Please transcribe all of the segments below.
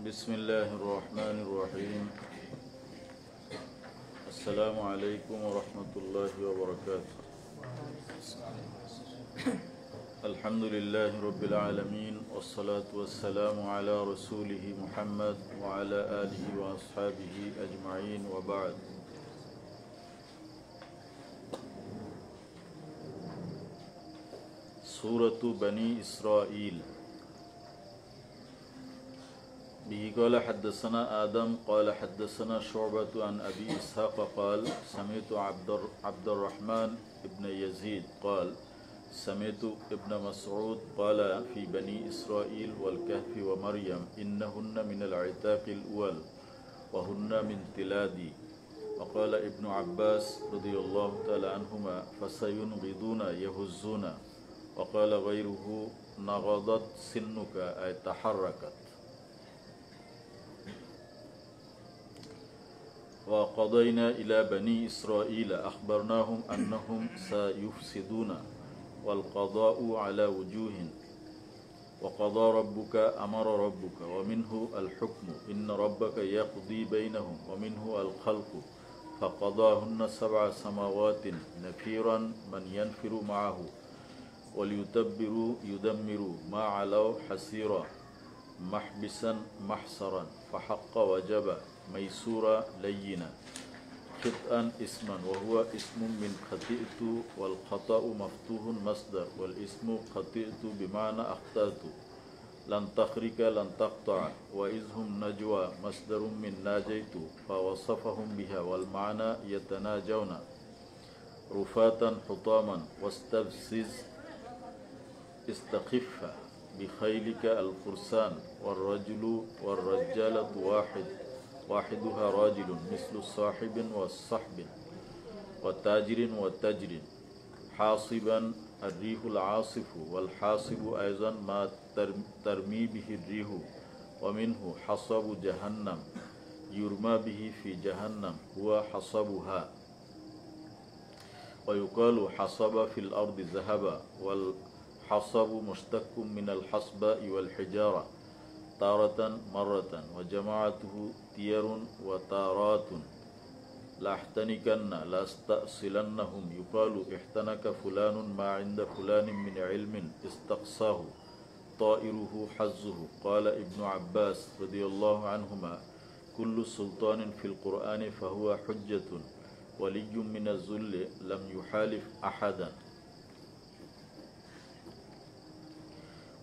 بسم الله الرحمن الرحيم. السلام عليكم ورحمة الله وبركاته. الحمد لله رب العالمين، والصلاة والسلام على رسوله محمد وعلى آله وأصحابه أجمعين، وبعد. سورة بني إسرائيل. به قال حدثنا آدم قال حدثنا شعبة عن أبي إسحاق قال سمعت عبد الرحمن ابن يزيد قال سمعت ابن مسعود قال في بني إسرائيل والكهف ومريم إنهن من العتاق الأول وهن من تلادي. وقال ابن عباس رضي الله تعالى عنهما فسينغضون يهزون. وقال غيره نغضت سنك أي تحركت. وقضينا إلى بني إسرائيل أخبرناهم أنهم سيفسدون والقضاء على وجوه. وقضى ربك أمر ربك ومنه الحكم إن ربك يقضي بينهم ومنه الخلق فقضاهن 7 سماوات نفيرا من ينفر معه وليتبروا يدمروا ما علوا حسيرا محبسا محصرا فحق وجب ميسورا لينا خطأ اسما وهو اسم من خطئت والخطأ مفتوح مصدر والاسم خطئت بمعنى أخطأت لن تخرك لن تقطع وإذ هم نجوى مصدر من ناجيت فوصفهم بها والمعنى يتناجون رفاتا حطاما واستفزز استخف بخيلك الفرسان والرجالة واحدها راجل مثل صاحب والصحب وتاجر وتجر حاصبا الريح العاصف والحاصب أيضا ما ترمي به الريح ومنه حصب جهنم يرمى به في جهنم هو حصبها. ويقال حصب في الأرض ذهبا والحصب مشتق من الحصباء والحجارة تارة مرة وجماعته تير وتارات لاحتنكن لاستأصلنهم. يقال احتنك فلان ما عند فلان من علم استقصاه طائره حظه. قال ابن عباس رضي الله عنهما كل سلطان في القرآن فهو حجة ولي من الذل لم يحالف أحدا.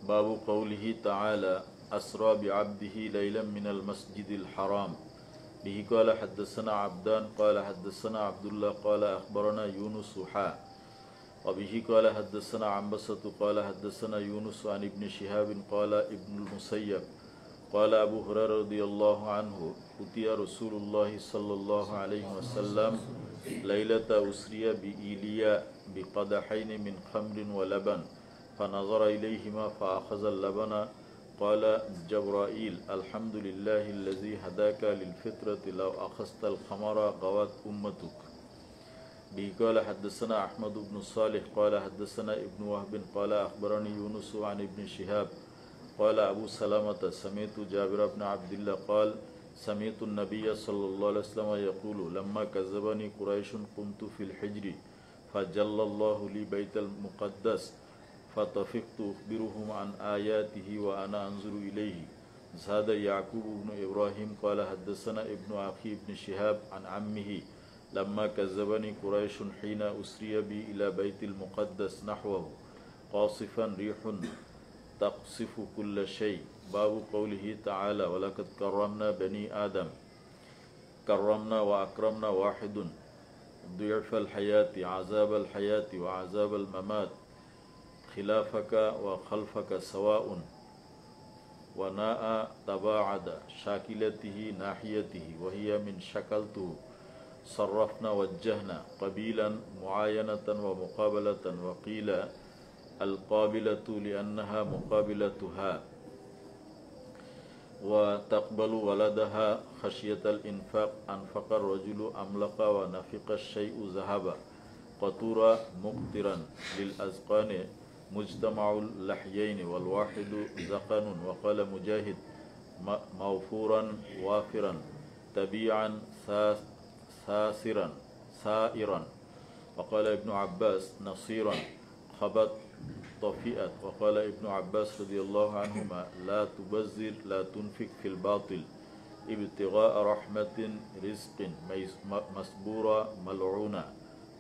باب قوله تعالى أسرى بعبده ليلا من المسجد الحرام. به قال حدثنا عبدان قال حدثنا عبد الله قال أخبرنا يونس وبه قال حدثنا عنبسة قال حدثنا يونس عن ابن شهاب قال ابن المسيب قال أبو هريرة رضي الله عنه أتي رسول الله صلى الله عليه وسلم ليلة أسري بإيليا بقدحين من خمر ولبن فنظر إليهما فأخذ اللبن قال جبرائيل الحمد لله الذي هداك للفطرة لو أخذت الخمر غوت أمتك. به قال حدثنا أحمد بن صالح قال حدثنا ابن وهب قال أخبرني يونس عن ابن شهاب قال أبو سلامة سمعت جابر بن عبد الله قال سمعت النبي صلى الله عليه وسلم يقول لما كذبني قريش قمت في الحجر فجل الله لي بيت المقدس فطفقت أخبرهم عن آياته وأنا أنظر إليه. زاد يعقوب بن إبراهيم قال حدثنا ابن أخي بن شهاب عن عمه لما كذبني قريش حين أسري بي إلى بيت المقدس نحوه قاصفا ريح تقصف كل شيء. باب قوله تعالى ولقد كرمنا بني آدم. كرمنا وأكرمنا واحد ضعف الحياة عذاب الحياة وعذاب الممات خلافك وخلفك سواء وناء تباعد شاكلته ناحيته وهي من شكلته صرفنا وجهنا قبيلا معاينة ومقابلة وقيل القابلة لأنها مقابلتها وتقبل ولدها خشية الإنفاق أنفق الرجل أملق ونفق الشيء ذهب قطورا مقترا للأذقان مجتمع اللحيين والواحد ذقن. وقال مجاهد موفورا وافرا تبيعا سائرا. وقال ابن عباس نصيرا خبت طفئت. وقال ابن عباس رضي الله عنهما لا تبذر لا تنفق في الباطل ابتغاء رحمة رزق مسبورة ملعونة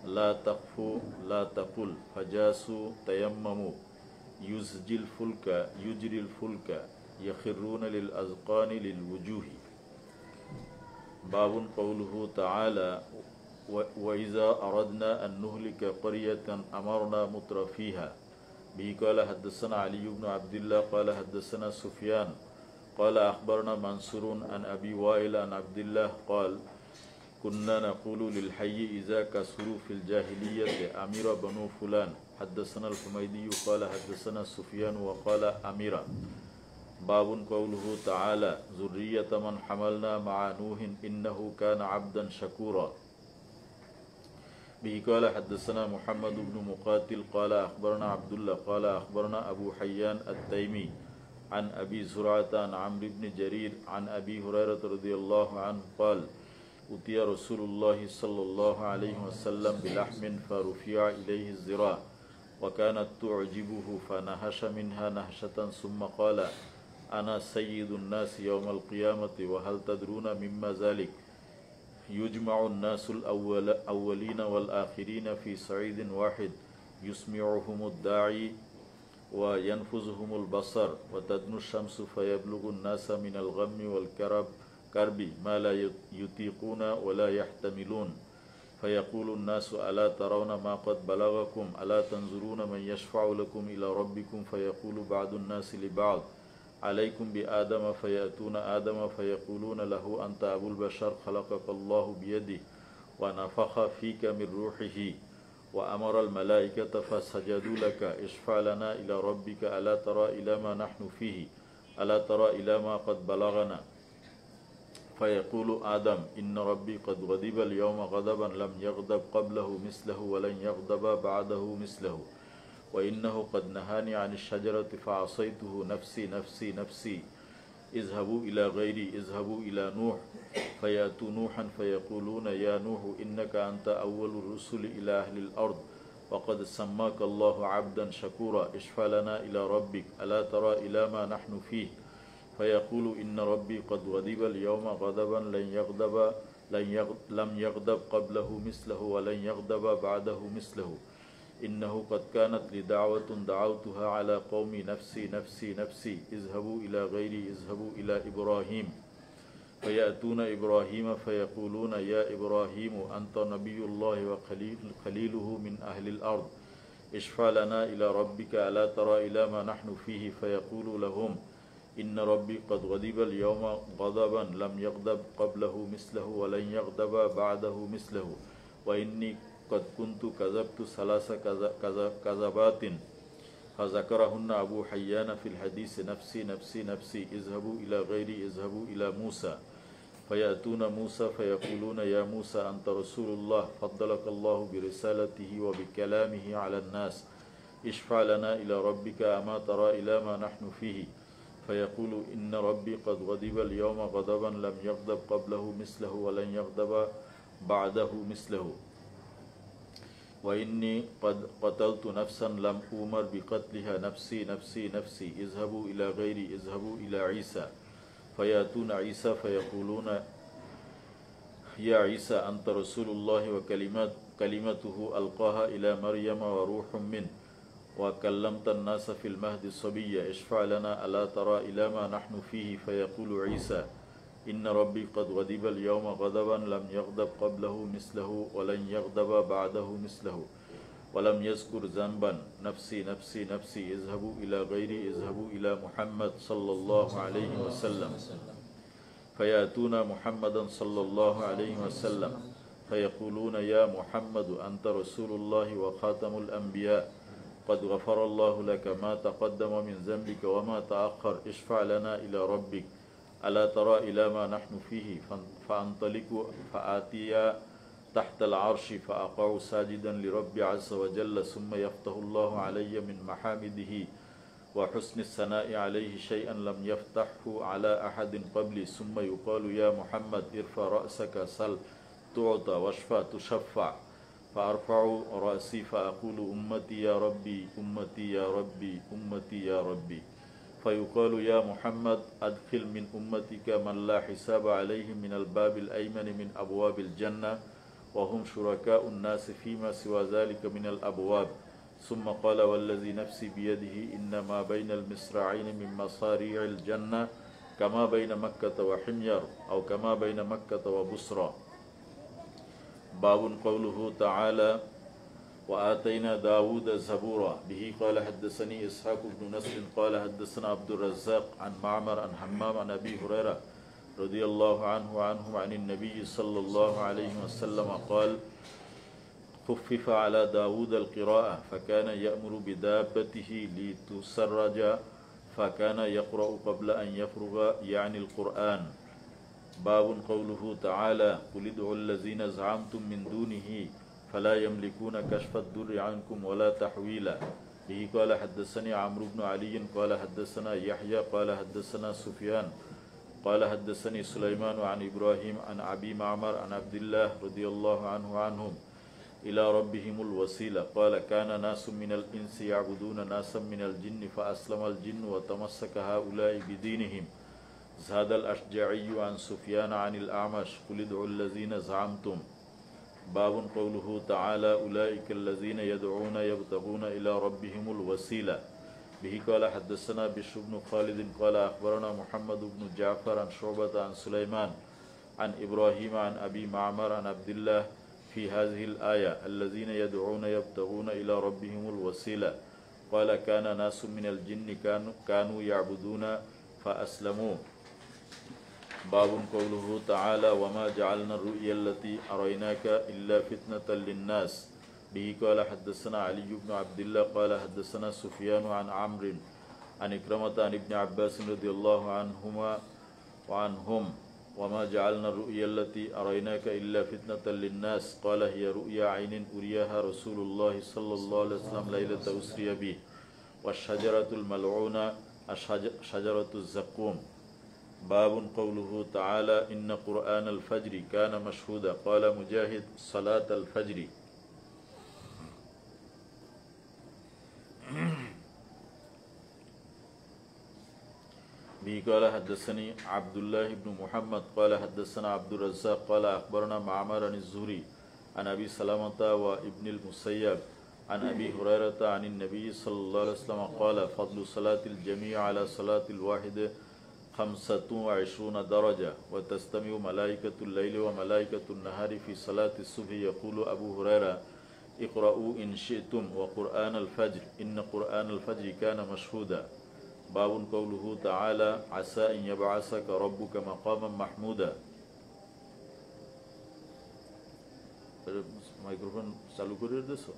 لا تخفوا لا تقل فجاسوا تيمموا يجري الفلك يخرون للأذقان للوجوه. باب قوله تعالى وإذا أردنا أن نهلك قرية أمرنا متر فيها. به قال حدثنا علي بن عبد الله قال حدثنا سفيان قال أخبرنا منصور عن أبي وائل عن عبد الله قال كنا نقول للحي إذا كسروا في الجاهلية أمير بنو فلان. حدثنا الحميدي قال حدثنا سفيان وقال أميرا. باب قوله تعالى ذرية من حملنا مع نوح إنه كان عبدا شكورا. به قال حدثنا محمد بن مقاتل قال أخبرنا عبد الله قال أخبرنا أبو حيان التيمي عن أبي زرعة عن عمرو بن جرير عن أبي هريرة رضي الله عنه قال أتي رسول الله صلى الله عليه وسلم بلحم فرفع إليه الذراع وكانت تعجبه فنهش منها نهشة ثم قال أنا سيد الناس يوم القيامة وهل تدرون مما ذلك؟ يجمع الناس الأولين والآخرين في صعيد واحد يسمعهم الداعي وينفذهم البصر وتدنو الشمس فيبلغ الناس من الغم والكرب ما لا يطيقون ولا يحتملون فيقول الناس ألا ترون ما قد بلغكم ألا تنظرون من يشفع لكم إلى ربكم فيقول بعض الناس لبعض عليكم بآدم فيأتون آدم فيقولون له أنت أبو البشر خلقك الله بيده ونفخ فيك من روحه وأمر الملائكة فسجدوا لك اشفع لنا إلى ربك ألا ترى إلى ما نحن فيه ألا ترى إلى ما قد بلغنا فيقول آدم إن ربي قد غضب اليوم غضبا لم يغضب قبله مثله ولن يغضب بعده مثله وإنه قد نهاني عن الشجرة فعصيته نفسي نفسي نفسي اذهبوا إلى غيري اذهبوا إلى نوح فيأتوا نوحا فيقولون يا نوح إنك أنت أول الرسل إلى أهل الأرض وقد سماك الله عبدا شكورا اشفع لنا إلى ربك ألا ترى إلى ما نحن فيه فيقول إن ربي قد غضب اليوم غضبا لم يغضب قبله مثله ولن يغضب بعده مثله إنه قد كانت لدعوة دعوتها على قومي نفسي نفسي نفسي اذهبوا إلى غيري اذهبوا إلى إبراهيم فيأتون إبراهيم فيقولون يا إبراهيم أنت نبي الله وخليله من أهل الأرض اشفع لنا إلى ربك ألا ترى إلى ما نحن فيه فيقول لهم إن ربي قد غضب اليوم غضبا لم يغضب قبله مثله ولن يغضب بعده مثله وإني قد كنت كذبت 3 كذبات فذكرهن أبو حيان في الحديث نفسي نفسي نفسي اذهبوا إلى غيري اذهبوا إلى موسى فيأتون موسى فيقولون يا موسى أنت رسول الله فضلك الله برسالته وبكلامه على الناس اشفع لنا إلى ربك أما ترى إلى ما نحن فيه فيقول إن ربي قد غضب اليوم غضبا لم يغضب قبله مثله ولن يغضب بعده مثله وإني قد قتلت نفسا لم أمر بقتلها نفسي نفسي نفسي اذهبوا إلى غيري اذهبوا إلى عيسى فيأتون عيسى فيقولون يا عيسى أنت رسول الله وكلمته ألقاها إلى مريم وروح منه وكلمت الناس في المهد صبيا اشفع لنا ألا ترى إلى ما نحن فيه فيقول عيسى إن ربي قد غضب اليوم غضبا لم يغضب قبله مثله ولن يغضب بعده مثله ولم يذكر ذنبا نفسي نفسي نفسي اذهبوا إلى غيري اذهبوا إلى محمد صلى الله عليه وسلم فيأتون محمدا صلى الله عليه وسلم فيقولون يا محمد أنت رسول الله وخاتم الأنبياء قد غفر الله لك ما تقدم من ذنبك وما تأخر اشفع لنا إلى ربك ألا ترى إلى ما نحن فيه فأنطلق فآتي تحت العرش فأقع ساجدا لرب عز وجل ثم يفتح الله علي من محامده وحسن الثناء عليه شيئا لم يفتحه على أحد قبلي ثم يقال يا محمد ارفع رأسك سل تعطى واشفع تشفع فأرفع رأسي فأقول أمتي يا ربي أمتي يا ربي أمتي يا ربي فيقال يا محمد أدخل من أمتك من لا حساب عليهم من الباب الأيمن من أبواب الجنة وهم شركاء الناس فيما سوى ذلك من الأبواب ثم قال والذي نفسي بيده إنما بين المصراعين من مصاريع الجنة كما بين مكة وحمير أو كما بين مكة وبصرى. باب قوله تعالى وآتينا داود زبورا به قال حدثني إسحاق بن نصر قال حدثنا عبد الرزاق عن معمر عن حمام عن أبي هريرة رضي الله عنه وعنهم عن النبي صلى الله عليه وسلم قال خفف على داود القراءة فكان يأمر بدابته لتسرج فكان يقرأ قبل أن يفرغ يعني القرآن. باب قوله تعالى قل ادعوا الذين زعمتم من دونه فلا يملكون كشف الضر عنكم ولا تحويلا به قال حدثني عمرو بن علي قال حدثنا يحيى قال حدثنا سفيان قال حدثني سليمان عن إبراهيم عن أبي معمر عن عبد الله رضي الله عنه عنهم إلى ربهم الوسيلة قال كان ناس من الإنس يعبدون ناسا من الجن فأسلم الجن وتمسك هؤلاء بدينهم. زاد الأشجعي عن سفيان عن الأعمش قل ادعوا الذين زعمتم. باب قوله تعالى أولئك الذين يدعون يبتغون إلى ربهم الوسيلة به قال حدثنا بشر بن خالد قال أخبرنا محمد بن جعفر عن شعبة عن سليمان عن إبراهيم عن أبي معمر عن عبد الله في هذه الآية الذين يدعون يبتغون إلى ربهم الوسيلة قال كان ناس من الجن كانوا يعبدون فأسلموا. باب قوله تعالى وما جعلنا الرؤيا التي أريناك إلا فتنة للناس به قال حدثنا علي بن عبد الله قال حدثنا سفيان عن عمرو عن إكرمة عن ابن عباس رضي الله عنهما وعنهم وما جعلنا الرؤيا التي أريناك إلا فتنة للناس قال هي رؤيا عين أريها رسول الله صلى الله عليه وسلم ليلة أسري به والشجرة الملعونة شجرة الزقوم. باب قوله تعالى إن قرآن الفجر كان مشهودا قال مجاهد صلاة الفجر. به قال حدثني عبد الله بن محمد قال حدثنا عبد الرزاق قال أخبرنا معمر عن الزهري عن أبي سلمة وابن المسيب عن أبي هريرة عن النبي صلى الله عليه وسلم قال فضل صلاة الجميع على صلاة الواحد 25 درجة وتستمع ملائكة الليل وملائكة النهار في صلاة الصبح يقول أبو هريرة اقرأوا إن شئتم وقرآن الفجر إن قرآن الفجر كان مشهودا. باب قوله تعالى عسى أن يبعثك ربك مقاما محمودا. মাইক্রোফোন চালু করে দিছো?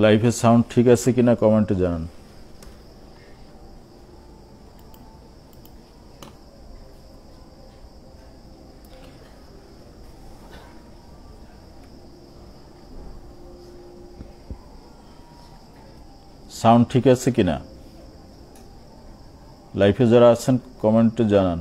লাইভে সাউন্ড ঠিক আছে কিনা কমেন্টে জানান। সাউন্ড ঠিক আছে কিনা লাইভে যারা আছেন কমেন্টে জানান।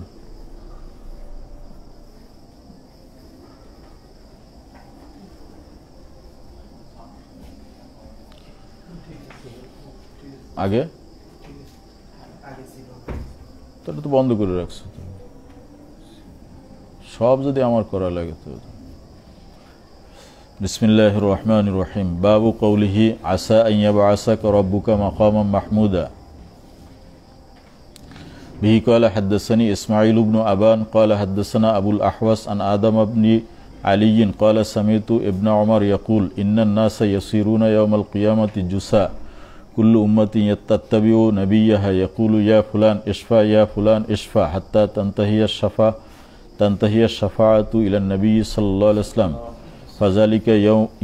আগে তোটা তো বন্ধ করে রাখছো, সব যদি আমার করা লাগে তো। বিসমিল্লাহির রহমানির রহিম। বাবু কওলিহি আসা আন ইয়াবআসাকা রাব্বুকা মাকামান মাহমুদা। বিহি ক্বালা হাদাসানি ইসমাঈল ইবনে আবান ক্বালা হাদাসানা আবুল আহওয়াস আন আদম ইবনে আলী ক্বালা সামিতু ইবনে উমর ইয়াকুল ইন্নান নাসা ইয়াসিরুনা ইয়াওমাল কিয়ামাতি জুসা কুল্লু উম্মতি ইয়াত্তাবিউ নাবিয়্যাহা ইয়াকুলু ইয়া ফুলান ইশফা ইয়া ফুলান ইশফা হাত্তা তানতাহিয়া শাফাআতু ইলান নবী সাল্লাল্লাহু আলাইহি ওয়াসাল্লাম ফাযালিকা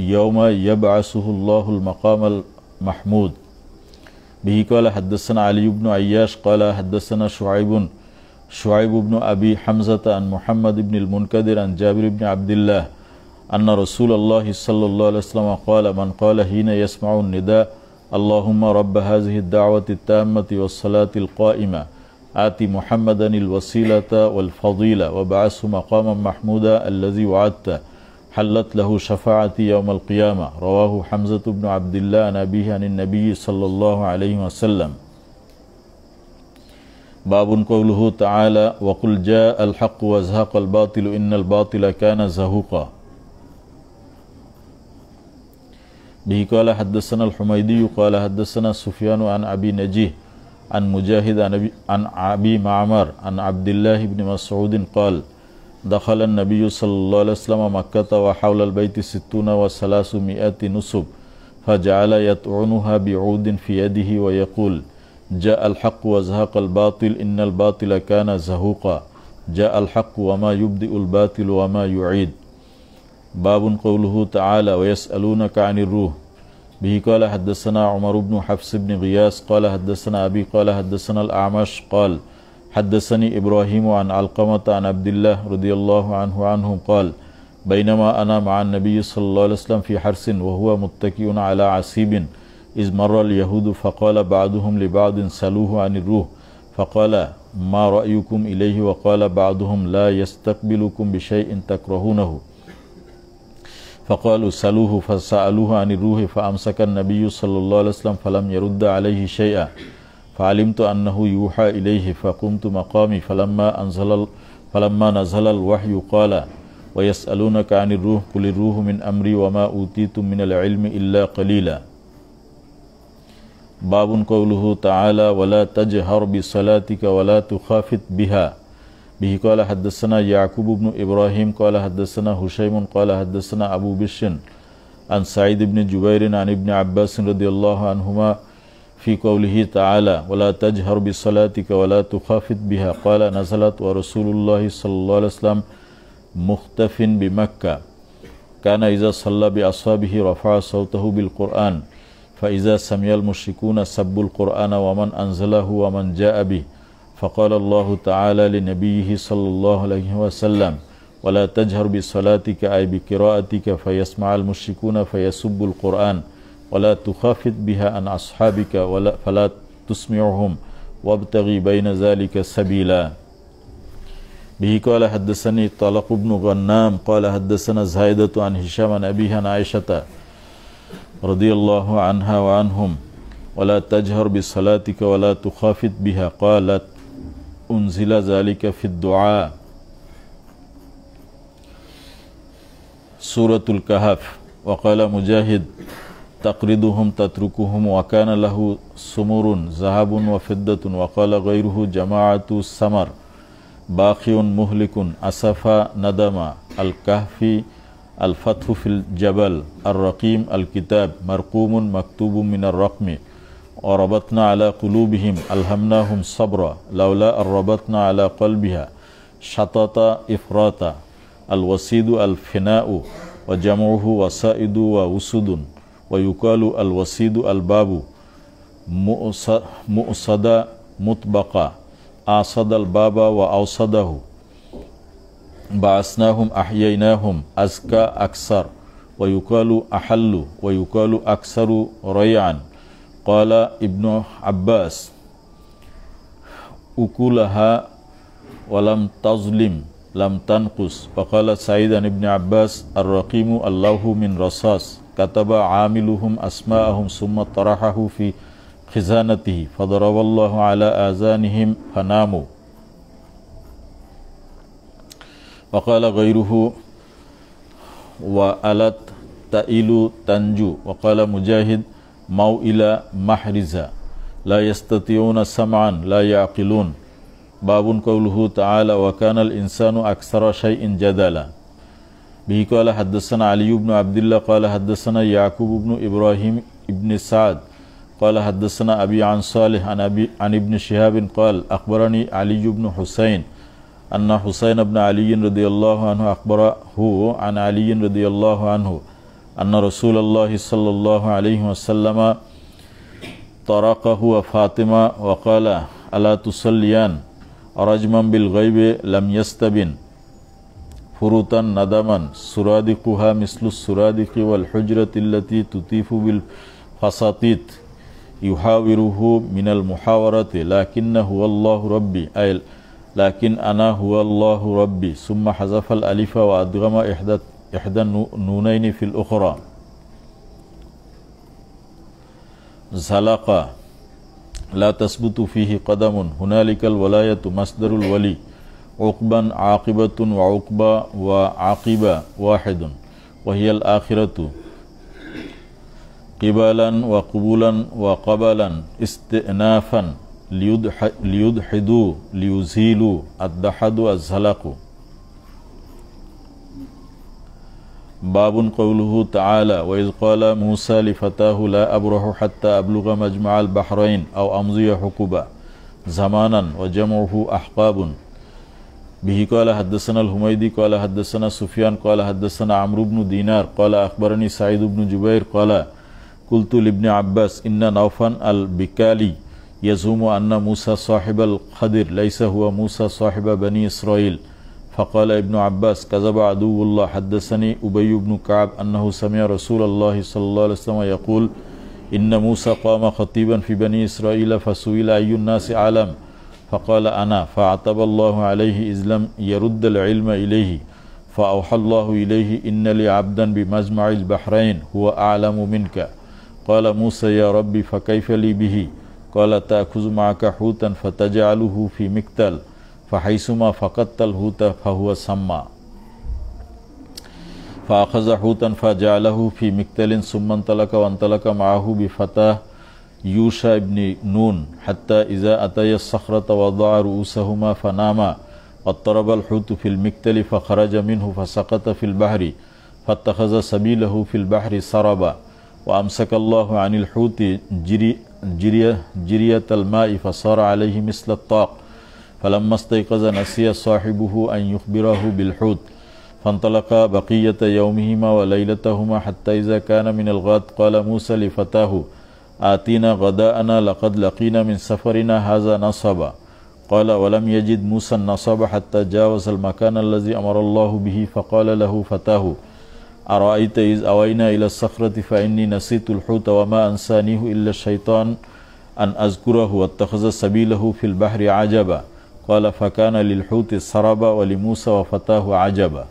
ইয়াওমা ইয়াবআসুহুল্লাহুল মাকামাল মাহমুদ। به قال حدثنا علي بن عياش قال حدثنا شعيب بن أبي حمزة عن محمد بن المنكدر عن جابر بن عبد الله أن رسول الله صلى الله عليه وسلم قال من قال حين يسمع النداء اللهم رب هذه الدعوة التامة والصلاة القائمة آتي محمدا الوسيلة والفضيلة وبعثه مقاما محمودا الذي وعدته حلت له شفاعتي يوم القيامة. رواه حمزة بن عبد الله عن أبيه عن النبي صلى الله عليه وسلم. باب قوله تعالى وقل جاء الحق وزهق الباطل إن الباطل كان زهوقا. به قال حدثنا الحميدي قال حدثنا سفيان عن أبي نجيه عن مجاهد عن أبي معمر عن عبد الله بن مسعود قال دخل النبي صلى الله عليه وسلم مكة وحول البيت 60 و300 نصب فجعل يطعنها بعود في يده ويقول جاء الحق وزهق الباطل إن الباطل كان زهوقا جاء الحق وما يبدئ الباطل وما يعيد. باب قوله تعالى ويسألونك عن الروح. به قال حدثنا عمر بن حفص بن غياث قال حدثنا أبي قال حدثنا الأعمش قال حدثني إبراهيم عن علقمة عن عبد الله رضي الله عنهم قال بينما أنا مع النبي صلى الله عليه وسلم في حرس وهو متكئ على عسيب إذ مر اليهود فقال بعضهم لبعض سلوه عن الروح فقال ما رأيكم إليه وقال بعضهم لا يستقبلكم بشيء تكرهونه فقالوا سألوه فسألوه عن الروح فأمسك النبي صلى الله عليه وسلم فلم يرد عليه شيئا فعلمت أنه يوحى إليه فقمت مقامي فلما نزل الوحي قال ويسألونك عن الروح قل الروح من أمري وما أوتيتم من العلم إلا قليلا. باب قوله تعالى ولا تجهر بصلاتك ولا تخافت بها. به قال حدثنا يعقوب بن إبراهيم قال حدثنا هشيم قال حدثنا أبو بشر عن سعيد بن جبير عن ابن عباس رضي الله عنهما في قوله تعالى ولا تجهر بصلاتك ولا تخافت بها قال نزلت ورسول الله صلى الله عليه وسلم مختف بمكة كان إذا صلى بأصحابه رفع صوته بالقرآن فإذا سمع المشركون سبوا القرآن ومن أنزله ومن جاء به فقال الله تعالى لنبيه صلى الله عليه وسلم ولا تجهر بصلاتك أي بقراءتك فيسمع المشركون فيسبوا القرآن ولا تخافت بها عن أصحابك فلا تسمعهم وابتغي بين ذلك سبيلا. به قال حدثني طلق بن غنام قال حدثنا زهيدة عن هشام عن أبيه عن عائشة رضي الله عنها وعنهم ولا تجهر بصلاتك ولا تخافت بها قالت أنزل ذلك في الدعاء. سورة الكهف. وقال مجاهد تقرضهم تتركهم وكان له سمر ذهب وفضة وقال غيره جماعة السمر باقي مهلك أسفا ندم الكهف الفتح في الجبل الرقيم الكتاب مرقوم مكتوب من الرقم وربطنا على قلوبهم ألهمناهم صبرا لولا ربطنا على قلبها شطط إفراطا الوسيد الفناء وجمعه وسائد ووسد ويقال الوسيد الباب مؤصد مطبقا أعصد الباب وأوصده بعثناهم أحييناهم أزكى أكثر ويقال أحل ويقال أكثر ريعا. قال ابن عباس أكلها ولم تظلم لم تنقص. فقال سعيد عن ابن عباس الرقيم الله من رصاص كتب عاملهم أسماءهم ثم طرحه في خزانته فضرب الله على آذانهم فناموا. وقال غيره وألت تئل تنجو. وقال مجاهد موئل محرزا لا يستطيعون سمعا لا يعقلون. باب قوله تعالى وكان الإنسان أكثر شيء جدلا. به قال حدثنا علي بن عبد الله قال حدثنا يعقوب بن إبراهيم بن سعد قال حدثنا أبي عن صالح عن ابن شهاب قال أخبرني علي بن حسين أن حسين بن علي رضي الله عنه أخبره عن علي رضي الله عنه أن رسول الله صلى الله عليه وسلم طرقه وفاطمة وقال ألا تصليان رجما بالغيب لم يستبن فروتا ندما سرادقها مثل السرادق والحجرة التي تطيف بالفساطيط يحاوره من المحاورة لكن هو الله ربي أي لكن أنا هو الله ربي ثم حذف الألف وأدغم إحدى النونين في الأخرى زلق لا تثبت فيه قدم هنالك الولاية مصدر الولي عقبا عاقبة وعقبة وعاقبة واحد وهي الآخرة قبالا وقبولا وقبلا استئنافا ليدحدوا ليزيلوا الدحد الزلق باب قوله تعالى وإذ قال موسى لفتاه لا أبرح حتى أبلغ مجمع البحرين أو أمضي حقبا زمانا وجمعه أحقاب به قال حدثنا الحميدي قال حدثنا سفيان قال حدثنا عمرو بن دينار قال أخبرني سعيد بن جبير قال قلت لابن عباس إن نوفا البكالي يزعم أن موسى صاحب الخضر ليس هو موسى صاحب بني إسرائيل فقال ابن عباس كذب عدو الله حدثني أبي بن كعب أنه سمع رسول الله صلى الله عليه وسلم يقول إن موسى قام خطيبا في بني إسرائيل فسئل أي الناس أعلم فقال أنا فعتب الله عليه إذ لم يرد العلم إليه فأوحى الله إليه إن لي عبدا بمجمع البحرين هو أعلم منك قال موسى يا ربي فكيف لي به قال تأخذ معك حوتا فتجعله في مكتل فحيثما فقدت الحوت فهو سما فأخذ حوتا فجعله في مكتل ثم انطلق وانطلق معه بفتاه يوشع بن نون حتى إذا أتي الصخرة وضع رؤوسهما فناما واضطرب الحوت في المكتل فخرج منه فسقط في البحر فاتخذ سبيله في البحر سربا وأمسك الله عن الحوت جرية الماء فصار عليه مثل الطاق فلما استيقظ نسي صاحبه أن يخبره بالحوت فانطلقا بقية يومهما وليلتهما حتى إذا كان من الغد قال موسى لفتاه آتينا غداءنا لقد لقينا من سفرنا هذا نصبا قال ولم يجد موسى النصب حتى جاوز المكان الذي أمر الله به فقال له فتاه أرأيت إذ أوينا إلى الصخرة فإني نسيت الحوت وما أنسانيه إلا الشيطان أن أذكره واتخذ سبيله في البحر عجبا قال فكان للحوت سربا ولموسى وفتاه عجبا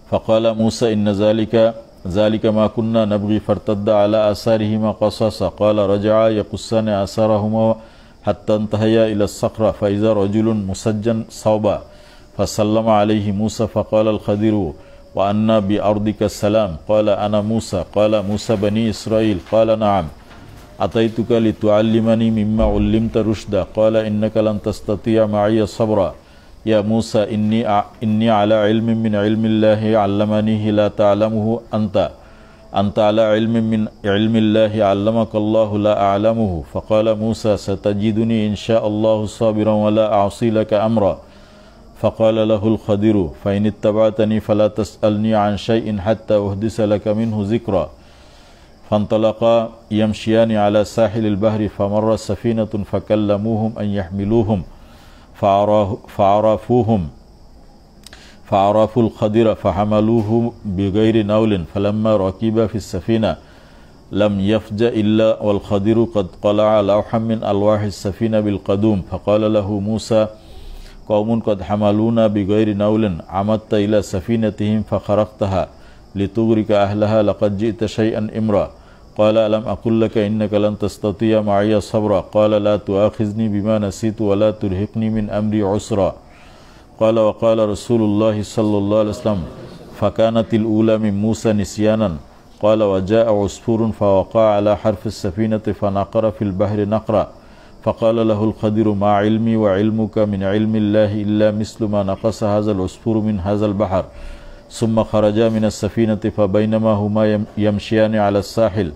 فقال موسى إن ذلك ما كنا نبغي فارتد على آثارهما قصصا قال رجعا يقصان آثارهما حتى انتهيا إلى الصخرة فإذا رجل مسجن صوبا فسلم عليه موسى فقال الخضر وأنا بأرضك السلام قال أنا موسى قال موسى بني إسرائيل قال نعم أتيتك لتعلمني مما علمت رشدا قال إنك لن تستطيع معي صبرا يا موسى إني على علم من علم الله علمنيه لا تعلمه أنت على علم من علم الله علمك الله لا أعلمه فقال موسى ستجدني إن شاء الله صابرا ولا أعصي لك أمرا فقال له الخضر فإن اتبعتني فلا تسألني عن شيء حتى أحدث لك منه ذكرا فانطلقا يمشيان على ساحل البحر فمر سفينة فكلموهم أن يحملوهم فعرفوا الخضر فحملوه بغير نول فلما ركب في السفينة لم يفج إلا والخضر قد قلع لوحا من ألواح السفينة بالقدوم فقال له موسى قوم قد حملونا بغير نول عمدت إلى سفينتهم فخرقتها لتغرق أهلها لقد جئت شيئا إمرا قال ألم أقل لك إنك لن تستطيع معي صبرا قال لا تؤاخذني بما نسيت ولا ترهقني من أمري عسرا قال وقال رسول الله صلى الله عليه وسلم فكانت الأولى من موسى نسيانا قال وجاء عصفور فوقع على حرف السفينة فنقر في البحر نقرا فقال له الخضر ما علمي وعلمك من علم الله إلا مثل ما نقص هذا العصفور من هذا البحر ثم خرجا من السفينة فبينما هما يمشيان على الساحل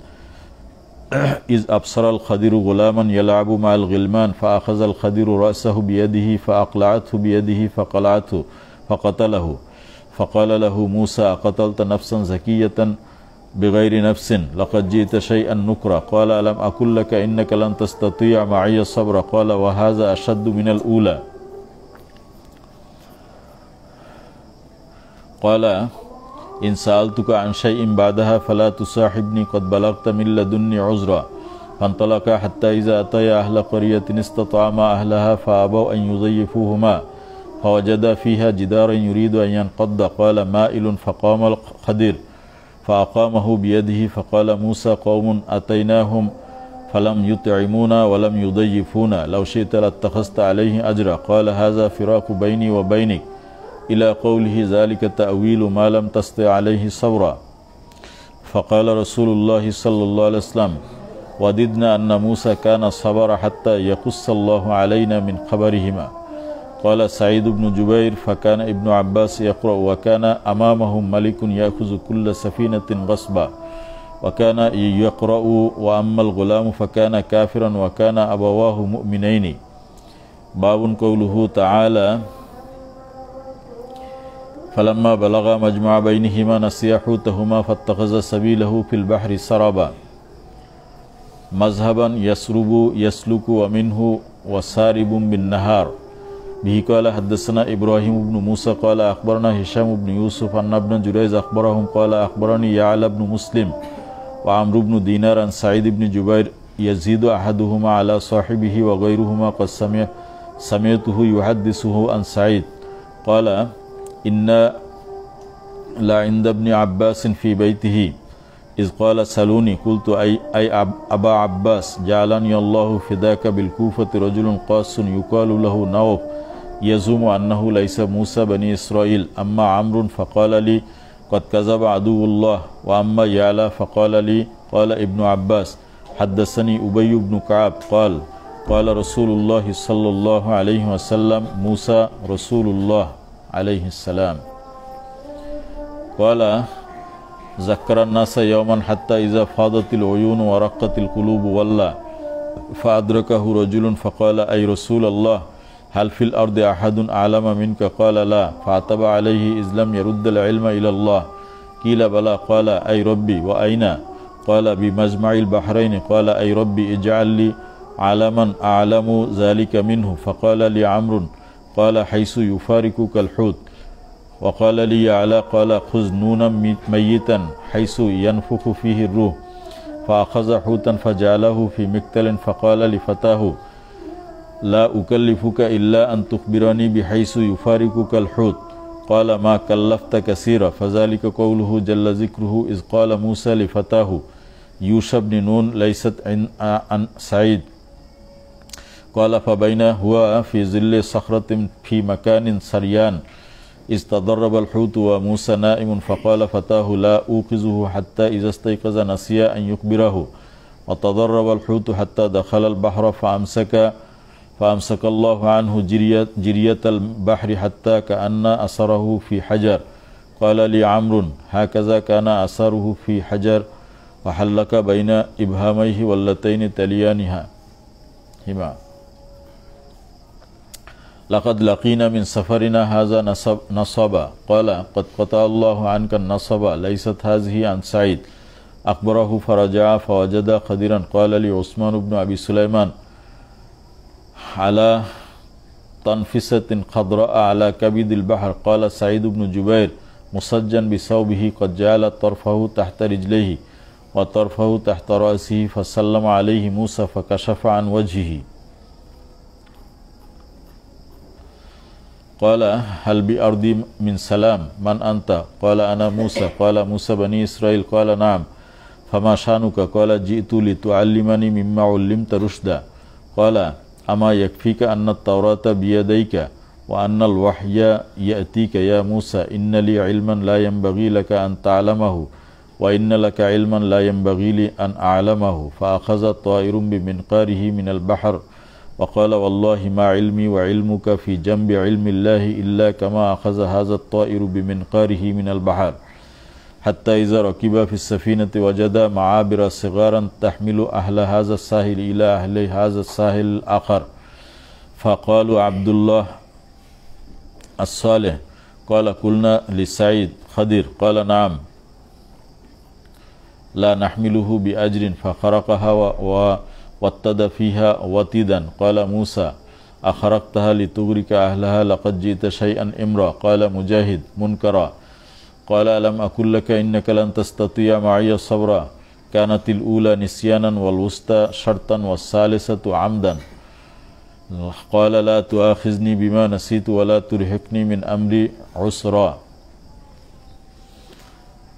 إذ أبصر الخضر غلاما يلعب مع الغلمان فأخذ الخضر رأسه بيده فأقلعته بيده فقلعته فقتله فقال له موسى أقتلت نفسا زكية بغير نفس لقد جئت شيئا نكرا قال ألم أقل لك إنك لن تستطيع معي الصبر قال وهذا أشد من الأولى قال إن سألتك عن شيء بعدها فلا تصاحبني قد بلغت من لدني عذرا فانطلقا حتى إذا أتيا أهل قرية استطعما أهلها فأبوا أن يضيفوهما فوجدا فيها جدارا يريد أن ينقض قال مائل فقام الخضر فأقامه بيده فقال موسى قوم أتيناهم فلم يطعمونا ولم يضيفونا لو شئت لاتخذت عليه أجرا قال هذا فراق بيني وبينك إلى قوله ذلك تأويل ما لم تستطع عليه صبرا فقال رسول الله صلى الله عليه وسلم وددنا أن موسى كان صبر حتى يقص الله علينا من خبرهما قال سعيد بن جبير فكان ابن عباس يقرأ وكان أمامهم ملك يأخذ كل سفينة غصبا وكان يقرأ وأما الغلام فكان كافرا وكان أبواه مؤمنين باب قوله تعالى فلما بلغا مجمع بينهما نسيا حوتهما فاتخذ سبيله في البحر سربا مذهبا يسلك ومنه وسارب بالنهار به قال حدثنا إبراهيم بن موسى قال أخبرنا هشام بن يوسف أن ابن جريج أخبرهم قال أخبرني يعلى بن مسلم وعمرو بن دينار عن سعيد بن جبير يزيد أحدهما على صاحبه وغيرهما قد سمعته يحدثه عن سعيد قال إن لا عند ابن عباس في بيته إذ قال سلوني قلت أي أبا عباس جعلني الله فداك بالكوفة رجل قاس يقال له نوف يزعم أنه ليس موسى بني إسرائيل أما عمرو فقال لي قد كذب عدو الله وأما يعلى فقال لي قال ابن عباس حدثني أبي بن كعب قال رسول الله صلى الله عليه وسلم موسى رسول الله عليه السلام قال ذكر الناس يوما حتى إذا فاضت العيون ورقت القلوب ولى فأدركه رجل فقال أي رسول الله هل في الأرض أحد أعلم منك قال لا فعتب عليه إذ لم يرد العلم إلى الله قيل بلى قال أي ربي وأين قال بمجمع البحرين قال أي ربي اجعل لي علما أعلم ذلك منه فقال لي عمرو قال حيث يفارقك الحوت وقال لي على قال خذ نونا ميتا حيث ينفخ فيه الروح فأخذ حوتا فجعله في مكتل فقال لفتاه لا أكلفك إلا أن تخبرني بحيث يفارقك الحوت قال ما كلفت كثيرا فذلك قوله جل ذكره إذ قال موسى لفتاه يوشع بن نون ليست عن سعيد قال فبين هو في ظل صخرة في مكان سريان إذ تضرب الحوت وموسى نائم فقال فتاه لا أوقظه حتى إذا استيقظ نسي أن يخبره وتضرب الحوت حتى دخل البحر فأمسك الله عنه جرية البحر حتى كأن أثره في حجر قال لي عمرو هكذا كان أثره في حجر وحلق بين إبهاميه واللتين تليانها هما لقد لقينا من سفرنا هذا نصبا قال قد قطع الله عنك النصب ليست هذه عن سعيد أخبره فرجع فوجد خضرا قال لي عثمان بن أبي سليمان على تنفسة خضراء على كبد البحر قال سعيد بن جبير مسجا بثوبه قد جعل طرفه تحت رجليه وطرفه تحت رأسه فسلم عليه موسى فكشف عن وجهه قال هل بأرضي من سلام من أنت قال أنا موسى قال موسى بني إسرائيل قال نعم فما شأنك قال جئت لتعلمني مما علمت رشدا قال أما يكفيك أن التوراة بيديك وأن الوحي يأتيك يا موسى إن لي علما لا ينبغي لك أن تعلمه وإن لك علما لا ينبغي لي أن أعلمه فأخذ طائر بمنقاره من البحر وقال والله ما علمي وعلمك في جنب علم الله إلا كما أخذ هذا الطائر بمنقاره من البحر حتى إذا ركب في السفينة وجد معابر صغارا تحمل أهل هذا الساحل إلى أهل هذا الساحل الآخر فقالوا عبد الله الصالح قال قلنا لسعيد خضر قال نعم لا نحمله بأجر فخرقها واتد فيها وتيدا قال موسى أخرقتها لتغرق أهلها لقد جئت شيئا إمرا قال مجاهد منكرا قال ألم أقل لك إنك لن تستطيع معي صبرا كانت الأولى نسيانا والوسطى شرطا والثالثة عمدا قال لا تؤاخذني بما نسيت ولا ترهقني من أمري عسرا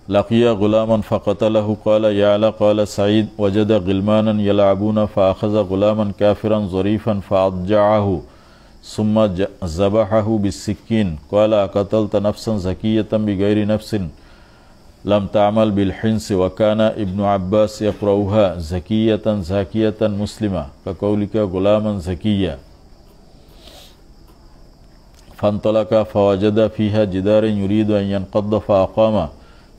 لقي غلاما فقتله قال يعلى قال سعيد وجد غلمانا يلعبون فأخذ غلاما كافرا ظريفا فأضجعه ثم ذبحه بالسكين قال أقتلت نفسا زكية بغير نفس لم تعمل بالحنس وكان ابن عباس يقرأها زكية زاكية مسلمة كقولك غلاما زكيا فانطلق فوجد فيها جدار يريد أن ينقض فأقام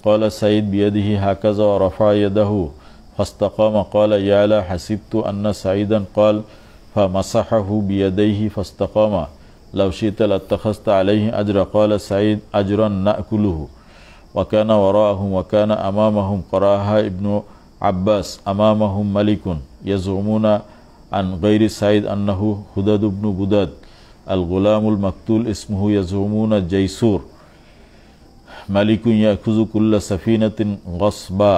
قال سعيد بيده هكذا ورفع يده فاستقام قال يعلى حسبت أن سعيدا قال فمسحه بيديه فاستقام لو شئت لاتخذت عليه أجرا قال سعيد أجرا نأكله وكان وراءهم وكان أمامهم قرأها ابن عباس أمامهم ملك يزعمون عن غير سعيد أنه هدد بن بداد الغلام المقتول اسمه يزعمون جيسور ملك يأخذ كل سفينة غصبا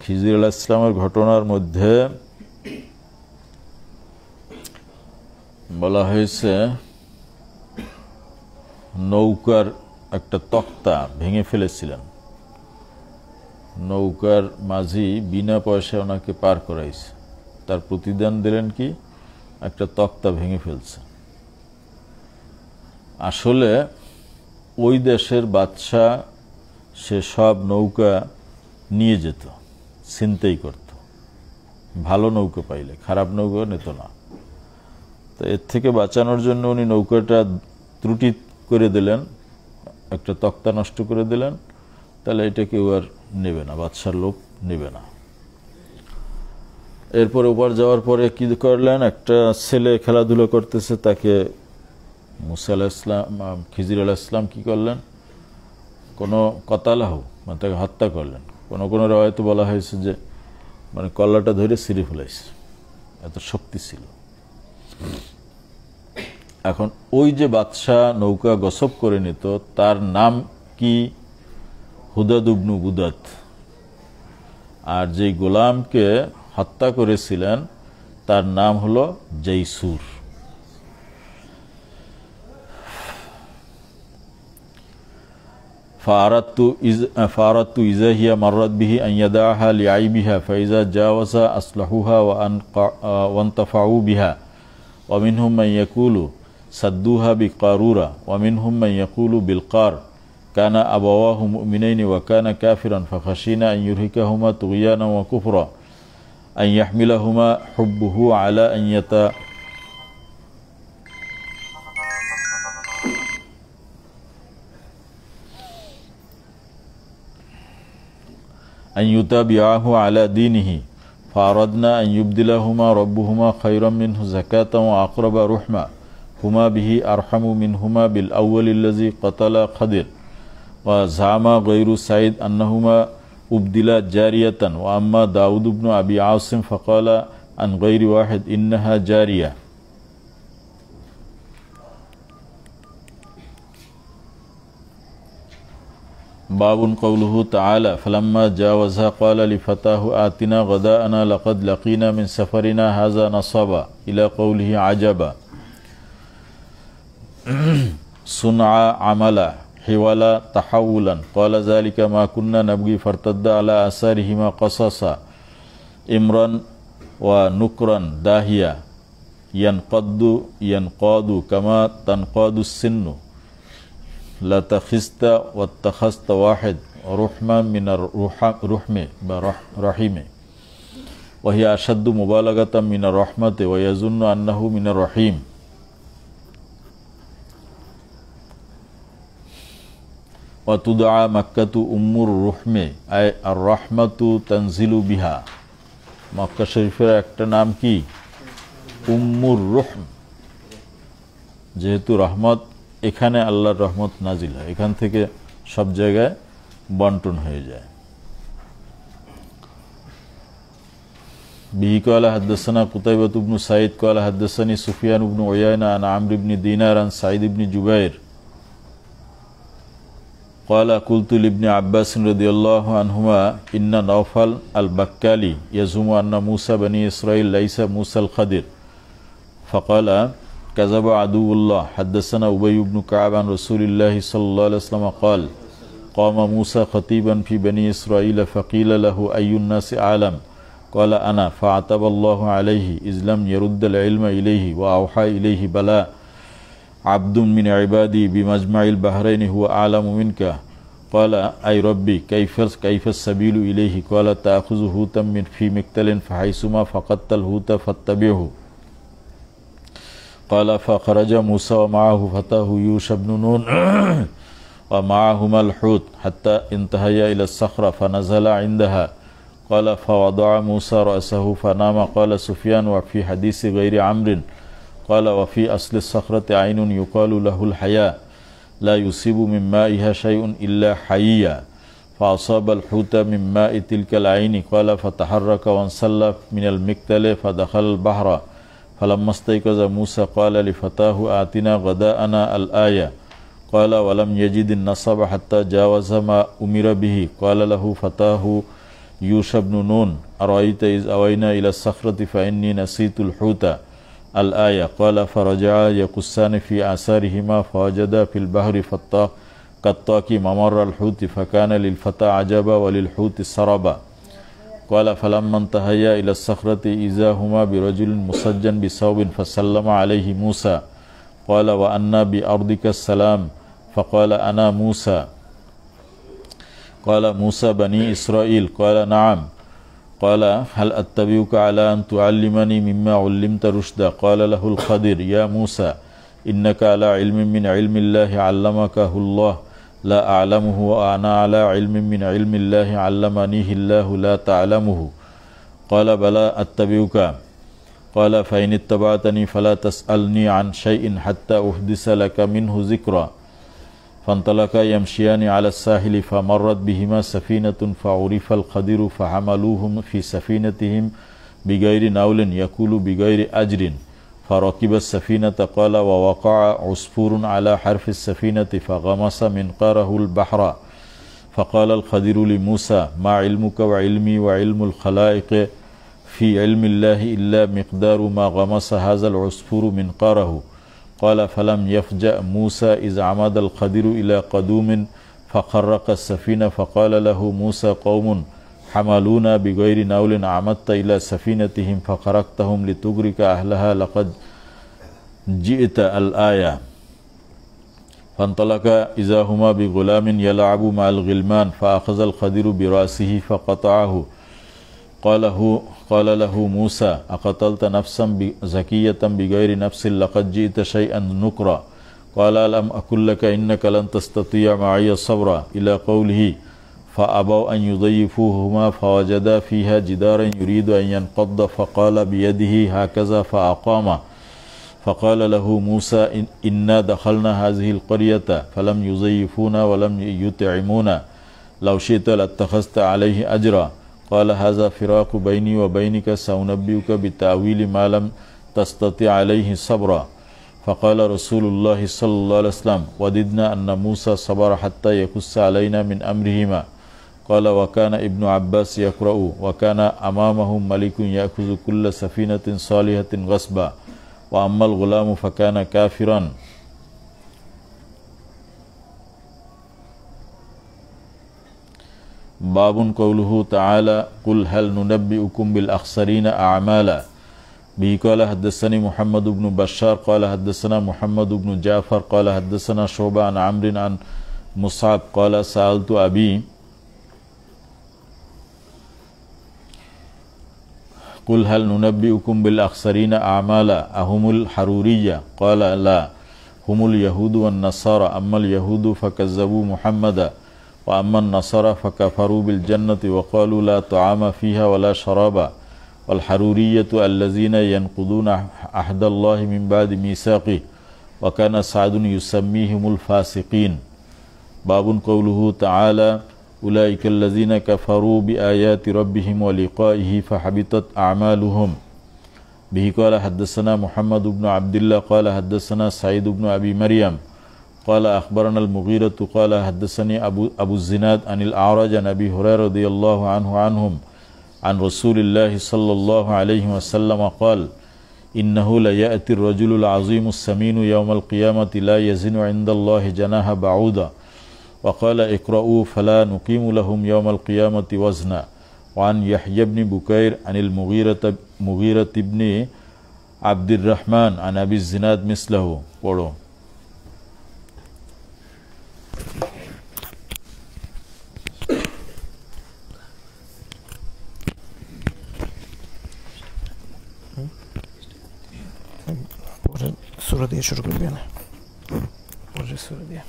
খিজির আলাইহিস সালামের ঘটনার মধ্যে বলা হয়েছে নৌকার একটা তক্তা ভেঙে ফেলেছিলেন, নৌকার মাঝি বিনা পয়সায় ওনাকে পার করাইছে, তার প্রতিদান দিলেন কি একটা তক্তা ভেঙে ফেলছে। আসলে ওই দেশের বাদশা সে সব নৌকা নিয়ে যেত, ছিনতাই করত, ভালো নৌকা পাইলে, খারাপ নৌকা নিত না। তো এর থেকে বাঁচানোর জন্য উনি নৌকাটা ত্রুটি করে দিলেন, একটা তক্তা নষ্ট করে দিলেন, তাহলে এটা কেউ আর নেবে না, বাদশার লোক নেবে না। এরপরে ওপার যাওয়ার পরে কি করলেন, একটা ছেলে খেলাধুলো করতেছে, তাকে মুসা আলাইহিস সালাম খিজির আলাইহিস সালাম কি করলেন, কোনো কতালাহ মানে তাকে হত্যা করলেন। কোনো কোনো রওয়ায়াতে বলা হয়েছে যে মানে কল্লাটা ধরে ছিঁড়ে ফেলাইছে, এত শক্তি ছিল। এখন ওই যে বাদশাহ নৌকা গসব করে নিত, তার নাম কি হুদাদ ইবনু বুদাত, আর যে গোলামকে হত্যা করেছিলেন তার নাম হলো জৈসুর। فأردت إذا هي مرت به أن يدعها لعيبها فإذا جاوز أصلحوها وانتفعوا بها ومنهم من يقول سدوها بقارورة ومنهم من يقول بالقار كان أبواه مؤمنين وكان كافرا فخشينا أن يرهكهما طغيانا وكفرا أن يحملهما حبه على أن يتابعه على دينه فأردنا أن يبدلهما ربهما خيرا منه زكاة وأقرب رحمة هما به أرحم منهما بالأول الذي قتل خضر وزعم غير سعيد أنهما أبدلا جارية وأما داود بن أبي عاصم فقال عن غير واحد إنها جارية। باب قوله تعالى فلما جاوزها قال لفتاه آتنا غداءنا لقد لقينا من سفرنا هذا نصبا إلى قوله عجبا صنع عملا حولا تحولا قال ذلك ما كنا نبغي فارتد على آثارهما قصصا إمرا ونكرا داهيا ينقاد كما تنقاد السن لا تخست واتخذت واحد رحمة من الرحم رحيم وهي أشد مبالغة من الرحمة ويظن أنه من الرحيم وتدعى مكة أم الرحم أي الرحمة تنزل بها মক্কা শরীফের একটা নাম কি উম্মুর রহম, যেহেতু রহমত এখানে আল্লাহর রহমত নাজিল হয়, এখান থেকে সব জায়গায় বন্টন হয়ে যায়। به قال حدثنا قتيبة بن سعيد قال حدثني سفيان بن عيينة عن عمرو بن دينار عن سعيد بن جبير قال قلت لابن عباس رضي الله عنهما إن نوفل البكالي يزعم أن موسى بني إسرائيل ليس موسى الخضر فقال كذب عدو الله. حدثنا أبي بن كعب عن رسول الله صلى الله عليه وسلم قال قام موسى خطيبا في بني إسرائيل فقيل له أي الناس أعلم قال أنا فعتب الله عليه إذ لم يرد العلم إليه وأوحى إليه بلى عبد من عبادي بمجمع البحرين هو أعلم منك قال أي ربي كيف السبيل إليه قال تأخذ هوتا من في مكتل فحيثما فقدت الهوت فاتبعه قال فخرج موسى ومعه فتاه يوشع بن نون ومعهما الحوت حتى انتهيا إلى الصخرة فنزل عندها قال فوضع موسى رأسه فنام. قال سفيان وفي حديث غير عمرو قال وفي أصل الصخرة عين يقال له الحياة لا يصيب من مائها شيء إلا حيا فأصاب الحوت من ماء تلك العين قال فتحرك وانسل من المكتل فدخل البحر فلما استيقظ موسى قال لفتاه آتنا غداءنا الآية قال ولم يجد النصب حتى جاوز ما أمر به قال له فتاه يوشع بن نون أرأيت إذ أوينا إلى الصخرة فإني نسيت الحوت الآية قال فرجعا يقصان في آثارهما فوجدا في البحر كالطاك ممر الحوت فكان للفتى عجبا وللحوت سربا قال فلما انتهيا إلى الصخرة إذا هما برجل مسجن بثوب فسلم عليه موسى قال وأنا بأرضك السلام فقال أنا موسى قال موسى بني إسرائيل قال نعم قال هل أتبعك على أن تعلمني مما علمت رشدا قال له الخضر يا موسى إنك على علم من علم الله علمكه الله لا أعلمه وأنا على علم من علم الله علمنيه الله لا تعلمه قال بلى أتبعك قال فإن اتبعتني فلا تسألني عن شيء حتى أحدث لك منه ذكرا فانطلقا يمشيان على الساحل فمرت بهما سفينة فعرف الخضر فحملوهم في سفينتهم بغير نول يقول بغير أجر فركب السفينة قال ووقع عصفور على حرف السفينة فغمس منقاره البحر فقال الخضر لموسى ما علمك وعلمي وعلم الخلائق في علم الله إلا مقدار ما غمس هذا العصفور منقاره قال فلم يفجأ موسى إذ عمد الخضر إلى قدوم فخرق السفينة فقال له موسى قوم حملونا بغير نول عمدت إلى سفينتهم فخرقتهم لتغرق أهلها لقد جئت الآية فانطلق إذا هما بغلام يلعب مع الغلمان فأخذ الخضر برأسه فقطعه قال له موسى أقتلت نفسا زكية بغير نفس لقد جئت شيئا نكرا قال ألم أقل لك إنك لن تستطيع معي صبرا إلى قوله فأبوا أن يضيفوهما فوجدا فيها جدارا يريد أن ينقض فقال بيده هكذا فأقام فقال له موسى إنا دخلنا هذه القرية فلم يضيفونا ولم يطعمونا لو شئت لاتخذت عليه أجرا قال هذا فراق بيني وبينك سأنبئك بتأويل ما لم تستطع عليه صبرا فقال رسول الله صلى الله عليه وسلم وددنا أن موسى صبر حتى يقص علينا من أمرهما قال وكان ابن عباس يقرأ وكان أمامهم ملك يأخذ كل سفينة صالحة غصبا وأما الغلام فكان كافرا باب قوله تعالى قل هل ننبئكم بالأخسرين أعمالا به قال حدثني محمد بن بشار قال حدثنا محمد بن جعفر قال حدثنا شعبة عن عمرو عن مصعب قال سألت أبي قل هل ننبئكم بالأخسرين أعمالا أهم الحرورية قال لا هم اليهود والنصارى أما اليهود فكذبوا محمدا وأما النصارى فكفروا بالجنة وقالوا لا طعام فيها ولا شرابا والحرورية الذين ينقضون عهد الله من بعد ميثاقه وكان سعد يسميهم الفاسقين باب قوله تعالى أولئك الذين كفروا بآيات ربهم ولقائه فحبطت أعمالهم. به قال حدثنا محمد بن عبد الله قال حدثنا سعيد بن أبي مريم قال أخبرنا المغيرة قال حدثني أبو الزناد عن الأعرج عن أبي هريرة رضي الله عنهم عن رسول الله صلى الله عليه وسلم قال إنه ليأتي الرجل العظيم السمين يوم القيامة لا يزن عند الله جناح بعوضة. وقال اقرأوا فلا نقيم لهم يوم القيامة وزنا. وعن يحيى بن بكير عن المغيرة بن عبد الرحمن عن أبي الزناد مثله. পড়ো। सूरत ये शुरू कर दिया ना, पूरी सूरत दिया।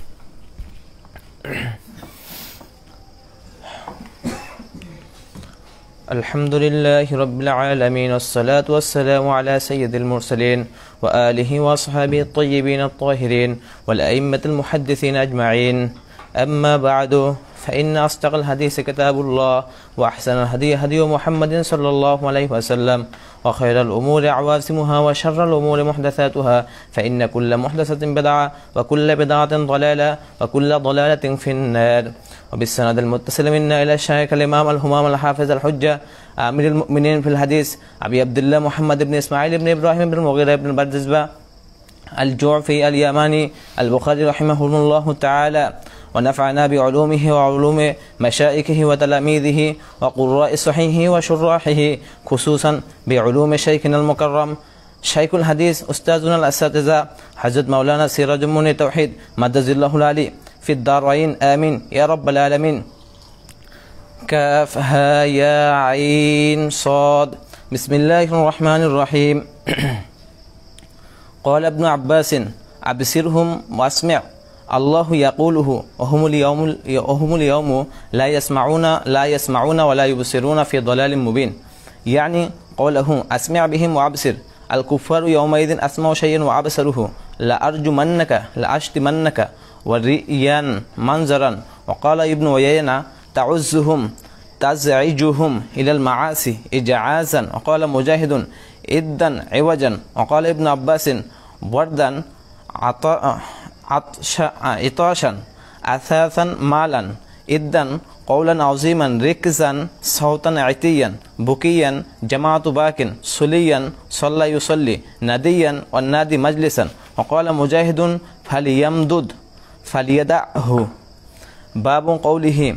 الحمد لله رب العالمين والصلاة والسلام على سيد المرسلين وآله وأصحابه الطيبين الطاهرين والأئمة المحدثين أجمعين. أما بعد فإن أصدق الحديث كتاب الله وأحسن الهدي هدي محمد صلى الله عليه وسلم وخير الأمور عواسمها وشر الأمور محدثاتها فإن كل محدثة بدعة وكل بدعة ضلالة وكل ضلالة في النار. وبالسند المتصل منا إلى الشيخ الإمام الهمام الحافظ الحجة أمير المؤمنين في الحديث أبي عبد الله محمد بن إسماعيل بن إبراهيم بن المغيرة بن بردزبة الجعفي اليماني البخاري رحمه الله تعالى ونفعنا بعلومه وعلوم مشائخه وتلاميذه وقراء صحيحه وشراحه خصوصا بعلوم شيخنا المكرم شيخ الحديث أستاذنا الأساتذة حضرت مولانا سراج المنير التوحيد مدد الله العلي في الدارين آمين يا رب العالمين. كافها يا عين صاد. بسم الله الرحمن الرحيم. قال ابن عباس أبصرهم واسمع الله يقوله وهم اليوم لا يسمعون ولا يبصرون في ضلال مبين. يعني قوله أسمع بهم وأبصر. الكفار يومئذ أسمعوا شيئا وأبصره لأرجمنك لأشتمنك والرئيان منظرا. وقال ابن عيينة تعزهم تزعجهم إلى المعاصي إجعازا. وقال مجاهد إدا عوجا. وقال ابن عباس بردا عطاشا أثاثا مالا إدا قولا عظيما ركزا صوتا عتيا بكيا جماعة باك صليا صلى يصلي ناديا والنادي مجلسا. وقال مجاهد فليمدد فليدعه. باب قوله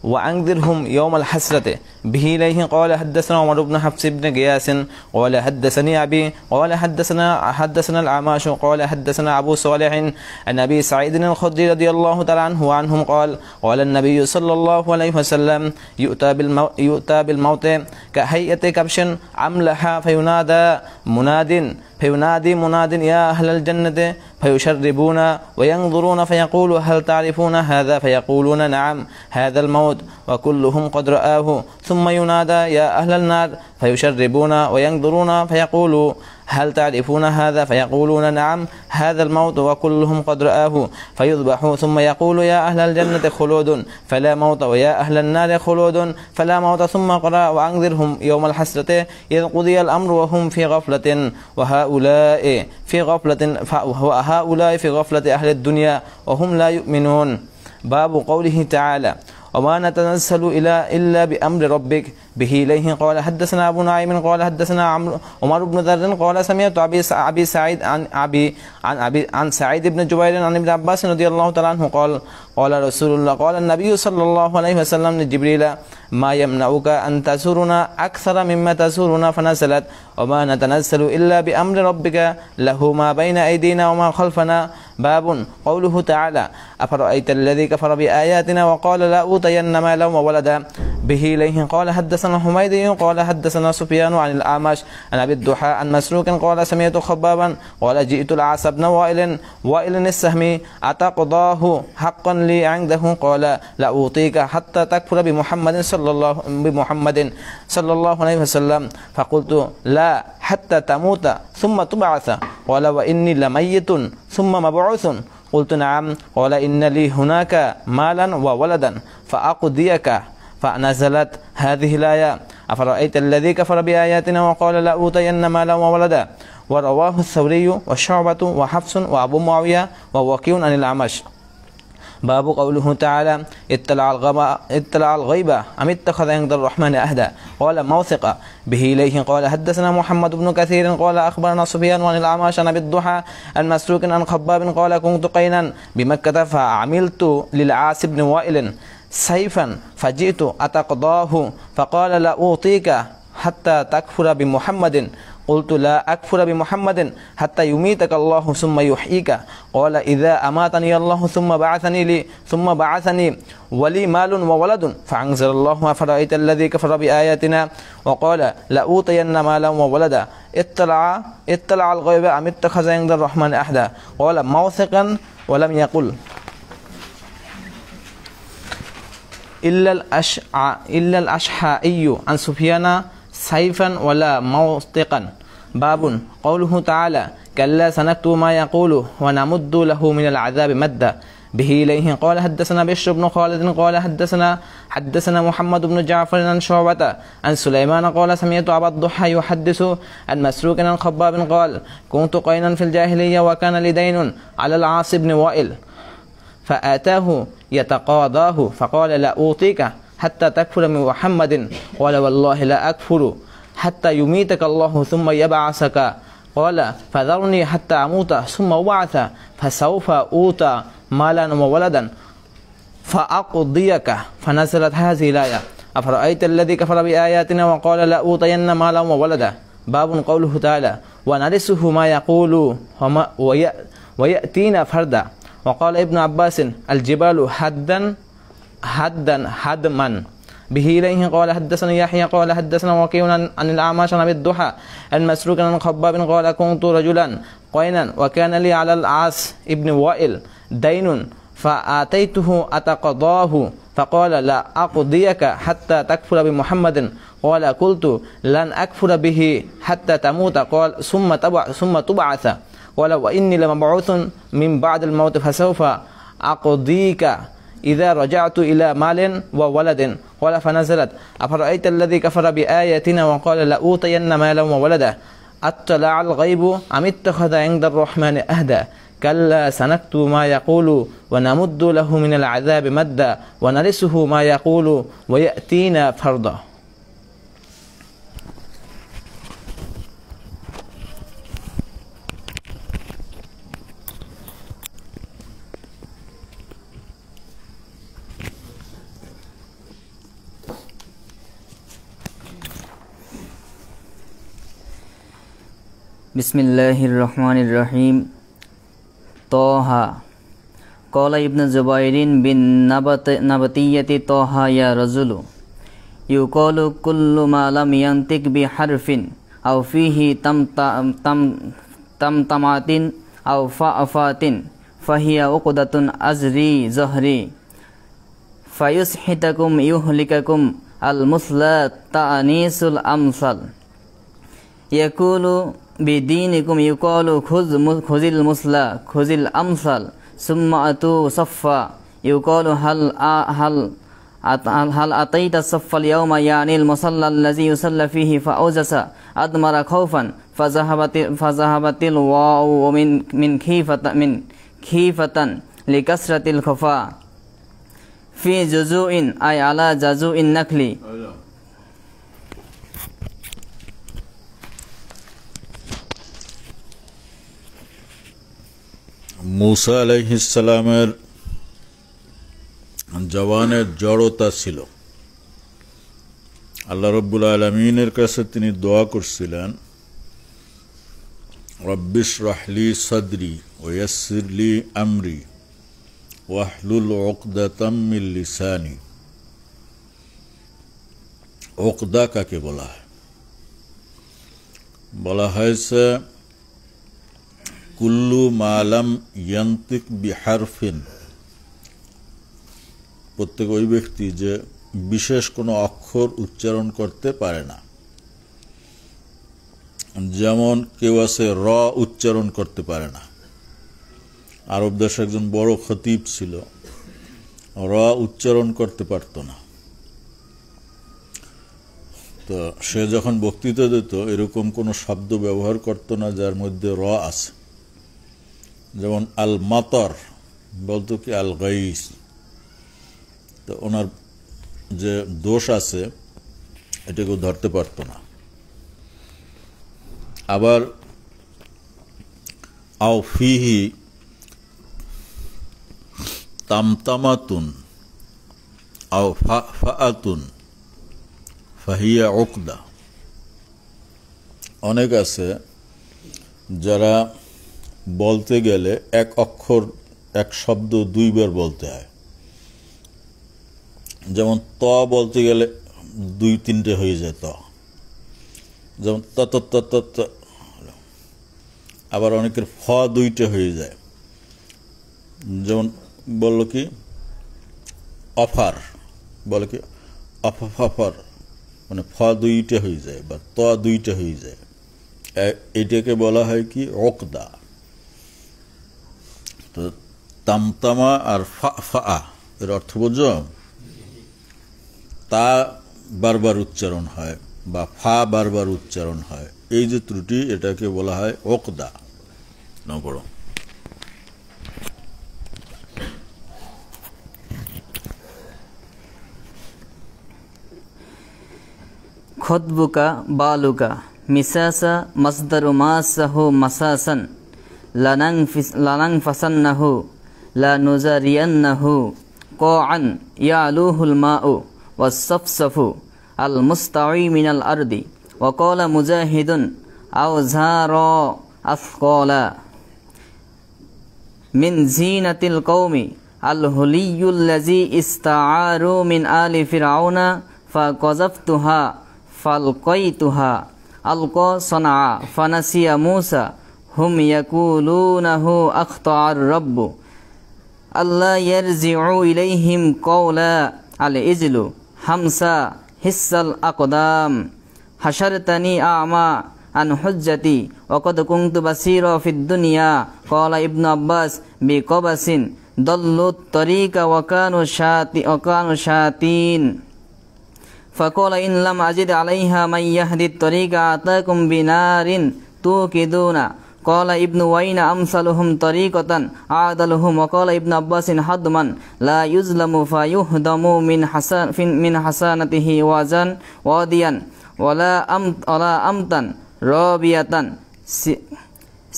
وأنذرهم يوم الحسرة به إليه. قال حدثنا عمر بن حفص بن قياس قال حدثني أبي قال حدثنا الأعمش قال حدثنا أبو صالح عن أبي سعيد الخدري رضي الله تعالى عنه وعنهم قال النبي صلى الله عليه وسلم يؤتى بالموت كهيئة كبش أملح فينادي مناد يا أهل الجنة فيشربون وينظرون فيقول هل تعرفون هذا فيقولون نعم هذا الموت وكلهم قد رآه. ثم ينادى يا أهل النار فيشربون وينظرون فيقول هل تعرفون هذا فيقولون نعم هذا الموت وكلهم قد رآه. فيذبح ثم يقول يا أهل الجنة خلود فلا موت ويا أهل النار خلود فلا موت. ثم قرأ وأنذرهم يوم الحسرة إذ قضي الأمر وهم في غفلة وهؤلاء في غفلة أهل الدنيا وهم لا يؤمنون. باب قوله تعالى وما نتنزل إلا بأمر ربك به إليه. قال حدثنا أبو نعيم قال حدثنا عمر بن ذر قال سمعت أبي سعيد عن سعيد بن جبير عن ابن عباس رضي الله تعالى عنه قال رسول الله قال النبي صلى الله عليه وسلم لجبريل ما يمنعك أن تزورنا أكثر مما تزورنا فنزلت وما نتنزل إلا بأمر ربك له ما بين أيدينا وما خلفنا. باب قوله تعالى أفرأيت الذي كفر بآياتنا وقال لا أوتين مالا وولدا به إليه. قال حدثنا حميدي قال حدثنا سفيان عن الأعمش عن أبي الضحى عن مسروق قال سمعت خبابا قال جئت العاص بن وائل السهمي أتقضاه حقا لي عنده قال لا أعطيك حتى تكفر بمحمد صلى الله عليه وسلم. فقلت لا حتى تموت ثم تبعث. قال وإني لميت ثم مبعوث. قلت نعم. قال إن لي هناك مالا وولدا فأقضيك فنزلت هذه الآية أفرأيت الذي كفر بآياتنا وقال لأوتين مالا وولدا ورواه الثوري والشعبة وحفص وأبو معاوية ووكيع عن الأعمش. باب قوله تعالى اطلع الغيب أم اتخذ عند الرحمن عهدا قال موثق به إليه. قال حدثنا محمد بن كثير قال أخبرنا سفيان عن الأعمش عن أبي الضحى عن مسروق عن خباب قال كنت قينا بمكة فعملت للعاص بن وائل سيفا فجئت أتقضاه فقال لا أعطيك حتى تكفر بمحمد قلت لا أكفر بمحمد حتى يميتك الله ثم يحييك قال إذا أماتني الله ثم بعثني ولي مال وولد فأنزل الله أفرأيت الذي كفر بآياتنا وقال لأوتين مالا وولدا اطلع الغيب أم اتخذ عند الرحمن عهدا قال موثقا ولم يقل إلا الأشعري عن سفيان سيفا ولا موثقا. باب قوله تعالى كلا سنكتب ما يقول ونمد له من العذاب مدا به إليه. قال حدثنا بشر بن خالد قال حدثنا محمد بن جعفر عن شعبة عن سليمان قال سمعت أبا الضحى يحدث عن مسروق عن خباب قال كنت قينا في الجاهلية وكان لي دين على العاص بن وائل فآتاه يتقاضاه فقال لا أعطيك حتى تكفر من محمد قال والله لا أكفر حتى يميتك الله ثم يبعثك قال فذرني حتى أموت ثم أبعث فسوف أوتى مالا وولدا فأقضيك فنزلت هذه الآية أفرأيت الذي كفر بآياتنا وقال لا أوتين مالا وولدا. باب قوله تعالى ونرثه ما يقول ويأتينا فردا. وقال ابن عباس الجبال هدما به إليه. قال حدثنا يحيى قال حدثنا وكيع عن الأعمش عن أبي الضحى عن مسروق عن خباب قال كنت رجلا قينا وكان لي على العاص ابن وائل دين فآتيته أتقضاه فقال لا أقضيك حتى تكفر بمحمد قال قلت لن أكفر به حتى تموت قال ثم تبعث قال وإني لمبعوث من بعد الموت فسوف أقضيك إذا رجعت إلى مال وولد قال فنزلت أفرأيت الذي كفر بآياتنا وقال لأوتين مالا وولدا أطلع الغيب أم اتخذ عند الرحمن عهدا كلا سنكتب ما يقول ونمد له من العذاب مدا ونرثه ما يقول ويأتينا فردا. बिस्मिल्लाहिर्रहमानिर्रहीम। तोहा कौल इब्न जुबैरिन बिन नबतियति तोहा या रजुलु युकौलु कुल्लु मा लम यंतिक बिहरफिन औ फीही तमतमातिन औ फ़ातिन फ़हिया उक़दतुन अज़री ज़हरी फ़युस्हितकुम युहलिककुम अल मुस्ला तानीसुल अमसल यक़ूलु बिदीनिकुम युक़ालु खुज़िल मुस्ला खुज़िल अमसल सुम्मा अतू सफ़्फ़ा युक़ालु हल अतैत सफ़्फ़ल यौम यानिल मुसल्ला अल्लज़ी युसल्ला फ़ीही फ़अवजसा अदमरा खौफ़न फ़ज़हबतिल वाउ मिन खीफ़तन लिकसरतिल ख़ुफ़ा फ़ी जुज़ूइन ay ala jazu'in nakli। मूसा अलैहिस्सालामेर जवाনের জড়তা ছিল। আল্লাহ রাব্বুল আলামিনের কাছে তিনি দোয়া করছিলেন রব্বিশরাহ লি সাদরি ওয়া ইয়াসসির লি আমরি ওয়াহলুল উকদাতাম মিন লিসানি। উকদা কাকে বলা হয়? বলা হয়েছে কুল্লু মালাম ইয়ান্তিক বিহারফিন, প্রত্যেক ওই ব্যক্তি যে বিশেষ কোনো অক্ষর উচ্চারণ করতে পারে না। যেমন কেউ আছে র উচ্চারণ করতে পারে না। আরব দেশে একজন বড় খতিব ছিল, র উচ্চারণ করতে পারত না। তো সে যখন বক্তৃতা দিত এরকম কোনো শব্দ ব্যবহার করত না যার মধ্যে র আছে। যেমন আল মাতর বলতো কি আল গাইস। তো ওনার যে দোষ আছে এটাকেও ধরতে পারত না। আবার আও ফিহি তামতামাতুন আও ফাআতুন ফাহিয়া উকদা। অনেক আছে যারা বলতে গেলে এক অক্ষর এক শব্দ দুইবার বলতে হয়। যেমন ত বলতে গেলে দুই তিনটে হয়ে যায় ত, যেমন ত ত ত ত ত। আবার অনেকের ফ দুইটা হয়ে যায়। যেমন বলল কি অফার, বলে কি অফার, মানে ফ দুইটা হয়ে যায় বা ত দুইটা হয়ে যায়। এটাকে বলা হয় কি ওকদা। তো তামতামা আর ফা এর অর্থ বোঝো? তা বারবার উচ্চারণ হয় বা ফা বারবার উচ্চারণ হয়, এই যে ত্রুটি এটাকে বলা হয় ওকদা। না পড়ো। খুতবুকা বালুকা মিসাসা মাসদারু মাসাহু মাসাসান লানাং ফাসান্নাহু লা নুজারিয়ান্নাহু ক্বাআন ইয়ালুহুল মাউ ওয়াসফসফু আল মুস্তাঈ মিনাল আরদি ওয়া ক্বালা মুজাহিদুন আওজারা আফকালা মিন জিনাতিল কওমি আল হুলিয়ুল্লাযী ইস্তাআরু মিন আলি ফিরআউনা ফাকাযাফতুহা ফালকাইতুহা আলকা সানা ফানাসিয়া মূসা হুম ইয়াকুলুনাহু আখতাআর রাব্বু আল্লা ইয়ারজিউ ইলাইহিম কওলা আল ইজলু হামসা হিসাল আকদাম হাশারতানি আমা আন হুজ্জতি ওয়া কদ কুনতু বাসীরা ফিদ দুনিয়া ক্বালা ইবনু আব্বাস বিকবাসিন দাল্লুত তরিকা ওয়া কানু শাতিন فقال إن لم أجد عليها من يهدي الطريق أتاكم بنار توقدون قال ابن وين أمثلهم طريقة أعدلهم وقال ابن عباس حدما لا يظلم فيهدم من حسناته وزن واديا ولا أمتا رابية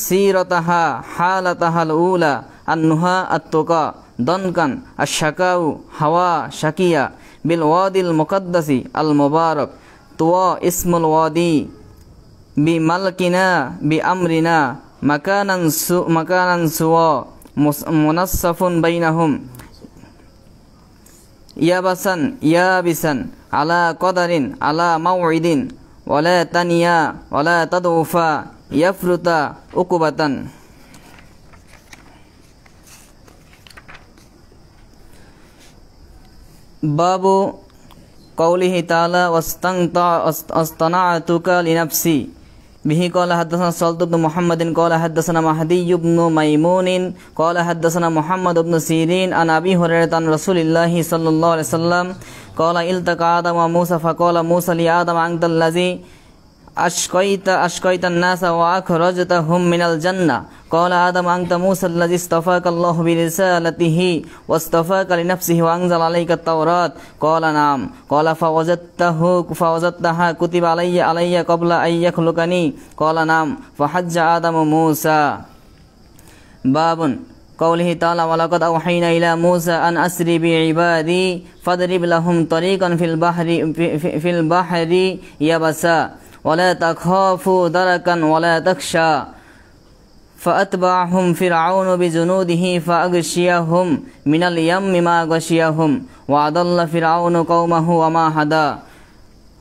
سيرتها حالتها الأولى النهى التقى ضنكا الشكاو هوا شكيا بالوادي المقدس المبارك طوى اسم الوادي بملكنا بأمرنا مكانا سوى منصف بينهم يابسا على قدر على موعد ولا تنيا ولا تضعف يفرط عقبة বাবু কওলিহি তাআলা ওয়াস্তানআতুকা লিনাফসি বিহি ক্বালা হাদাসানা সালত ইবনে মুহাম্মাদিন ক্বালা হাদাসানা মাহদি ইবনে মাইমুনিন ক্বালা হাদাসানা মুহাম্মদ ইবনে সিরিন আন আবি হুরায়রা আন রাসূলিল্লাহি সাল্লাল্লাহু আলাইহি সাল্লাম ক্বালা ইলতাকা আদম ওয়া মূসা ফাকালা মূসা লি আদম আনতাল্লাযী أشقيت الناس وأخرجتهم من الجنة قال آدم أنت موسى الذي اصطفاك الله برسالته واصطفاك لنفسه وأنزل عليك التوراة قال نعم قال فوجدتها كتب علي قبل أن يخلقني قال نعم فحج آدم موسى باب قوله تعالى ولقد أوحينا إلى موسى أن أسري بعبادي فاضرب لهم طريقا في البحر يبسا ولا تخافوا دركا ولا تخشى فأتبعهم فرعون بجنوده فأغشيهم من اليم ما غشيهم وأضل فرعون قومه وما هدى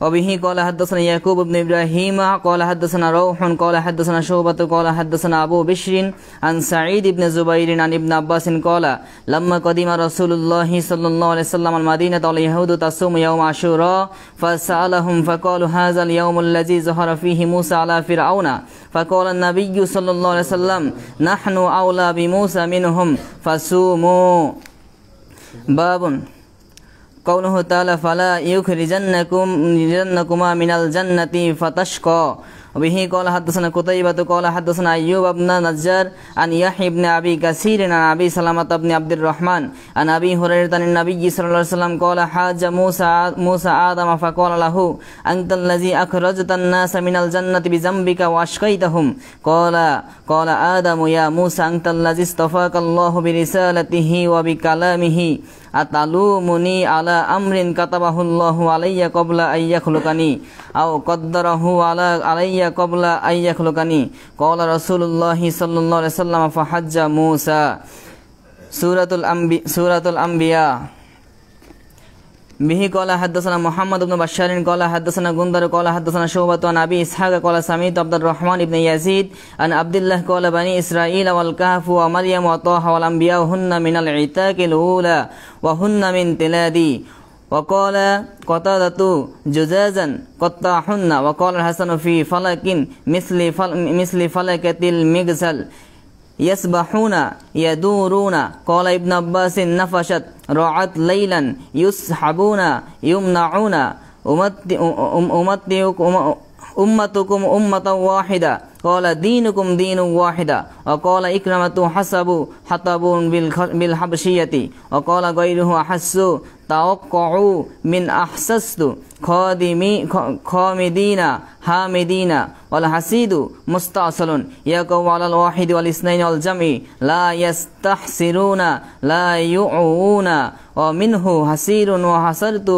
وبه قال حدثنا يعقوب بن إبراهيم قال حدثنا روح قال حدثنا شعبة قال حدثنا أبو بشر عن سعيد بن زبير عن ابن عباس قال لما قدم رسول الله صلى الله عليه وسلم المدينة واليهود تصوم يوم عاشوراء فسألهم فقالوا هذا اليوم الذي ظهر فيه موسى على فرعون فقال النبي صلى الله عليه وسلم نحن أولى بموسى منهم فصوموا বাবুন قوله تعالى فلا يخرجنكما من الجنة فتشقى وبه قال حدثنا قتيبة قال حدثنا أيوب بن نجار عن يحيى بن أبي كثير عن أبي سلمة بن عبد الرحمن عن أبي هريرة عن النبي صلى الله عليه وسلم قال حاج موسى آدم فقال له أنت الذي أخرجت الناس من الجنة بذنبك وأشقيتهم قال آدم يا موسى أنت الذي اصطفاك الله برسالته وبكلامه أتلومني على أمر كتبه الله علي قبل أن يخلقني أو قدره علي قبل أن يخلقني قال رسول الله صلى الله عليه وسلم فحج موسى سورة الأنبياء به قال حدثنا محمد بن بشار قال حدثنا غندر قال حدثنا شعبة عن أبي إسحاق قال سمعت عبد الرحمن بن يزيد عن عبد الله قال بني إسرائيل والكهف ومريم وطه والأنبياء هن من العتاق الأولى وهن من تلادي وقال قتادة جزازا قطعهن وقال الحسن في فلك مثل فلكة المغزل يسبحون يدورون قال ابن عباس نفشت رعت ليلا يسحبون يمنعون أمتكم أمة واحدة قال دينكم دين واحدة وقال إكرمة حطب بالحبشية وقال غيره أحس توقعوا من أحسست خامدين حامدين والحسيد مستأصل يقوى على الواحد والاثنين والجمع لا يستحسرون لا يعوون ومنه حسير وحسرت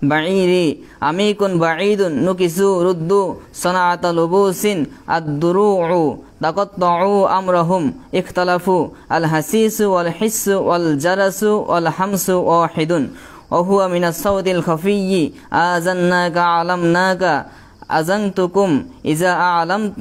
بعيري عميق بعيد نكسوا ردوا صنعة لبوس الدروع تقطعوا أمرهم اختلفوا الحسيس والحس والجرس والحمس واحد وهو من الصوت الخفي آذناك علمناك أذنتكم إذا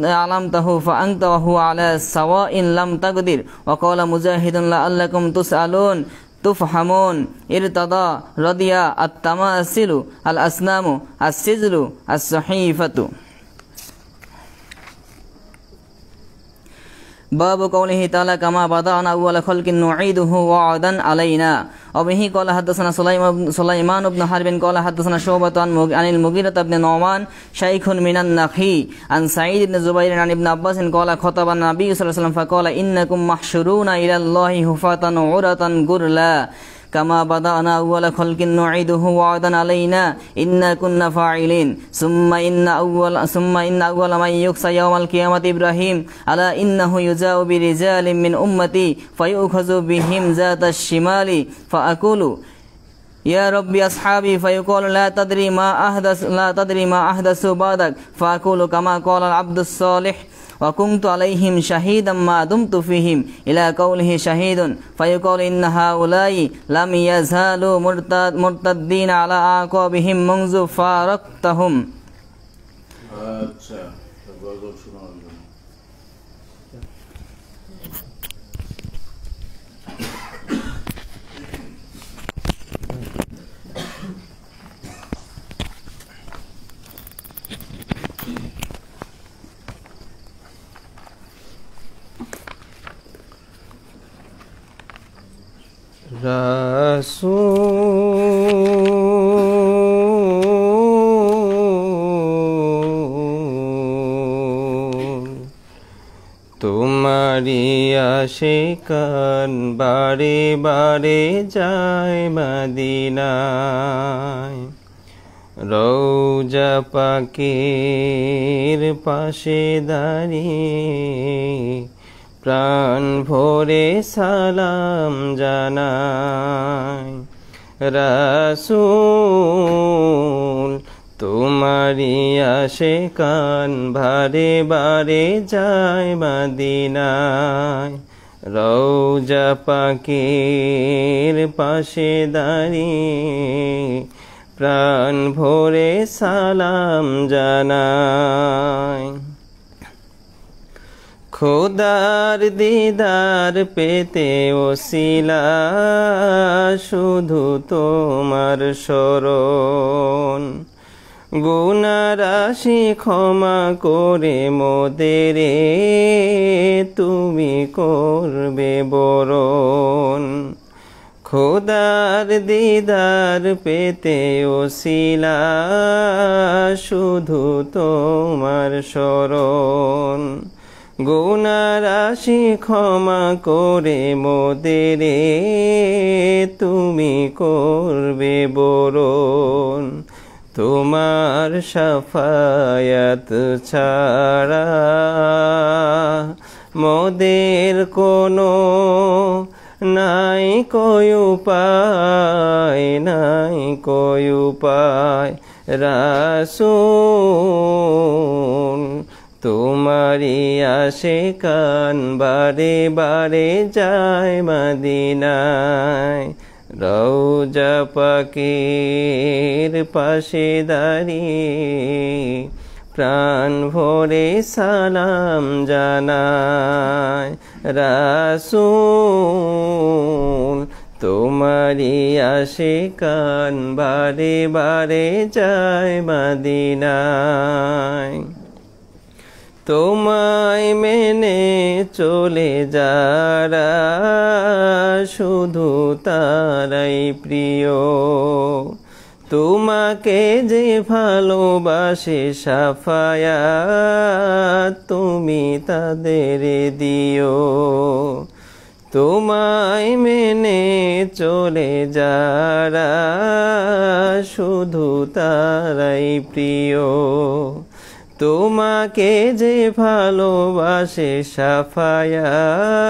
أعلمته فأنت وهو على سواء لم تقدر وقال مجاهد لعلكم تسألون تفهمون ارتضى رضي التماثل الأصنام السجل الصحيفة باب قوله تعالى كما بدأنا أول خلق نعيده وعدا علينا وبه قال حدثنا سليمان بن حرب قال حدثنا شعبة عن المغيرة بن نعمان شيخ من النخي عن سعيد بن زبير عن ابن عباس قال خطب النبي صلى الله عليه وسلم فقال إنكم محشرون إلى الله حفاة عراة غرلا كما بدأنا أول خلق نعيده وعدا علينا إنا كنا فاعلين ثم إن أول من يقصى يوم القيامة إبراهيم ألا إنه يجاء برجال من أمتي فيؤخذ بهم ذات الشمال فأقول يا ربي أصحابي فيقول لا تدري ما أحدث بعدك فأقول كما قال العبد الصالح وكنت عليهم شهيدا ما دمت فيهم إلى قوله شهيد فيقول إن هؤلاء لم يزالوا مرتدين على أعقابهم منذ فارقتهم तुम्हारी आशिकान बारे बारे जाए मदीनाय রওজা পাকের পাশে দাঁড়িয়ে প্রাণ ভরে সালাম জানাই রাসূল তোমারি আশিকান বারে বারে যায় মদিনায় রওজা পাকের পাশে দাঁড়িয়ে প্রাণ ভরে সালাম জানাই খোদার দিদার পেতে ওসিলা শুধু তোমার শরণ গুনারাশি ক্ষমা করে মোদেরে তুমি করবে বরণ। খোদার দিদার পেতে ওসিলা শুধু তোমার শরণ। গুনারাশি ক্ষমা করে মোদেরে তুমি করবে বরণ। তোমার শাফায়াত ছাড়া মোদের কোনো নাই কই উপায়, নাই কই উপায় রাসূল। তোমারি আশিকান বারে বারে যায় মদিনায়। রওজা পাকের পাশে দাঁড়িয়ে প্রাণ ভরে সালাম জানায় রাসূল। তোমারি আশিকান বারে বারে যায় মদিনায়। তোমায় মেনে চলে যারা শুধু তারাই প্রিয়। তোমাকে যে ভালোবাসে শাফায়াত তুমি তাদের দিও। তোমায় মেনে চলে যারা শুধু তারাই প্রিয়। তোমাকে যে ভালোবাসে শাফায়াত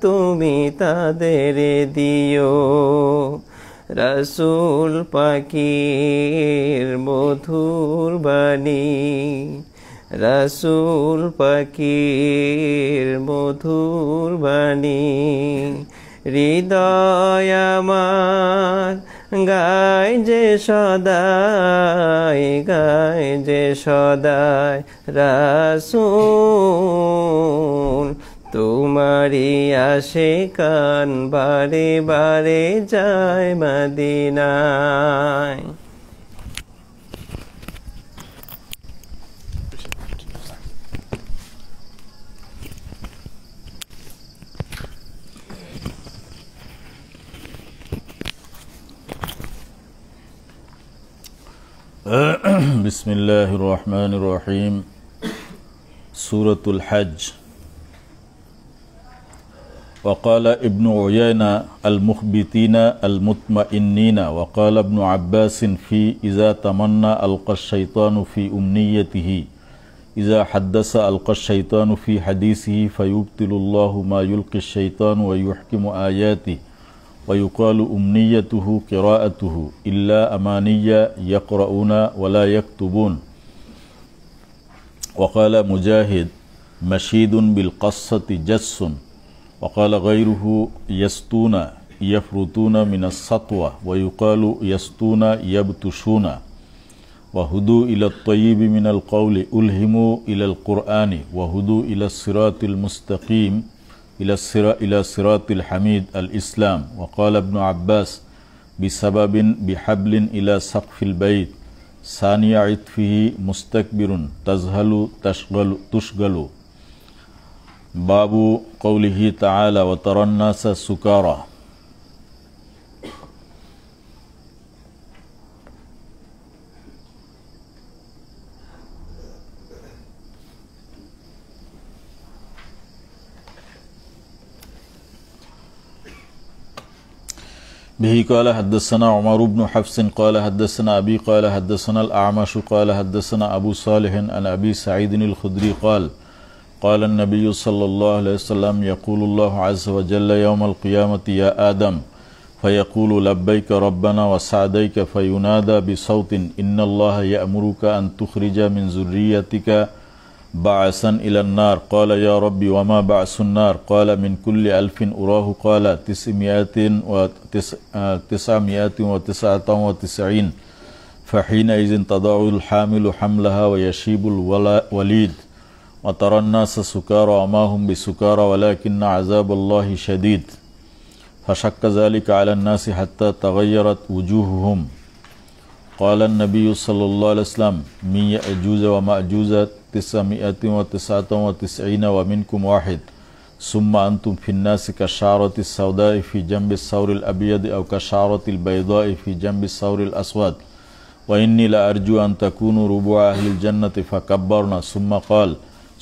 তুমি তাদের দিও। রাসূল পাকের মধুর বাণী, রাসূল পাকের মধুর বাণী। হৃদয় আমার গায় যে সদাই, গায় যে সদাই রাসূল। তোমারি আশিকান বারে বারে যায় মদিনায়। বিসমিল্লাহির রহমানির রহিম। সূরাতুল হজ। وقال ابن عيينة المخبتين المطمئنين وقال ابن عباس في إذا تمنى ألقى الشيطان في أمنيته إذا حدث ألقى الشيطان في حديثه فيبطل الله ما يلقي الشيطان ويحكم آياته ويقال أمنيته قراءته إلا أمانية يقرؤون ولا يكتبون. وقال مجاهد مشيد بالقصة جس. وقال غيره يستون يفرطون من السطوة ويقال يستون يبتشون. وهدوا إلى الطيب من القول ألهموا إلى القرآن وهدوا إلى الصراط المستقيم إلى صراط الحميد الإسلام. وقال ابن عباس بسبب بحبل إلى سقف البيت ثاني عطفه مستكبر تزهل تشغل. باب قوله تعالى وترى الناس سكارى. به قال حدثنا عمر بن حفص قال حدثنا أبي قال حدثنا الأعمش قال حدثنا أبو صالح عن أبي سعيد الخدري قال قال النبي صلى الله عليه وسلم يقول الله عز وجل يوم القيامة يا آدم فيقول لبيك ربنا وسعديك فينادى بصوت إن الله يأمرك أن تخرج من ذريتك بعثا إلى النار. قال يا ربي وما بعث النار؟ قال من كل 1000 أراه. قال 999. فحينئذ تضع الحامل حملها ويشيب الوليد. وترى الناس سكارى وما هم بسكارى ولكن عذاب الله شديد. فشك ذلك على الناس حتى تغيرت وجوههم قال النبي صلى الله عليه وسلم من يأجوج ومأجوج 999 ومنكم واحد ثم أنتم في الناس كالشعرة السوداء في جنب الثور الأبيض أو كالشعرة البيضاء في جنب الثور الأسود وإني لأرجو أن تكونوا ربع أهل الجنة فكبرنا ثم قال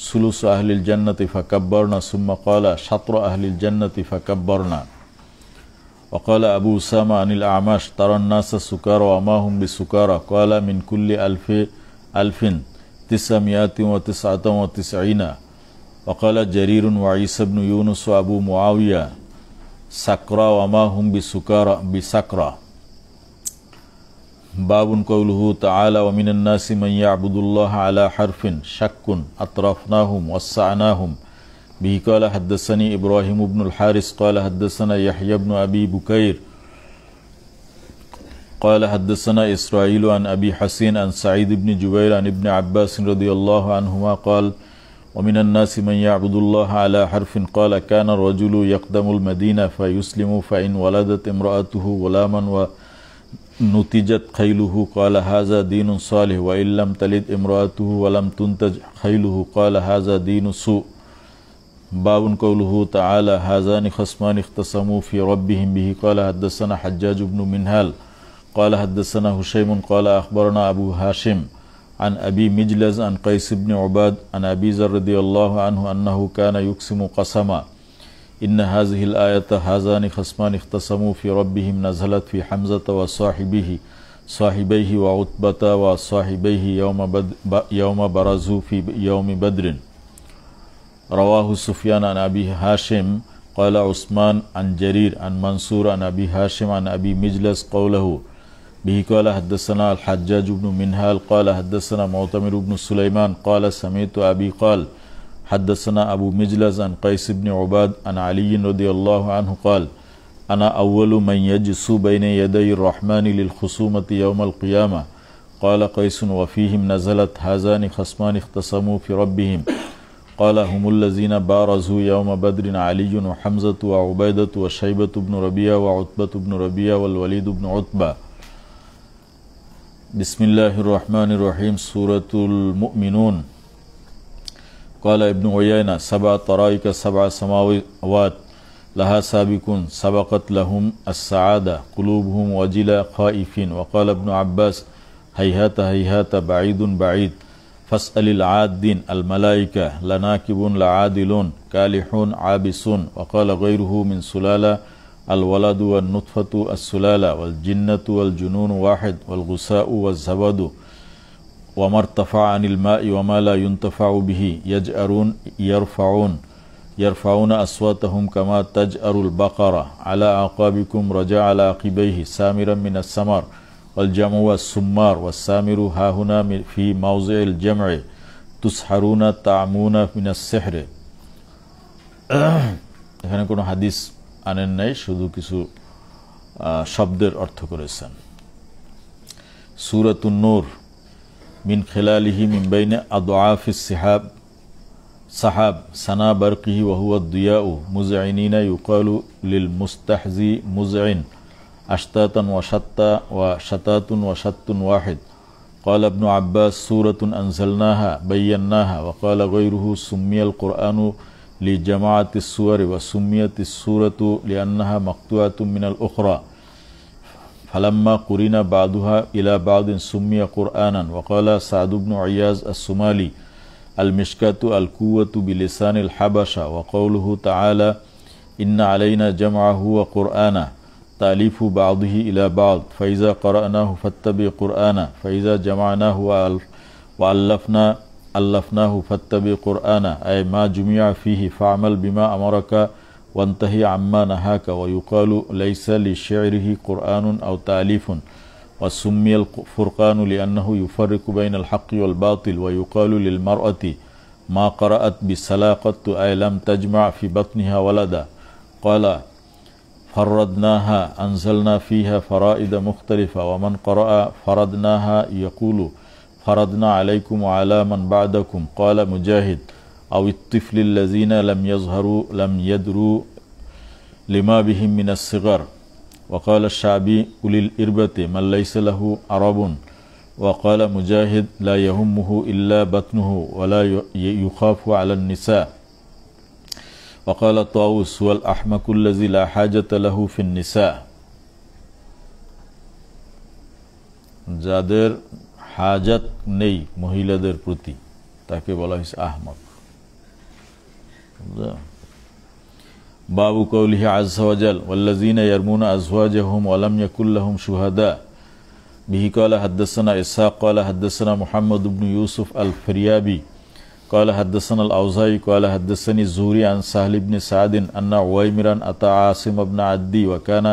ثلث أهل الجنة فكبرنا ثم قال شطر أهل الجنة فكبرنا. وقال أبو أسامة عن الأعمش ترى الناس سكارى وما هم بسكارى قال من كل 1999. وقال جرير وعيسى بن يونس وأبو معاوية سكرى وما هم بسكرى. باب قوله تعالى ومن الناس من يعبد الله على حرف شك أطرفناهم وسعناهم. به قال حدثني إبراهيم بن الحارث قال حدثنا يحيى بن أبي بكير قال حدثنا إسرائيل عن أبي حسين عن سعيد بن جبير عن ابن عباس رضي الله عنهما قال ومن الناس من يعبد الله على حرف قال كان الرجل يقدم المدينة فيسلم فإن ولدت امرأته غلاما ونتجت خيله قال هذا دين صالح وإن لم تلد امرأته ولم تنتج خيله قال هذا دين سوء. باب قوله تعالى هذان خصمان اختصموا في ربهم. به قال حدثنا حجاج بن منهال قال حدثنا هشيم قال أخبرنا أبو هاشم عن أبي مجلز عن قيس بن عباد عن أبي ذر رضي الله عنه أنه كان يقسم قسما إن هذه الآية هذان خصمان اختصموا في ربهم نزلت في حمزة صاحبيه وعتبة وصاحبيه يوم برزوا في يوم بدر. رواه سفيان عن أبي هاشم قال عثمان عن جرير عن منصور عن أبي هاشم عن أبي مجلس قوله. به قال حدثنا الحجاج بن منهال قال حدثنا معتمر بن سليمان قال سمعت أبي قال حدثنا أبو مجلس عن قيس بن عباد عن علي رضي الله عنه قال أنا أول من يجلس بين يدي الرحمن للخصومة يوم القيامة. قال قيس وفيهم نزلت هذان خصمان اختصموا في ربهم. قال هم الذين بارزوا يوم بدر علي وحمزة وعبيدة وشيبة بن ربيعة وعتبة بن ربيعة والوليد بن عتبة. بسم الله الرحمن الرحيم. سورة المؤمنون. قال ابن عيينة 7 طرائق 7 سماوات لها سابقون سبقت لهم السعادة قلوبهم وجلة خائفين. وقال ابن عباس هيهات هيهات بعيد بعيد فاسأل العادين الملائكة لناكب لعادلون كالحون عابسون. وقال غيره من سلالة الولد والنطفة السلالة والجنة والجنون واحد والغساء والزبد وما ارتفع عن الماء وما لا ينتفع به يجأرون يرفعون أصواتهم كما تجأر البقرة على أعقابكم رجع على عقبيه سامرا من السمر والجمع والسمار والسامر ها هنا في موضع الجمع تسحرون تعمون من السحر. এখানে কোনো হাদিস আনেন নাই, শুধু কিছু শব্দের অর্থ করেছেন। সূরাতুন নূর মিন খিলালিহি মিন বাইনি আদআফিস সাহাব সানা বারকিহি ওয়া হুয়া ad-দিয়াউ মুযঈনিনা ইউকালু লিল মুস্তাহজি মুযঈন আশতাতান ওয়া শাত্তা ওয়া শাতাতুন ওয়া শাত্তুন ওয়াহিদ। قال ابن عباس سورة أنزلناها بيناها. وقال غيره سمي القرآن لجماعة السور وسميت السورة لأنها مقطوعة من الأخرى فلما قرن بعضها إلى بعض سمي قرآنا. وقال سعد بن عياز السمالي المشكاة القوة بلسان الحبشة. وقوله تعالى إن علينا جمعه وقرآنه تأليف بعضه إلى بعض فإذا قرأناه فاتبع قرآنه فإذا جمعناه وألفناه فاتبع قرآنه أي ما جمع فيه فاعمل بما أمرك وانتهي عما نهاك. ويقال ليس لشعره قرآن أو تأليف. وسمي الفرقان لأنه يفرق بين الحق والباطل. ويقال للمرأة ما قرأت بسلاقة أي لم تجمع في بطنها ولدا. قال فردناها أنزلنا فيها فرائد مختلفة. ومن قرأ فردناها يقول فرضنا عليكم وعلى من بعدكم. قال مجاهد أو الطفل الذين لم يدروا لما بهم من الصغر. وقال الشعبي أولي الإربة من ليس له عرب وقال مجاهد لا يهمه إلا بطنه ولا يخاف على النساء وقال طاووس هو الأحمق الذي لا حاجة له في النساء যাদের হাজাত নেই মহিলাদের প্রতি তাকে বলা হয়েছে আহমক বাবু কৌলিহি আযযা ওয়াজাল ওয়াল্লাযীনা ইয়ারমুনা আযওয়াজাহুম ওয়া লাম ইয়াকুল লাহুম শুহাদা বিহি ক্বালা হাদাসানা ইসহাক ক্বালা হাদাসানা মুহাম্মদ ইবনে ইউসুফ আল ফিরিয়াবি ক্বালা হাদাসানা আল আউজাঈ ক্বালা হাদাসানি যুহরি আন সাহল ইবনে সাদ আন্না উওয়াইমিরান আতা আসিম ইবনে আদ্দি ওয়া কানা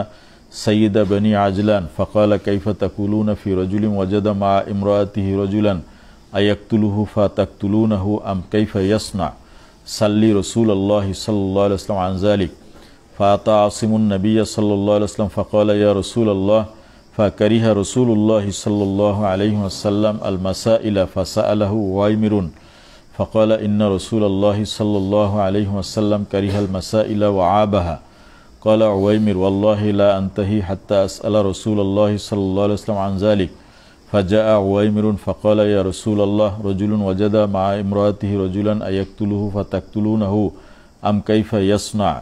سيد بني عجلان فقال كيف تقولون في رجل وجد مع امرأته رجلا أيقتله فتقتلونه أم كيف يصنع صلي رسول الله صلى الله عليه وسلم عن ذلك فأتى عاصم النبي صلى الله عليه وسلم فقال يا رسول الله فكره رسول الله صلى الله عليه وسلم المسائل فسأله وعيمر فقال إن رسول الله صلى الله عليه وسلم كره المسائل وعابها قال عويمر والله لا أنتهي حتى أسأل رسول الله صلى الله عليه وسلم عن ذلك فجاء عويمر فقال يا رسول الله رجل وجد مع امرأته رجلا أيقتله فتقتلونه أم كيف يصنع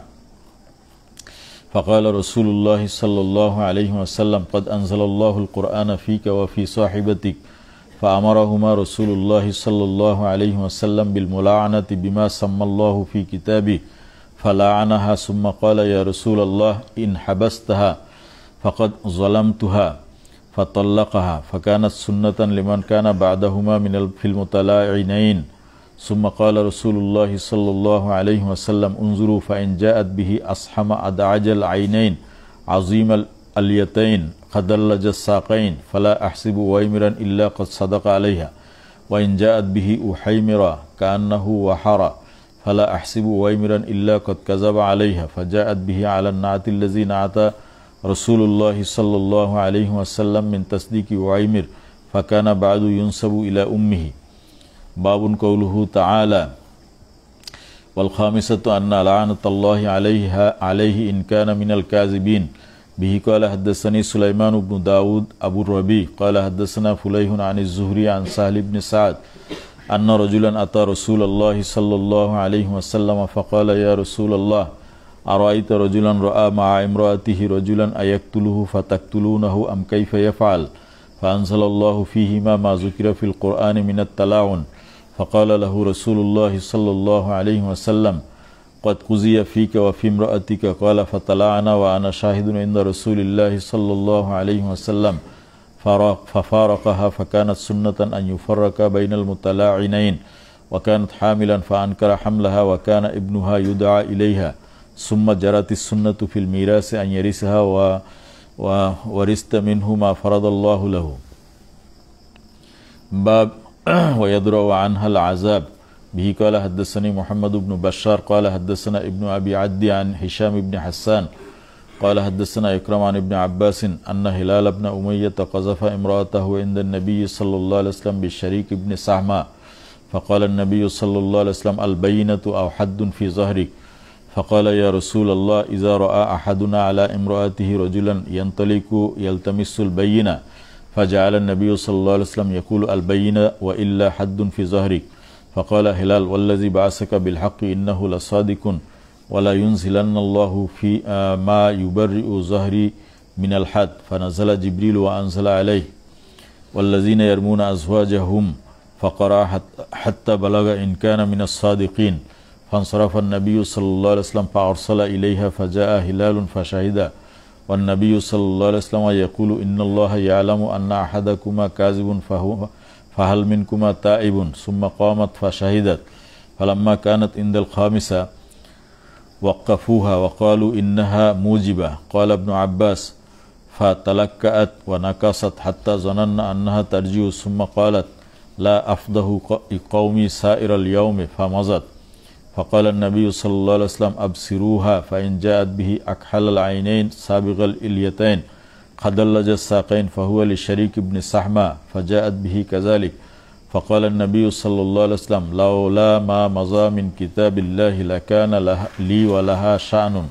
فقال رسول الله صلى الله عليه وسلم قد أنزل الله القرآن فيك وفي صاحبتك فأمرهما رسول الله صلى الله عليه وسلم بالملاعنة بما سمى الله في كتابه فلعنها ثم قال يا رسول الله إن حبستها فقد ظلمتها فطلقها فكانت سنة لمن كان بعدهما في المتلاعنين ثم قال رسول الله صلى الله عليه وسلم انظروا فإن جاءت به أصحم أدعج العينين عظيم اليتين خدلج الساقين فلا أحسب ويمرا إلا قد صدق عليها وإن جاءت به أحيمرا كأنه وحرا فلا أحسب ويمرا إلا قد كذب عليها فجاءت به على النعت الذي نعت رسول الله صلى الله عليه وسلم من تصديق ويمر فكان بعد ينسب إلى أمه باب قوله تعالى والخامسة أن لعنة الله عليه إن كان من الكاذبين به قال حدثني سليمان بن داود أبو الربيع قال حدثنا فليح عن الزهري عن سهل بن سعد أن رجلا أتى رسول الله صلى الله عليه وسلم فقال يا رسول الله أرأيت رجلا رأى مع امرأته رجلا أيقتله فتقتلونه أم كيف يفعل فأنزل الله فيهما ما ذكر في القرآن من التلاعن فقال له رسول الله صلى الله عليه وسلم قد قضي فيك وفي امرأتك قال فتلاعنا وأنا شاهد عند رسول الله صلى الله عليه وسلم ففارقها فكانت سنة أن يفرق بين المتلاعنين وكانت حاملا فأنكر حملها وكان ابنها يدعى إليها ثم جرت السنة في الميراث أن يرثها وورثت منه ما فرض الله له باب ويدرأ عنها العذاب به قال حدثني محمد بن بشار قال حدثنا ابن أبي عدي عن هشام بن حسان قال حدثنا إكرم عن ابن عباس أن هلال بن أمية قذف امرأته عند النبي صلى الله عليه وسلم بالشريك بن سحماء فقال النبي صلى الله عليه وسلم البينة أو حد في ظهرك فقال يا رسول الله إذا رأى أحدنا على امرأته رجلا ينطلق يلتمس البينة فجعل النبي صلى الله عليه وسلم يقول البينة وإلا حد في ظهرك فقال هلال والذي بعثك بالحق إنه لصادق ولا ينزلن الله في ما يبرئ ظهري من الحد فنزل جبريل وأنزل عليه والذين يرمون أزواجهم فقرأ حتى بلغ إن كان من الصادقين فانصرف النبي صلى الله عليه وسلم فأرسل إليها فجاء هلال فشهد والنبي صلى الله عليه وسلم يقول إن الله يعلم أن أحدكما كاذب فهل منكما تائب ثم قامت فشهدت فلما كانت عند الخامسة وقفوها وقالوا إنها موجبة قال ابن عباس فتلكأت ونكست حتى ظننا أنها ترجع ثم قالت لا أفضه قومي سائر اليوم فمضت فقال النبي صلى الله عليه وسلم أبصروها فإن جاءت به أكحل العينين سابغ الإليتين خدلج الساقين فهو للشريك بن سحمة فجاءت به كذلك فقال النبي صلى الله عليه وسلم لولا ما مضى من كتاب الله لكان لي ولها شأن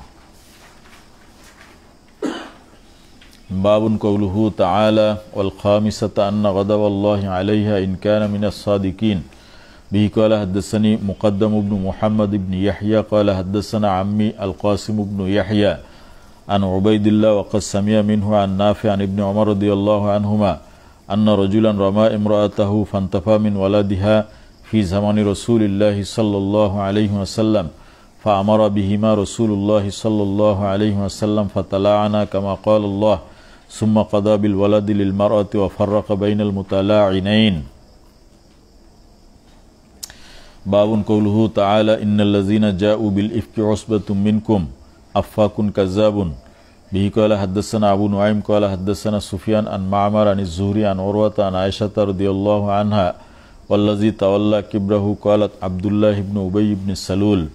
Babun qawluhu ta'ala wal khamisata anna ghadawallahi 'alayha in kana minas sadiqin. Bihi qala haddatsani Muqaddam ibn Muhammad ibn Yahya qala haddatsana ammi Al-Qasim ibn Yahya an Ubaidillah wa qad sami'a minhu an Nafi' an ibn Umar radhiyallahu anhuma anna rajulan rama imra'atahu fantafa min waladiha fi zamani Rasulillah sallallahu alaihi wasallam fa'amara bihima Rasulullah sallallahu alaihi wasallam fatala'ana kama qala Allah summa qada bil waladi lil mar'ati wa farraqa bainal mutala'inain. Babun qawluhu ta'ala innal ladzina ja'u bil ifki usbatun minkum affakun kazzabun. Bihi qala haddatsana Abu Nuaim qala haddatsana Sufyan an Ma'mar an Az-Zuhri an Urwata an Aisyah radhiyallahu anha wallazi tawalla kibrahu qalat Abdullah ibn Ubay ibn Salul.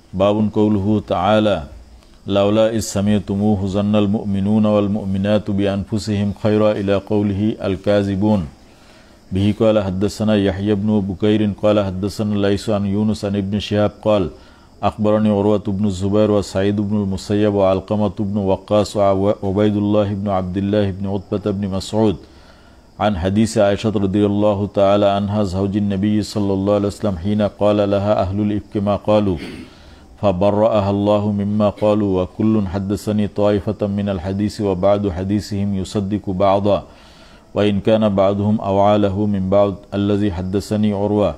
Babun qawluhu ta'ala laula is sami'tumuhu zannal mu'minuna wal mu'minatu bi anfusihim khaira ila qawlihi al-kazibun. Bihi qala haddatsana Yahya ibn Bukair qala haddatsana Lais an Yunus an Ibn Shihab qala akhbarani Urwah ibn Zubair wa Sa'id ibn al-Musayyab wa Alqamah ibn Waqqas wa Ubaidullah ibn Abdullah ibn Utbah ibn Mas'ud an hadits Aisyah radhiyallahu ta'ala anha zawjin Nabiy sallallahu alaihi wasallam hina qala laha ahlul ifki ma qalu fabarra'aha Allah mimma qalu wa kullun haddatsani ta'ifatan min al-hadisi wa ba'du hadisihim yusaddiqu ba'dha wa in kana ba'duhum aw'alahu min ba'd allazi haddatsani Urwa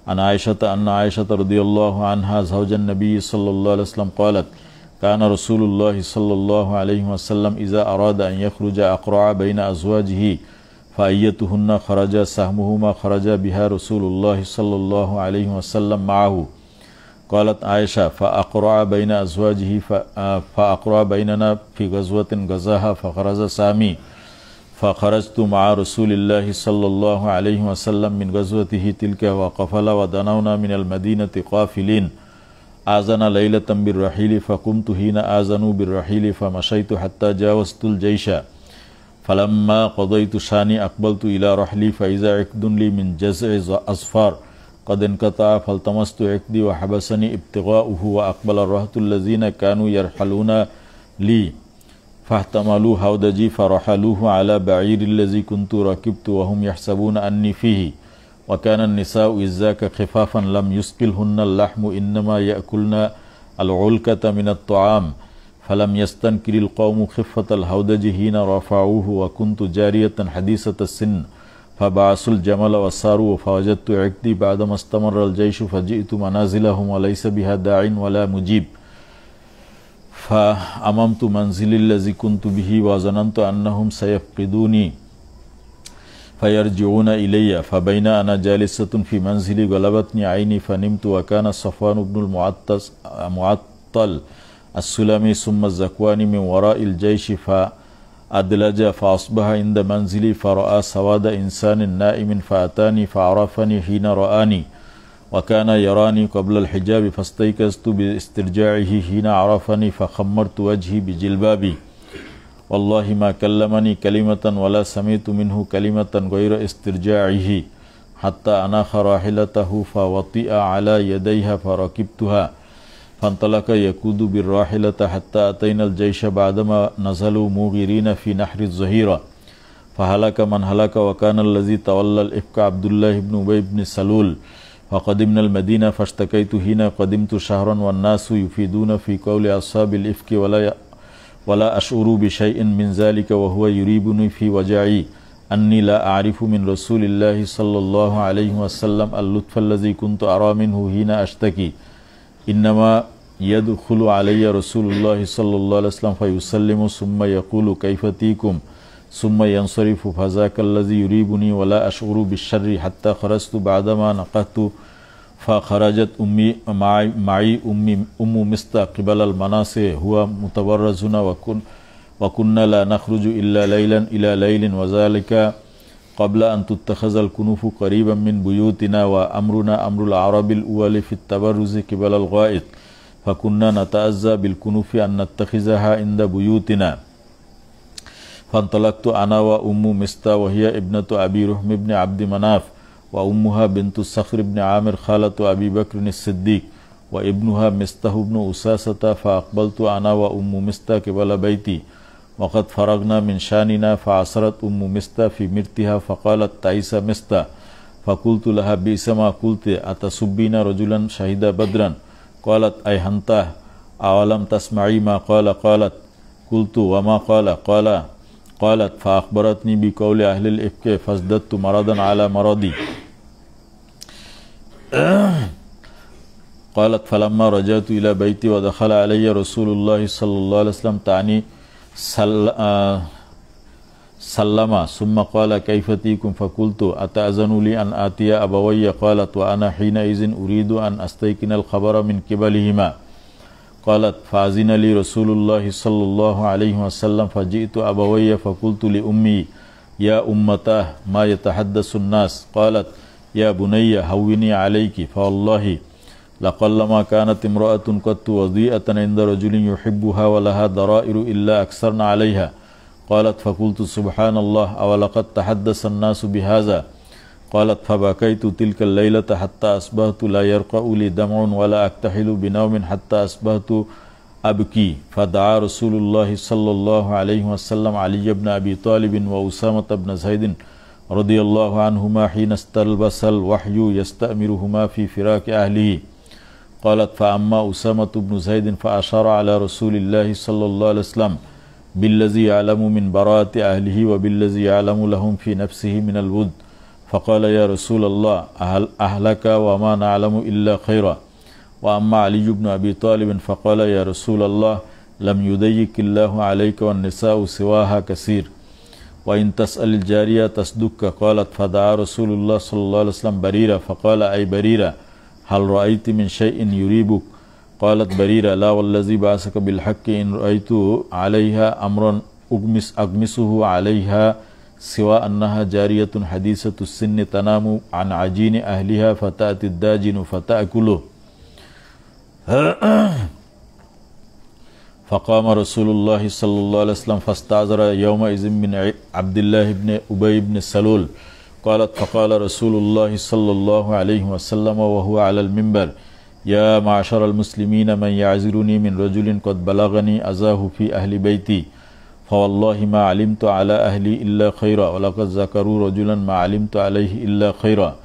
an Aisyah anna Aisyah radhiyallahu anha zawjan Nabiy sallallahu alaihi wasallam qalat kana Rasulullah sallallahu alaihi wasallam idza arada an yakhruja aqra'a baina azwajihi fa ayyatuhunna kharaja sahmuhuma kharaja biha Rasulullah sallallahu alaihi wasallam ma'ahu. Qalat Aisyah fa aqra'a baina azwajihi fa aqra'a bainana fi ghazwatin ghazaha fa kharaja sami فخرجت مع رسول الله صلى الله عليه وسلم من غزوته تلك وقفل ودنونا من المدينة قافلين آذن ليلة بالرحيل فقمت حين آذنوا بالرحيل فمشيت حتى جاوزت الجيش فلما قضيت شاني أقبلت إلى رحلي فإذا عقد لي من جزع أصفار قد انقطع فالتمست عقدي وحبسني ابتغاؤه وأقبل الرهط الذين كانوا يرحلون لي فاحتملوا هودجي فرحلوه على بعير الذي كنت ركبت وهم يحسبون أني فيه وكان النساء إذ ذاك خفافا لم يسقلهن اللحم إنما يأكلن العلكة من الطعام فلم يستنكر القوم خفة الهودج حين رفعوه وكنت جارية حديثة السن فبعثوا الجمل وساروا فوجدت عقدي بعدما استمر الجيش فجئت منازلهم وليس بها داع ولا مجيب فأممت منزلي الذي كنت به وظننت أنهم سيفقدوني فيرجعون إلي فبين أنا جالسة في منزلي غلبتني عيني فنمت وكان صفوان بن المعطل السلمي ثم الزكواني من وراء الجيش فأدلج فأصبح عند منزلي فرأى سواد إنسان نائم فأتاني فعرفني حين رآني وكان يراني قبل الحجاب فاستيقظت باسترجاعه حين عرفني فخمرت وجهي بجلبابي والله ما كلمني كلمة ولا سمعت منه كلمة غير استرجاعه حتى أناخ راحلته فوطئ على يديها فركبتها فانطلق يقود بالراحلة حتى أتينا الجيش بعدما نزلوا مغيرين في نحر الظهيرة فهلك من هلك وكان الذي تولى الإفك عبد الله بن أبي بن سلول فقدمنا المدينة فاشتكيت حين قدمت شهرا والناس يفيدون في قول أصحاب الإفك ولا أشعر بشيء من ذلك وهو يريبني في وجعي أني لا أعرف من رسول الله صلى الله عليه وسلم اللطف الذي كنت أرى منه حين أشتكي إنما يدخل علي رسول الله صلى الله عليه وسلم فيسلم ثم يقول كيف تيكم ثم ينصرف فذاك الذي يريبني ولا أشعر بالشر حتى خرجت بعدما نقهت فخرجت معي أم مستى قبل المناصي هو متبرزنا وكنا لا نخرج إلا ليلا إلى ليل وذلك قبل أن تتخذ الكنوف قريبا من بيوتنا وأمرنا أمر العرب الأول في التبرز قبل الغائط فكنا نتأذى بالكنوف أن نتخذها عند بيوتنا فانطلقت أنا وأم مستى وهي ابنة أبي رحم بن عبد مناف وأمها بنت الصخر بن عامر خالة أبي بكر الصديق وابنها مستة بن أساسة فأقبلت أنا وأم مستى قبل بيتي وقد فرغنا من شاننا فعصرت مستة في مرتها فقالت تعيس مستة فقلت لها بئس ما قلت أتسبين رجلا شهد بدرا قالت أي هنته أولم تسمعي ما قال قالت قلت وما قال قالت فأخبرتني بقول أهل الإفك فازددت مرضا على مرضي قالت فلما رجعت إلى بيتي ودخل علي رسول الله صلى الله عليه وسلم تعني سلم ثم قال كيف تيكم فقلت أتأذن لي أن آتي أبوي قالت وأنا حينئذ أريد أن أستيقن الخبر من قبلهما قالت فأذن لي رسول الله صلى الله عليه وسلم فجئت أبوي فقلت لأمي يا أمتاه ما يتحدث الناس قالت يا بني هوني عليك فوالله لقلما كانت امرأة قد وضيئة عند رجل يحبها ولها ضرائر إلا أكثرنا عليها قالت فقلت سبحان الله أولقد تحدث الناس بهذا قالت فبكيت تلك الليلة حتى أصبحت لا يرقأ لي دمع ولا أكتحل بنوم حتى أصبحت أبكي فدعا رسول الله صلى الله عليه وسلم علي بن أبي طالب وأسامة بن زيد رضي الله عنهما حين استلبس الوحي يستأمرهما في فراق أهله قالت فأما أسامة بن زيد فأشار على رسول الله صلى الله عليه وسلم بالذي يعلم من براءة أهله وبالذي يعلم لهم في نفسه من الود فقال يا رسول الله أهلك وما نعلم إلا خيرا وأما علي بن أبي طالب فقال يا رسول الله لم يضيق الله عليك والنساء سواها كثير وإن تسأل الجارية تصدق قالت فدعا رسول الله صلى الله عليه وسلم بريرة فقال أي بريرة هل رأيت من شيء يريبك قالت بريرة لا والذي بعثك بالحق إن رأيت عليها أمرا أغمسه عليها سوى أنها جارية حديثة السن تنام عن عجين أهلها فتأتي الداجن فتأكله فقام رسول الله صلى الله عليه وسلم فاستعذر يومئذ من عبد الله بن أبي بن سلول قالت فقال رسول الله صلى الله عليه وسلم وهو على المنبر يا معشر المسلمين من يعذرني من رجل قد بلغني أذاه في أهل بيتي فوالله ما علمت على أهلي إلا خيرا ولقد ذكروا رجلا ما علمت عليه إلا خيرا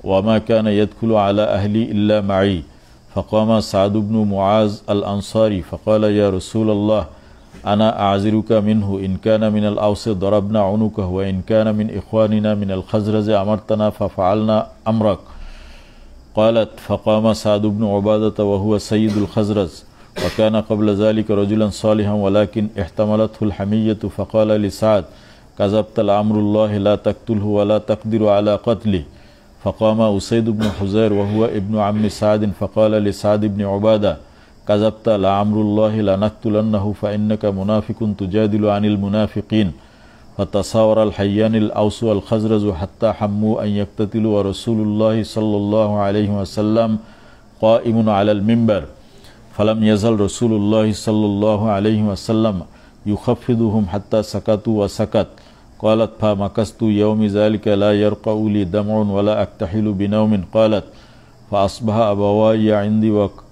وما كان يدخل على أهلي إلا معي فقام سعد بن معاذ الأنصاري فقال يا رسول الله أنا أعذرك منه إن كان من الأوس ضربنا عنقه وإن كان من إخواننا من الخزرج أمرتنا ففعلنا أمرك قالت فقام سعد بن عبادة وهو سيد الخزرج وكان قبل ذلك رجلا صالحا ولكن احتملته الحمية فقال لسعد كذبت لأمر الله لا تقتله ولا تقدر على قتله فقام أسيد بن حزير وهو ابن عم سعد فقال لسعد بن عبادة كذبت لأمر الله لنقتلنه فإنك منافق تجادل عن المنافقين فتصاور الحيان الأوس والخزرج حتى حموا أن يقتتلوا ورسول الله صلى الله عليه وسلم قائم على المنبر فلم يزل رسول الله صلى الله عليه وسلم يخفضهم حتى سكتوا وسكت قالت فمكثت يوم ذلك لا يرقأ لي دمع ولا أكتحل بنوم قالت فأصبح أبواي عندي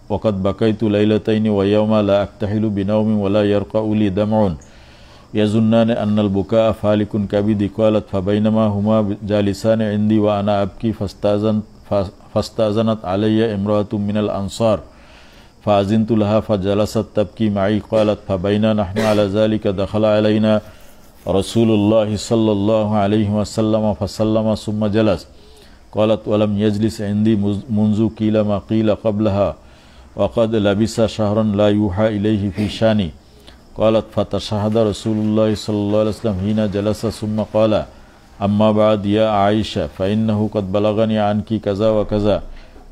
وقد بكيت ليلتين ويوما لا أكتحل بنوم ولا يرقأ لي دمع يظنان أن البكاء فالك كبدي قالت فبينما هما جالسان عندي وأنا أبكي فاستأذنت علي امرأة من الأنصار فأذنت لها فجلست تبكي معي قالت فبينا نحن على ذلك دخل علينا رسول الله صلى الله عليه وسلم فسلم ثم جلس قالت ولم يجلس عندي منذ قيل ما قيل قبلها وقد لبس شهرا لا يوحى إليه في شاني قالت فتشهد رسول الله صلى الله عليه وسلم حين جلس ثم قال أما بعد يا عائشة فإنه قد بلغني عنك كذا وكذا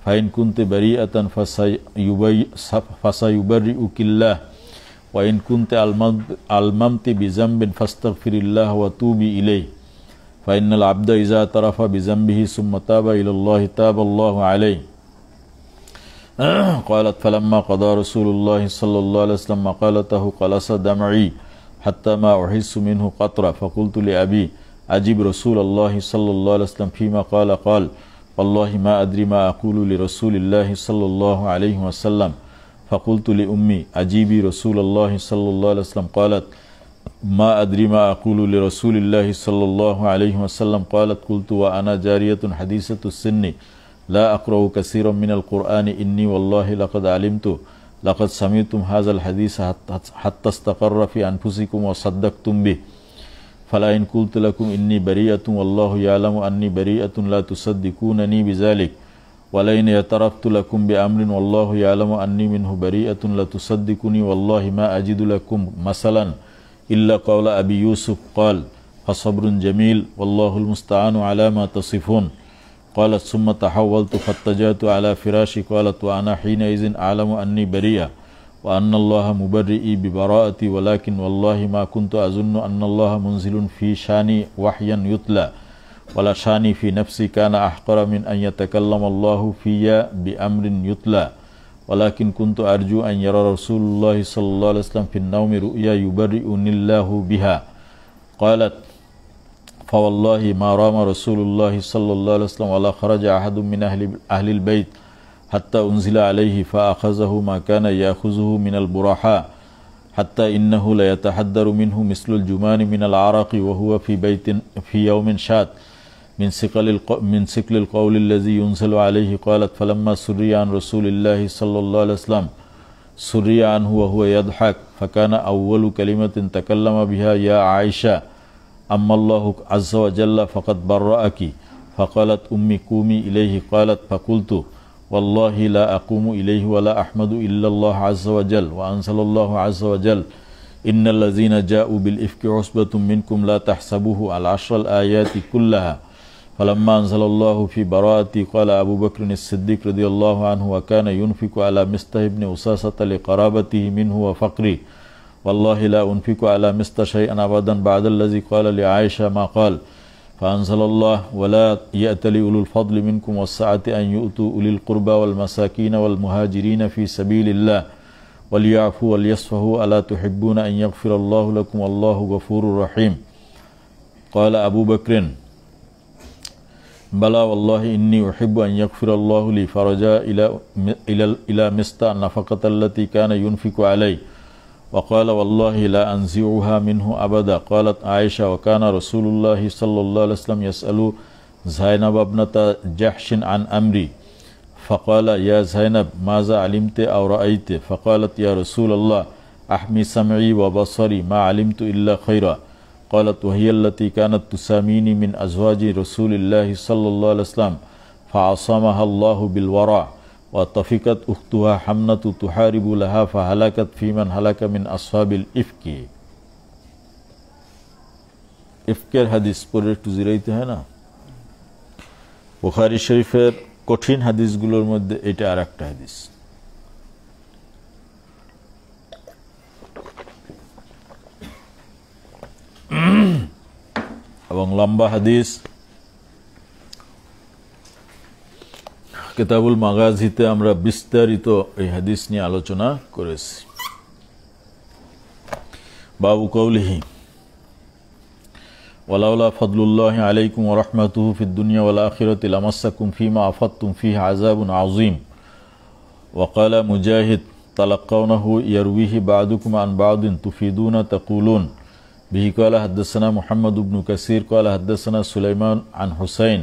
فإن كنت بريئة فسيبرئك الله وإن كنت الممت بذنب فاستغفر الله وتوبي إليه فإن العبد إذا اعترف بذنبه ثم تاب إلى الله تاب الله عليه قالت فلما قضى رسول الله صلى الله عليه وسلم مقالته قلص دمعي حتى ما أحس منه قطرة فقلت لأبي أجب رسول الله صلى الله عليه وسلم فيما قال والله ما أدري ما أقول لرسول الله صلى الله عليه وسلم فقلت لأمي أجيبي رسول الله صلى الله عليه وسلم قالت ما أدري ما أقول لرسول الله صلى الله عليه وسلم قالت قلت وأنا جارية حديثة السن لا أقرأ كثيرا من القرآن إني والله لقد علمت لقد سمعتم هذا الحديث حتى استقر في أنفسكم وصدقتم به فلا إن قلت لكم إني بريئة والله يعلم أني بريئة لا تصدقونني بذلك ولئن اعترفت لكم بأمر والله يعلم أني منه بريئة لا تصدقوني والله ما أجد لكم مثلا إلا قول أبي يوسف قال فصبر جميل والله المستعان على ما تصفون قالت ثم تحولت فاتجهت على فراشي قالت وأنا حينئذ أعلم أني بريئة وأن الله مبرئي ببراءتي ولكن والله ما كنت أظن أن الله منزل في شاني وحيا يتلى ولا شاني في نفسي كان أحقر من أن يتكلم الله في بأمر يتلى ولكن كنت أرجو أن يرى رسول الله صلى الله عليه وسلم في النوم رؤيا يبرئني الله بها قالت فوالله ما رام رسول الله صلى الله عليه وسلم ولا خرج أحد من أهل البيت حتى أنزل عليه فأخذه ما كان يأخذه من البرحاء حتى إنه ليتحدر منه مثل الجمان من العرق وهو في بيت في يوم شات من ثقل القول الذي ينزل عليه قالت فلما سري عن رسول الله صلى الله عليه وسلم سري عنه وهو يضحك فكان أول كلمة تكلم بها يا عائشة أما الله عز وجل فقد برأك فقالت أمي قومي إليه قالت فقلت والله لا أقوم إليه ولا أحمد إلا الله عز وجل وأنزل الله عز وجل إن الذين جاءوا بالإفك عصبة منكم لا تحسبوه العشر الآيات كلها فلما أنزل الله في براءتي قال أبو بكر الصديق رضي الله عنه وكان ينفق على مستح بن أساسة لقرابته منه وفقره والله لا أنفق على مستح شيئا أبدا بعد الذي قال لعائشة ما قال فأنزل الله ولا يأتل أولو الفضل منكم والسعة أن يؤتوا أولي القربى والمساكين والمهاجرين في سبيل الله وليعفوا وليصفحوا ألا تحبون أن يغفر الله لكم والله غفور رحيم قال أبو بكر بلى والله إني أحب أن يغفر الله لي فرجاء إلى مستح النفقة التي كان ينفق عليه وقال والله لا أنزعها منه أبدا قالت عائشة وكان رسول الله صلى الله عليه وسلم يسأل زينب ابنة جحش عن أمري فقال يا زينب ماذا علمت أو رأيت فقالت يا رسول الله أحمي سمعي وبصري ما علمت إلا خيرا قالت وهي التي كانت تساميني من أزواج رسول الله صلى الله عليه وسلم فعصمها الله بالورع وطفقت أختها حمنة تحارب لها فهلكت في من هلك من أصحاب الإفك ইফকের হাদিস পরে একটু জিরাইতে হয় না বুখারী শরীফের কঠিন হাদিসগুলোর মধ্যে এটা আরেকটা হাদিস এবং লম্বা হাদিস কিতাবুল মাগাজিতে আমরা বিস্তারিত এই হাদিস নিয়ে আলোচনা করেছি বাবু কওলিহি ওয়ালাউলা ফাদলুল্লাহি আলাইকুম ওয়া রাহমাতুহু ফিদ দুনিয়া ওয়াল আখিরাতি লামাসসাকুম ফীমা আফাদতুম ফীহি আযাবুন আযীম ওয়া ক্বালা মুজাহিদ তালাক্কাউনাহু ইয়ারউইহি বা'দুকুম আন বা'দিন তুফিদুনা তাকুলুন বিহি ক্বালা হাদাসানা মুহাম্মদ ইবনে কাসীর ক্বালা হাদাসানা সুলাইমান আন হুসাইন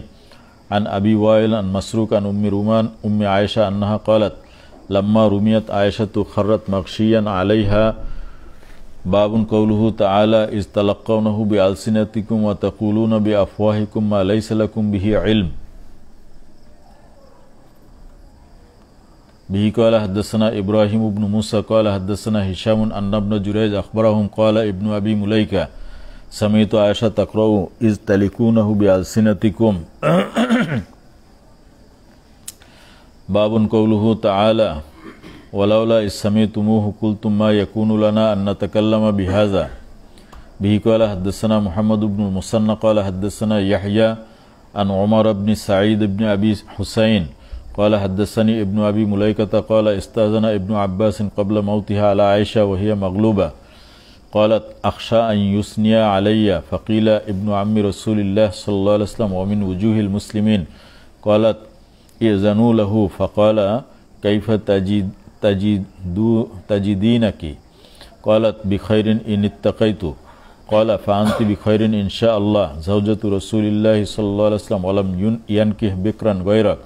عن أبي وائل عن مسروق عن أم رومان أم عائشة أنها قالت لما رميت عائشة خرت مغشيا عليها باب قوله تعالى إذ تلقونه بألسنتكم وتقولون بأفواهكم ما ليس لكم به علم به قال حدثنا إبراهيم بن موسى قال حدثنا هشام أن ابن جريج أخبرهم قال ابن أبي مليكة سمعت عائشة تقرأ إذ تلقونه بألسنتكم باب قوله تعالى ولولا إذ سمعتموه قلتم ما يكون لنا أن نتكلم بهذا به قال حدثنا محمد بن المثنى قال حدثنا يحيى عن عمر بن سعيد بن أبي حسين قال حدثني ابن أبي مليكة قال استأذن ابن عباس قبل موتها على عائشة وهي مغلوبة قالت أخشى أن يثني علي فقيل ابن عم رسول الله صلى الله عليه وسلم ومن وجوه المسلمين قالت إذنوا له فقال كيف تجدينك قالت بخير إن اتقيت قال فأنت بخير إن شاء الله زوجة رسول الله صلى الله عليه وسلم ولم ينكح بكرا غيرك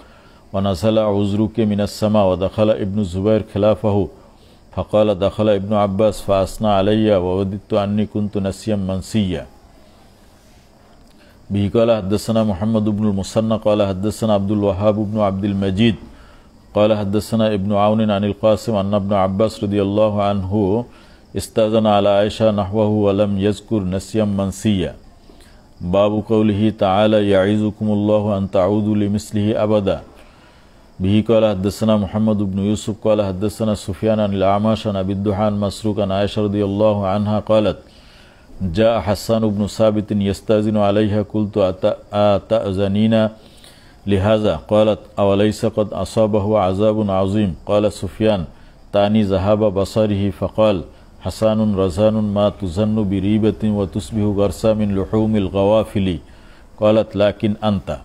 ونزل عذرك من السماء ودخل ابن الزبير خلافه فقال دخل ابن عباس فأثنى علي ووددت أني كنت نسيا منسيا. به قال حدثنا محمد بن المثنى قال حدثنا عبد الوهاب بن عبد المجيد قال حدثنا ابن عون عن القاسم أن ابن عباس رضي الله عنه استأذن على عائشة نحوه ولم يذكر نسيا منسيا. باب قوله تعالى يعظكم الله أن تعودوا لمثله أبدا. به قال حدثنا محمد بن يوسف قال حدثنا سفيان عن الأعمش عن أبي الضحى عن مسروق عن عائشة رضي الله عنها قالت جاء حسان بن ثابت يستأذن عليها قلت أتأذنين لهذا قالت أوليس قد أصابه عذاب عظيم قال سفيان تعني ذهاب بصره فقال حسان رزان ما تظن بريبة وتصبح غرسا من لحوم الغوافل قالت لكن أنت.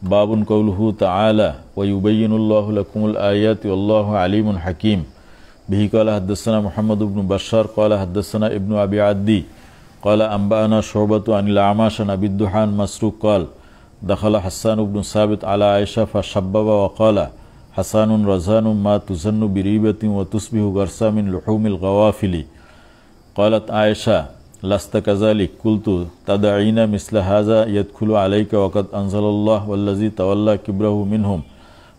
باب قوله تعالى ويبين الله لكم الآيات والله عليم حكيم. به قال حدثنا محمد بن بشار قال حدثنا ابن أبي عدي قال أنبأنا شعبة عن الأعمش عن أبي الضحى عن مسروق قال دخل حسان بن ثابت على عائشة فشبب وقال حسان رزان ما تظن بريبة وتصبح غرسا من لحوم الغوافل. قالت عائشة لست كذلك قلت تدعين مثل هذا يدخل عليك وقد أنزل الله والذي تولى كبره منهم.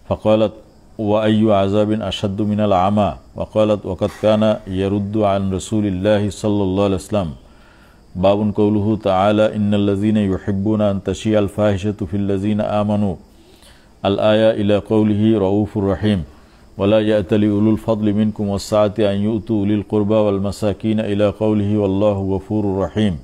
فقالت وأي عذاب أشد من العمى. وقالت وقد كان يرد عن رسول الله صلى الله عليه وسلم. باب قوله تعالى إن الذين يحبون أن تشيع الفاحشة في الذين آمنوا الآية إلى قوله رؤوف رحيم ولا يأتل أولو الفضل منكم والسعة أن يؤتوا أولي القربى والمساكين إلى قوله والله غفور رحيم.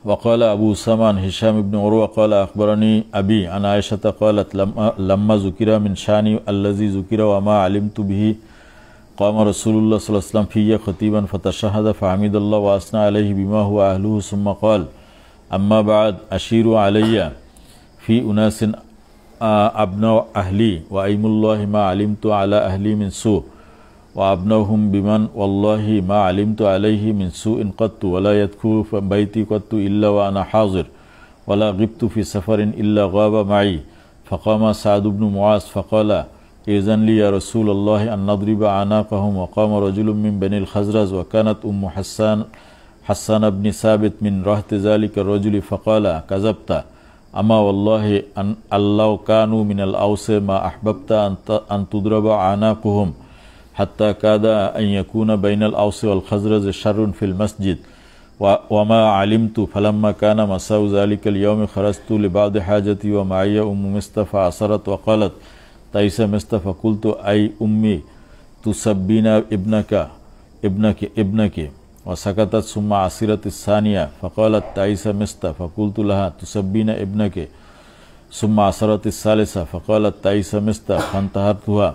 وقال أبو سمان هشام بن عروة قال أخبرني أبي عن عائشة قالت لما ذكر من شان الذي ذكر وما علمت به قام رسول الله صلى الله عليه وسلم في خطيبا فتشهد فحمد الله وأثنى عليه بما هو أهله ثم قال أما بعد أشيروا علي في أناس أبنوا أهلي وأيم الله ما علمت على أهلي من سوء وأبنوهم بمن والله ما علمت عليه من سوء قط ولا يدخل بيتي قط إلا وأنا حاضر ولا غبت في سفر إلا غاب معي. فقام سعد بن معاذ فقال إذن لي يا رسول الله أن نضرب أعناقهم. وقام رجل من بني الخزرج وكانت أم حسان بن ثابت من رهط ذلك الرجل فقال كذبت أما والله أن لو كانوا من الأوس ما أحببت أن تضرب أعناقهم حتى كاد أن يكون بين الأوس والخزرج شر في المسجد وما علمت. فلما كان مساء ذلك اليوم خرجت لبعض حاجتي ومعي أم مصطفى عصرت وقالت تيس مصطفى قلت أي أمي تسبين ابنك وسكتت ثم عصرت الثانية فقالت تعيس مصطفى فقلت لها تسبين ابنك ثم عصرت الثالثة فقالت تعيس مصطفى فانتهرتها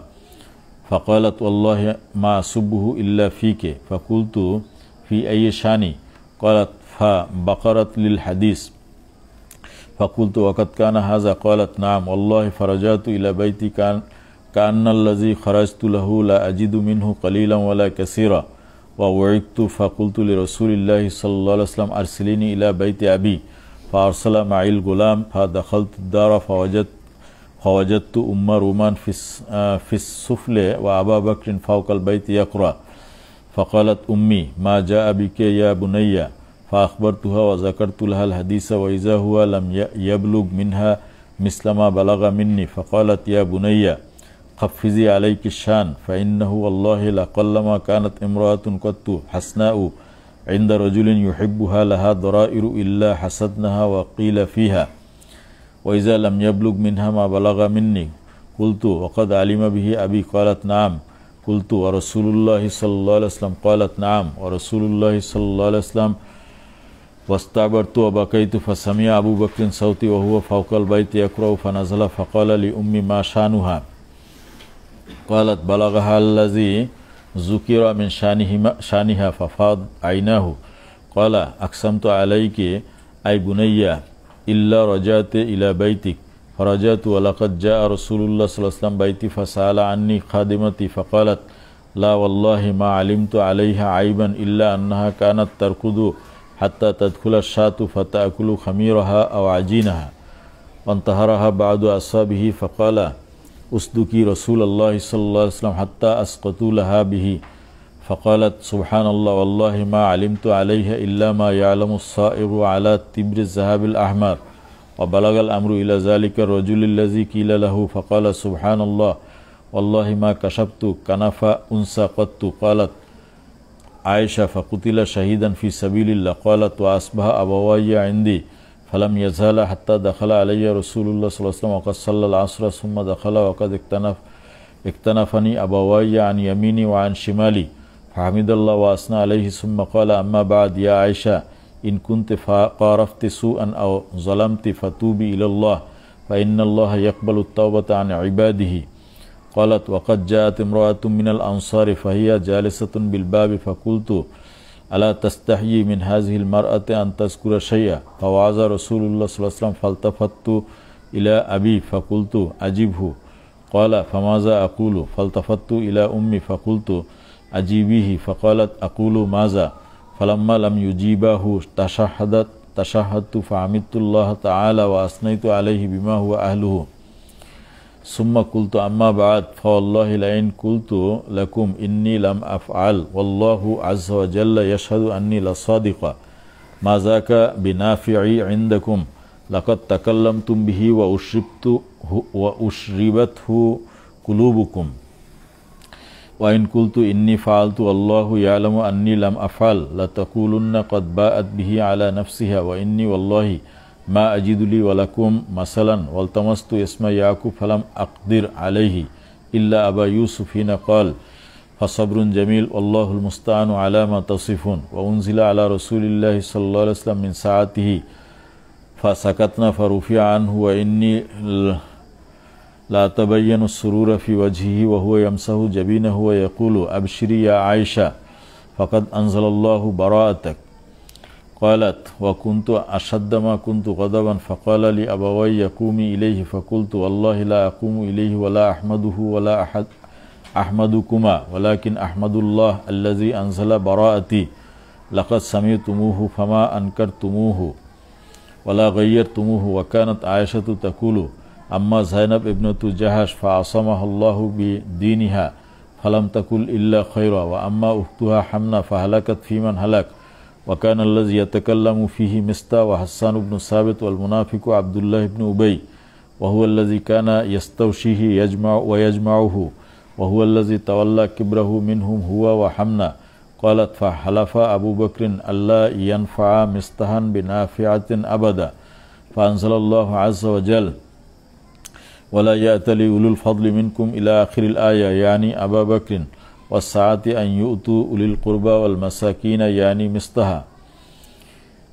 فقالت والله ما أسبه إلا فيك. فقلت في أي شاني قالت فبقرت للحديث فقلت وقد كان هذا قالت نعم والله فرجعت إلى بيتي كأن الذي خرجت له لا أجد منه قليلا ولا كثيرا ووعدت فقلت لرسول الله صلى الله عليه وسلم أرسليني إلى بيت أبي فأرسل معي الغلام فدخلت الدار فوجدت أم رومان في السفل وأبا بكر فوق البيت يقرأ. فقالت أمي ما جاء بك يا بني فأخبرتها وذكرت لها الحديث وإذا هو لم يبلغ منها مثل ما بلغ مني. فقالت يا بني خفزي عليك الشان فإنه والله لقلما كانت امرأة قط حسناء عند رجل يحبها لها ضرائر إلا حسدنها وقيل فيها وإذا لم يبلغ منها ما بلغ مني. قلت وقد علم به أبي قالت نعم. قلت ورسول الله صلى الله عليه وسلم قالت نعم ورسول الله صلى الله عليه وسلم واستعبرت وبكيت فسمع أبو بكر صوتي وهو فوق البيت يقرأ فنزل فقال لأمي ما شانها قالت بلغها الذي ذكر من شانها ففاض عيناه. قال أقسمت عليك أي بني إلا رجعت إلى بيتك فرجعت ولقد جاء رسول الله صلى الله عليه وسلم بيتي فسأل عني خادمتي فقالت لا والله ما علمت عليها عيبا إلا أنها كانت تركض حتى تدخل الشاة فتأكل خميرها أو عجينها، وانتهرها بعض أصحابه فقال أصدقي رسول الله صلى الله عليه وسلم حتى أسقطوا لها به، فقالت سبحان الله والله ما علمت عليها إلا ما يعلم الصائغ على تبر الذهب الأحمر. وبلغ الأمر إلى ذلك الرجل الذي قيل له فقال سبحان الله والله ما كشفت كنف أنثى قط. قالت عائشة فقتل شهيدا في سبيل الله. قالت وأصبح أبواي عندي فلم يزال حتى دخل علي رسول الله صلى الله عليه وسلم وقد صلى العصر ثم دخل وقد اكتنفني أبواي عن يميني وعن شمالي فحمد الله وأثنى عليه ثم قال أما بعد يا عائشة إن كنت قارفت سوءا أو ظلمت فتوبي إلى الله فإن الله يقبل التوبة عن عباده. قالت وقد جاءت امرأة من الأنصار فهي جالسة بالباب فقلت ألا تستحيي من هذه المرأة أن تذكر شيئا؟ فوعظ رسول الله صلى الله عليه وسلم فالتفت إلى أبي فقلت أجبه. قال فماذا أقول؟ فالتفت إلى أمي فقلت أجيبيه. فقالت أقول ماذا؟ فلما لم يجيبه تشهدت فحمدت الله تعالى وأثنيت عليه بما هو أهله. ثم قلت أما بعد فوالله لئن قلت لكم إني لم أفعل والله عز وجل يشهد أني لصادقة ما ذاك بنافعي عندكم لقد تكلمتم به وأشربته قلوبكم. وإن قلت إني فعلت والله يعلم أني لم أفعل لتقولن قد باءت به على نفسها وإني والله ما أجد لي ولكم مثلا والتمست اسم يعقوب فلم أقدر عليه إلا أبا يوسف حين قال فصبر جميل والله المستعان على ما تصفون. وأنزل على رسول الله صلى الله عليه وسلم من ساعته فسكتنا فرفع عنه وإني لا تبين السرور في وجهه وهو يمسح جبينه ويقول أبشري يا عائشة فقد أنزل الله براءتك. قالت وكنت أشد ما كنت غضبا فقال لي أبوي قومي إليه فقلت والله لا أقوم إليه ولا أحمده ولا أحمدكما ولكن أحمد الله الذي أنزل براءتي لقد سمعتموه فما أنكرتموه ولا غيرتموه. وكانت عائشة تقول أما زينب ابنة جهش فعصمها الله بدينها فلم تقل إلا خيرا وأما أختها حمنا فهلكت في من هلك. وكان الذي يتكلم فيه مستا وحسان بن ثابت والمنافق عبد الله بن أبي وهو الذي كان يستوشيه ويجمعه وهو الذي تولى كبره منهم هو وحمنا. قالت فحلف أبو بكر ألا ينفع مستها بنافعة أبدا فأنزل الله عز وجل ولا يأتلي أولو الفضل منكم إلى آخر الآية يعني أبا بكر والساعة أن يؤتوا أولي القربى والمساكين يعني مستها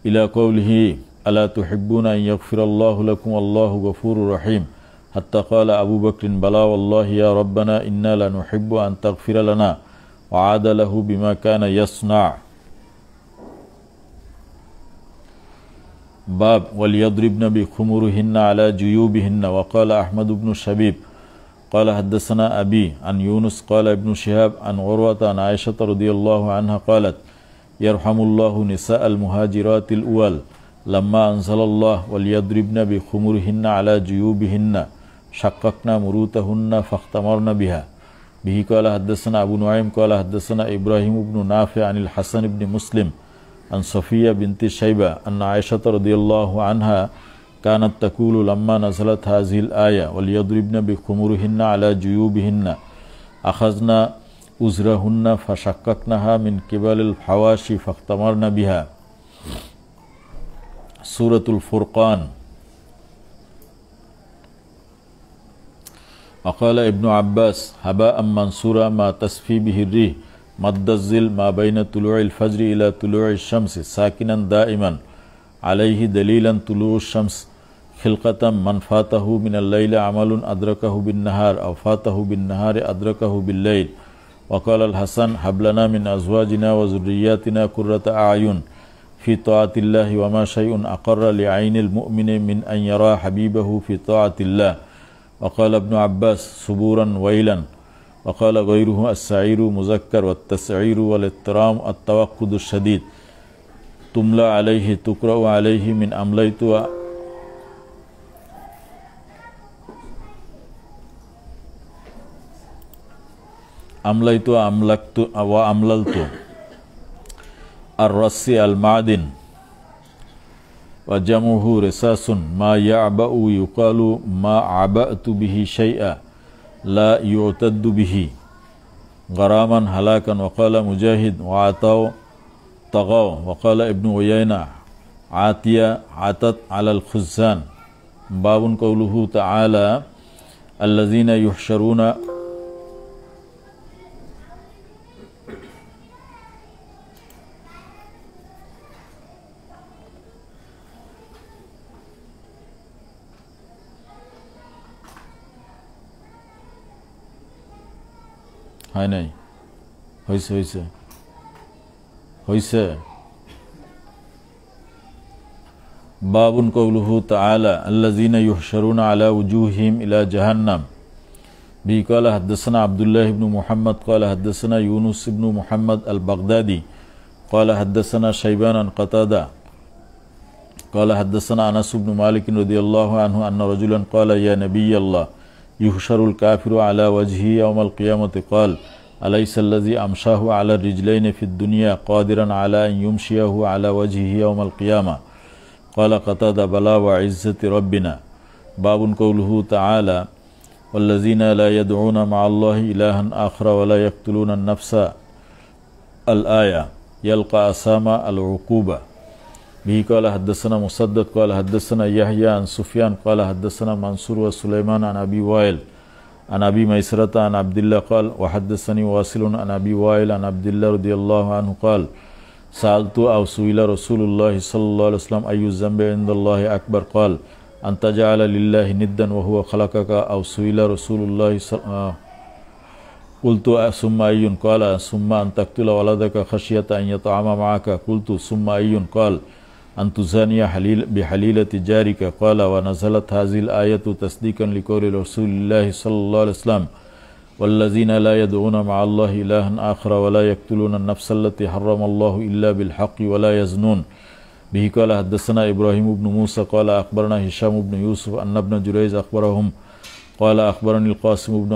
إلى قوله ألا تحبون أن يغفر الله لكم والله غفور رحيم حتى قال أبو بكر بلى والله يا ربنا إنا لنحب أن تغفر لنا وعاد له بما كان يصنع. باب وليضربن بخمرهن على جيوبهن. وقال أحمد بن شبيب قال حدثنا أبي عن يونس قال ابن شهاب عن عروة عن عائشة رضي الله عنها قالت يرحم الله نساء المهاجرات الأول لما أنزل الله وليضربن بخمرهن على جيوبهن شققنا مروتهن فاختمرن بها. به قال حدثنا أبو نعيم قال حدثنا إبراهيم بن نافع عن الحسن بن مسلم عن صفية بنت شيبة أن عائشة رضي الله عنها كانت تقول لما نزلت هذه الآية وليضربن بخمرهن على جيوبهن أخذنا أزرهن فشققناها من قبل الحواشي فاختمرن بها. سورة الفرقان. وقال ابن عباس هباء منصورا ما تسفي به الريح مد الظل ما بين طلوع الفجر إلى طلوع الشمس ساكنا دائما عليه دليلا طلوع الشمس خلقة من فاته من الليل عمل أدركه بالنهار أو فاته بالنهار أدركه بالليل. وقال الحسن هب لنا من أزواجنا وذرياتنا قرة أعين في طاعة الله وما شيء أقر لعين المؤمن من أن يرى حبيبه في طاعة الله. وقال ابن عباس صبورا ويلا وقال غيره السعير مذكر والتسعير والاضطرام التوقد الشديد تملى عليه تقرأ عليه من أمليت وأملكت وأمللت الرسي المعدن وجمعه رساس ما يعبأ يقال ما عبأت به شيئا لا يعتد به غراما هلاكا. وقال مجاهد وعطاو طغاو. وقال ابن عيينة عاتية عتت على الخزان. باب قوله تعالى الذين يحشرون হয় নাই হইছে বাবুন কওলুহু তাআলা আল্লাযীনা ইউহশারুনা আলা ওয়ুজুহিহিম ইলা জাহান্নাম বি ক্বালা হাদাসানা আব্দুল্লাহ ইবনে মুহাম্মদ ক্বালা হাদাসানা ইউনুস ইবনে মুহাম্মদ আল বাগদাদি ক্বালা হাদাসানা শাইবান আন কাতাদা ক্বালা হাদাসানা আনাস ইবনে মালিক রাদিয়াল্লাহু আনহু আন্না রাজুলান ক্বালা ইয়া নাবিয়াল্লাহ يحشر الكافر على وجهه يوم القيامة قال أليس الذي أمشاه على الرجلين في الدنيا قادرا على أن يمشيه على وجهه يوم القيامة قال قتادة بلى وعزة ربنا. باب قوله تعالى والذين لا يدعون مع الله إلها آخر ولا يقتلون النفس الآية يلقى أسامة العقوبة. به قال حدثنا مسدد قال حدثنا يحيى عن سفيان قال حدثنا منصور وسليمان عن أبي وائل عن أبي ميسرة عن عبد الله قال وحدثني واصل عن أبي وائل عن عبد الله رضي الله عنه قال سألت أو سئل رسول الله صلى الله عليه وسلم أي الذنب عند الله أكبر قال أن تجعل لله ندا وهو خلقك أو سئل رسول الله قلت ثم أي قال ثم أن تقتل ولدك خشية أن يطعم معك قلت ثم أي قال أن تزاني بحليلة جارك قال ونزلت هذه الآية تصديقا لقول رسول الله صلى الله عليه وسلم والذين لا يدعون مع الله إلها آخر ولا يقتلون النفس التي حرم الله إلا بالحق ولا يزنون. به قال حدثنا إبراهيم بن موسى قال أخبرنا هشام بن يوسف أن ابن جريج أخبرهم قال أخبرني القاسم بن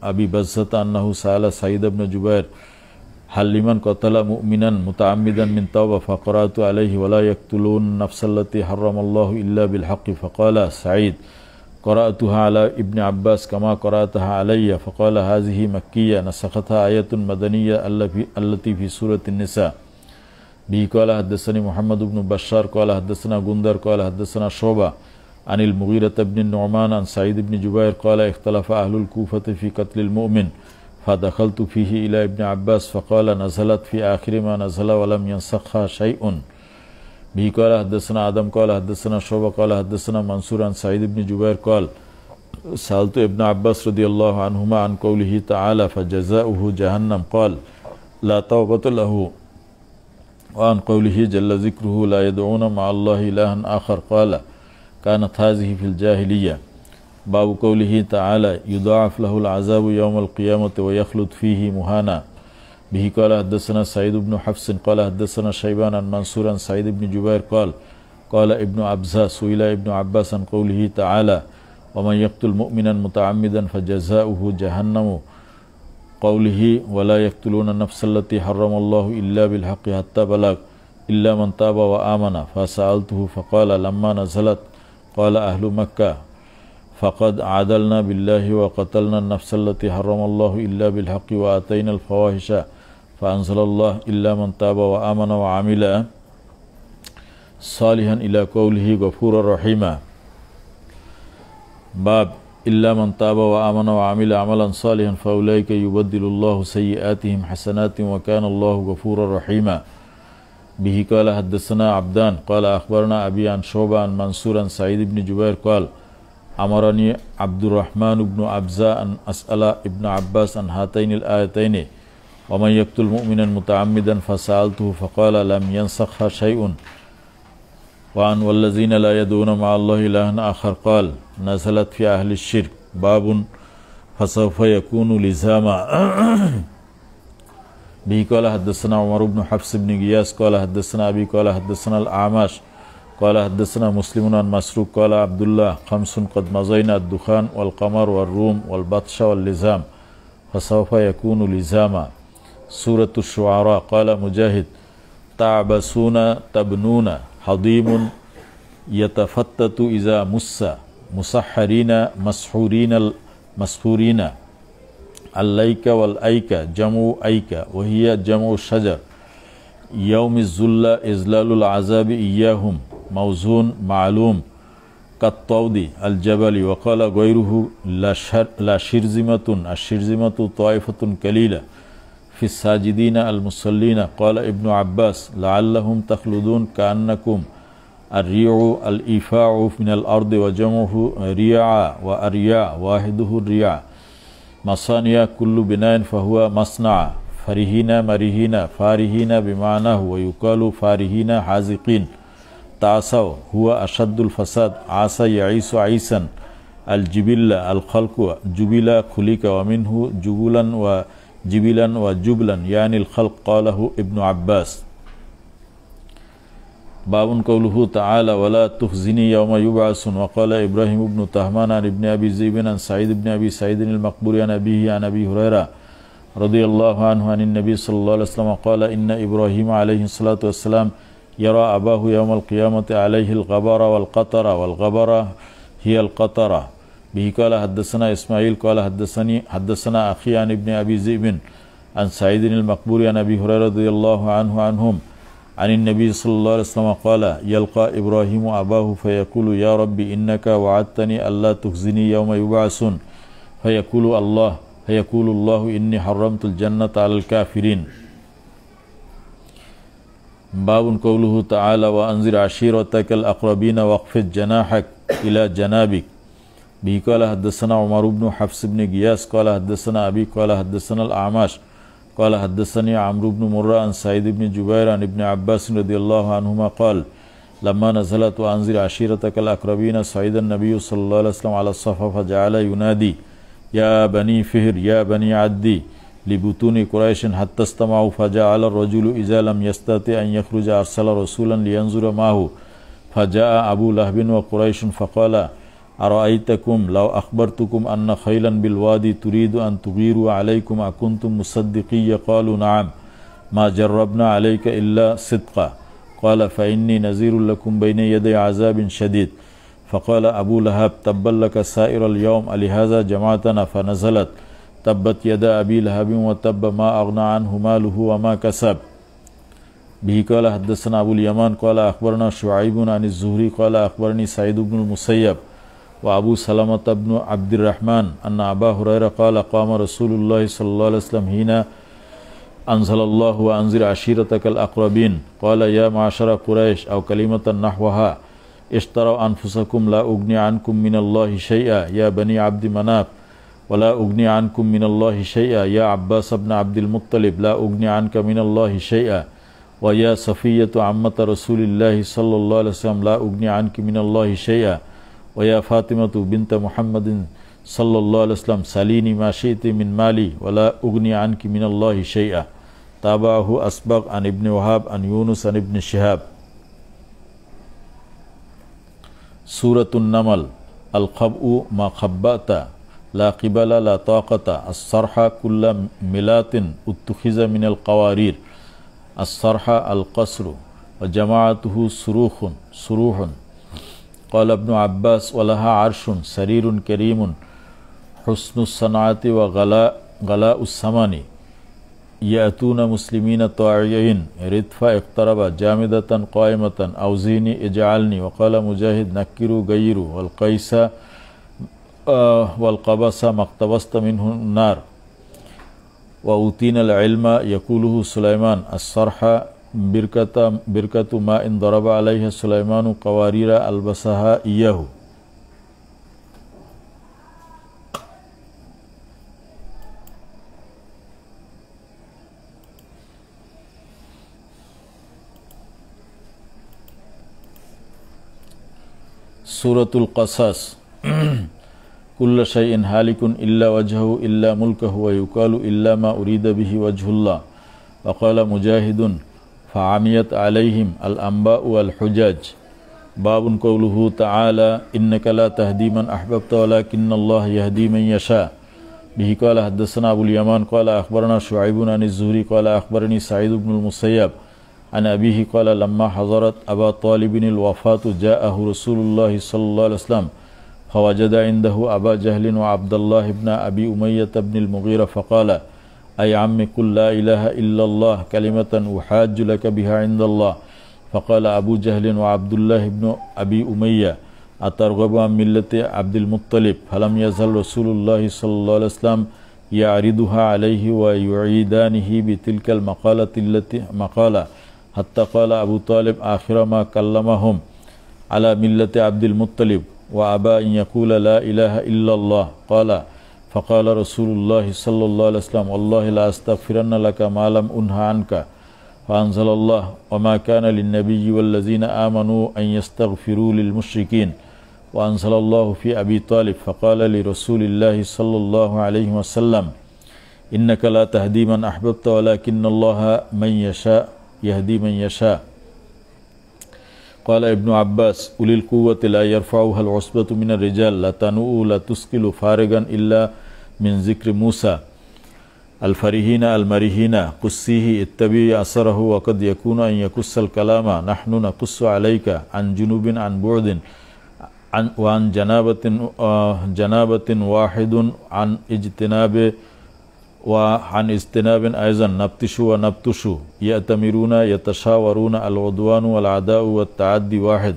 أبي بزة أنه سأل سعيد بن جبير هل لمن قتل مؤمنا متعمدا من توبة فقرأت عليه ولا يقتلون النفس التي حرم الله إلا بالحق فقال سعيد قرأتها على ابن عباس كما قرأتها علي فقال هذه مكية نسختها آية مدنية التي في سورة النساء. به قال حدثني محمد بن بشار قال حدثنا غندر قال حدثنا شعبة عن المغيرة بن النعمان عن سعيد بن جبير قال اختلف أهل الكوفة في قتل المؤمن فدخلت فيه إلى ابن عباس فقال نزلت في آخر ما نزل ولم ينسخها شيء. به قال حدثنا آدم قال حدثنا شعبة قال حدثنا منصور عن سعيد بن جبير قال سألت ابن عباس رضي الله عنهما عن قوله تعالى فجزاؤه جهنم قال لا توبة له وعن قوله جل ذكره لا يدعون مع الله إلها آخر قال كانت هذه في الجاهلية. باب قوله تعالى يضاعف له العذاب يوم القيامة ويخلد فيه مهانا. به قال حدثنا سعيد بن حفص قال حدثنا شيبان عن منصور عن سعيد بن جبير قال ابن عبزة سئل ابن عباس عن قوله تعالى ومن يقتل مؤمنا متعمدا فجزاؤه جهنم قوله ولا يقتلون النفس التي حرم الله إلا بالحق حتى بلغ إلا من تاب وآمن. فسألته فقال لما نزلت قال أهل مكة فقد عدلنا بالله وقتلنا النفس التي حرم الله إلا بالحق وآتينا الفواحش فأنزل الله إلا من تاب وآمن وعمل صالحا إلى قوله غفورا رحيما. باب إلا من تاب وآمن وعمل عملا صالحا فأولئك يبدل الله سيئاتهم حسنات وكان الله غفورا رحيما. به قال حدثنا عبدان قال أخبرنا أبي عن شعبة عن منصور عن سعيد بن جبير قال أمرني عبد الرحمن بن عبزة أن أسأل ابن عباس عن هاتين الآيتين ومن يقتل مؤمنا متعمدا فسألته فقال لم ينسخها شيء. وعن والذين لا يدعون مع الله إلها آخر قال نزلت في أهل الشرك. باب فسوف يكون لزاما به قال حدثنا عمر بن حفص بن غياث قال حدثنا أبي قال حدثنا الأعمش قال حدثنا مسلم عن مسروق قال عبد الله 5 قد مضينا الدخان والقمر والروم والبطش واللزام فسوف يكون لزاما. سورة الشعراء قال مجاهد تعبسون تبنون حضيم يتفتت إذا مس مسحرين مسحورين الليك والأيك جمع أيك وهي جمع الشجر يوم الذل إذلال العذاب إياهم موزون معلوم كالطود الجبل. وقال غيره لا شرزمة الشرزمة طائفة قليلة في الساجدين المصلين. قال ابن عباس لعلهم تخلدون كأنكم الريع الإيفاع من الأرض وجمعه رياع وأرياع واحده الرياع مصانع كل بناء فهو مصنع فرهين مرهين فارهين بمعناه ويقال فارهين حازقين. تعسوا هو أشد الفساد عسى يعيس عيسا الجبل الخلق جبل خلق ومنه جبلا وجبلا وجبلا يعني الخلق. قاله ابن عباس. باب قوله تعالى ولا تخزني يوم يبعثون. وقال إبراهيم بن طهمان عن ابن أبي ذئب عن سعيد بن أبي سعيد المقبوري عن أبيه عن أبي هريرة رضي الله عنه عن النبي صلى الله عليه وسلم قال إن إبراهيم عليه الصلاة والسلام يرى أباه يوم القيامة عليه الغبر والقطر والغبر هي القطرة. به قال حدثنا إسماعيل قال حدثنا أخي عن ابن أبي ذئب عن سعيد المقبوري عن أبي هريرة رضي الله عنهم عن النبي صلى الله عليه وسلم قال يلقى إبراهيم أباه فيقول يا ربي إنك وعدتني ألا تخزني يوم يبعثون فيقول الله إني حرمت الجنة على الكافرين. باب قوله تعالى وأنذر عشيرتك الأقربين واخفض جناحك إلى جنابك. به قال حدثنا عمر بن حفص بن غياث قال حدثنا أبي قال حدثنا الأعمش قال حدثني عمرو بن مرة عن سعيد بن جبير عن ابن عباس رضي الله عنهما قال لما نزلت وأنذر عشيرتك الأقربين صعد النبي صلى الله عليه وسلم على الصفا فجعل ينادي يا بني فهر يا بني عدي لبطون قريش حتى استمعوا فجعل الرجل إذا لم يستطع أن يخرج أرسل رسولا لينظر معه فجاء أبو لهب وقريش فقال أرأيتكم لو أخبرتكم أن خيلا بالوادي تريد أن تغيروا عليكم أكنتم مصدقي؟ قالوا نعم ما جربنا عليك إلا صدقا. قال فإني نذير لكم بين يدي عذاب شديد. فقال أبو لهب تبا لك سائر اليوم ألهذا جمعتنا؟ فنزلت تبت يدا أبي لهب وتب ما أغنى عنه ماله وما كسب. به قال حدثنا أبو اليمان قال أخبرنا شعيب عن الزهري قال أخبرني سعيد بن المسيب وأبو سلمة بن عبد الرحمن أن أبا هريرة قال قام رسول الله صلى الله عليه وسلم حين أنزل الله وأنذر عشيرتك الأقربين قال يا معشر قريش أو كلمة نحوها اشتروا أنفسكم لا أغني عنكم من الله شيئا يا بني عبد مناف ولا أغني عنكم من الله شيئا يا عباس بن عبد المطلب لا أغني عنك من الله شيئا ويا صفية عمة رسول الله صلى الله عليه وسلم لا أغني عنك من الله شيئا ويا فاطمة بنت محمد صلى الله عليه وسلم سليني ما شئت من مالي ولا أغني عنك من الله شيئا. تابعه أسبق عن ابن وهاب عن يونس عن ابن شهاب. سورة النمل الخبء ما خبأت لا قبل لا طاقة الصرح كل ملات اتخذ من القوارير الصرح القصر وجماعته صروح. قال ابن عباس ولها عرش سرير كريم حسن الصنعة وغلاء الثمن يأتون مسلمين طاعين ردف اقترب جامدة قائمة أوزيني اجعلني. وقال مجاهد نكروا غيروا والقيس والقبس ما اقتبست منه النار. وأوتينا العلم يقوله سليمان الصرح بركة ماء ضرب عليها سليمان قوارير ألبسها إياه. سورة القصص كل شيء هالك إلا وجهه إلا ملكه ويقال إلا ما أريد به وجه الله. وقال مجاهد فعميت عليهم الأنباء والحجاج. باب قوله تعالى إنك لا تهدي من أحببت ولكن الله يهدي من يشاء. به قال حدثنا أبو اليمان قال أخبرنا شعيب عن الزهري قال أخبرني سعيد بن المسيب عن أبيه قال لما حضرت أبا طالب الوفاة جاءه رسول الله صلى الله عليه وسلم فوجد عنده أبا جهل وعبد الله بن أبي أمية بن المغيرة فقال أي عم قل لا إله إلا الله كلمة أحاج لك بها عند الله. فقال أبو جهل وعبد الله بن أبي أمية أترغب عن ملة عبد المطلب. فلم يزل رسول الله صلى الله عليه وسلم يعرضها عليه ويعيدانه بتلك المقالة التي مقالة حتى قال أبو طالب آخر ما كلمهم على ملة عبد المطلب وأبى أن يقول لا إله إلا الله. قال فقال رسول الله صلى الله عليه وسلم والله لا أستغفرن لك ما لم أنه عنك. فأنزل الله وما كان للنبي والذين آمنوا أن يستغفروا للمشركين. وأنزل الله في أبي طالب فقال لرسول الله صلى الله عليه وسلم إنك لا تهدي من أحببت ولكن الله من يشاء يهدي من يشاء. قال ابن عباس أولي القوة لا يرفعها العصبة من الرجال لا تنوء لا تسكل فارغا إلا من ذكر موسى الفرهين المرهين قصيه اتبعي أثره. وقد يكون أن يقص الكلام نحن نقص عليك عن جنوب عن بعد وعن جنابة واحد عن اجتناب وعن اجتناب أيضا نبتش ونبتش يأتمرون يتشاورون العدوان والعداء والتعدي واحد.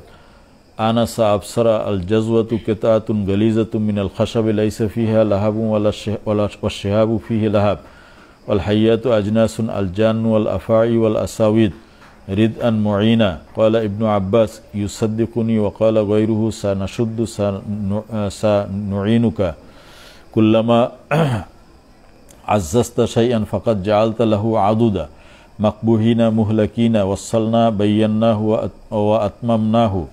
أنا سأبصر الجزوة قطعة غليظة من الخشب ليس فيها لهب والشهاب فيه لهب والحيات أجناس الجان والأفاعي والأساويد ردءا معينا. قال ابن عباس يصدقني وقال غيره سنشد سنعينك كلما عززت شيئا فقد جعلت له عضدا مقبوهين مهلكين وصلنا بيناه وأتممناه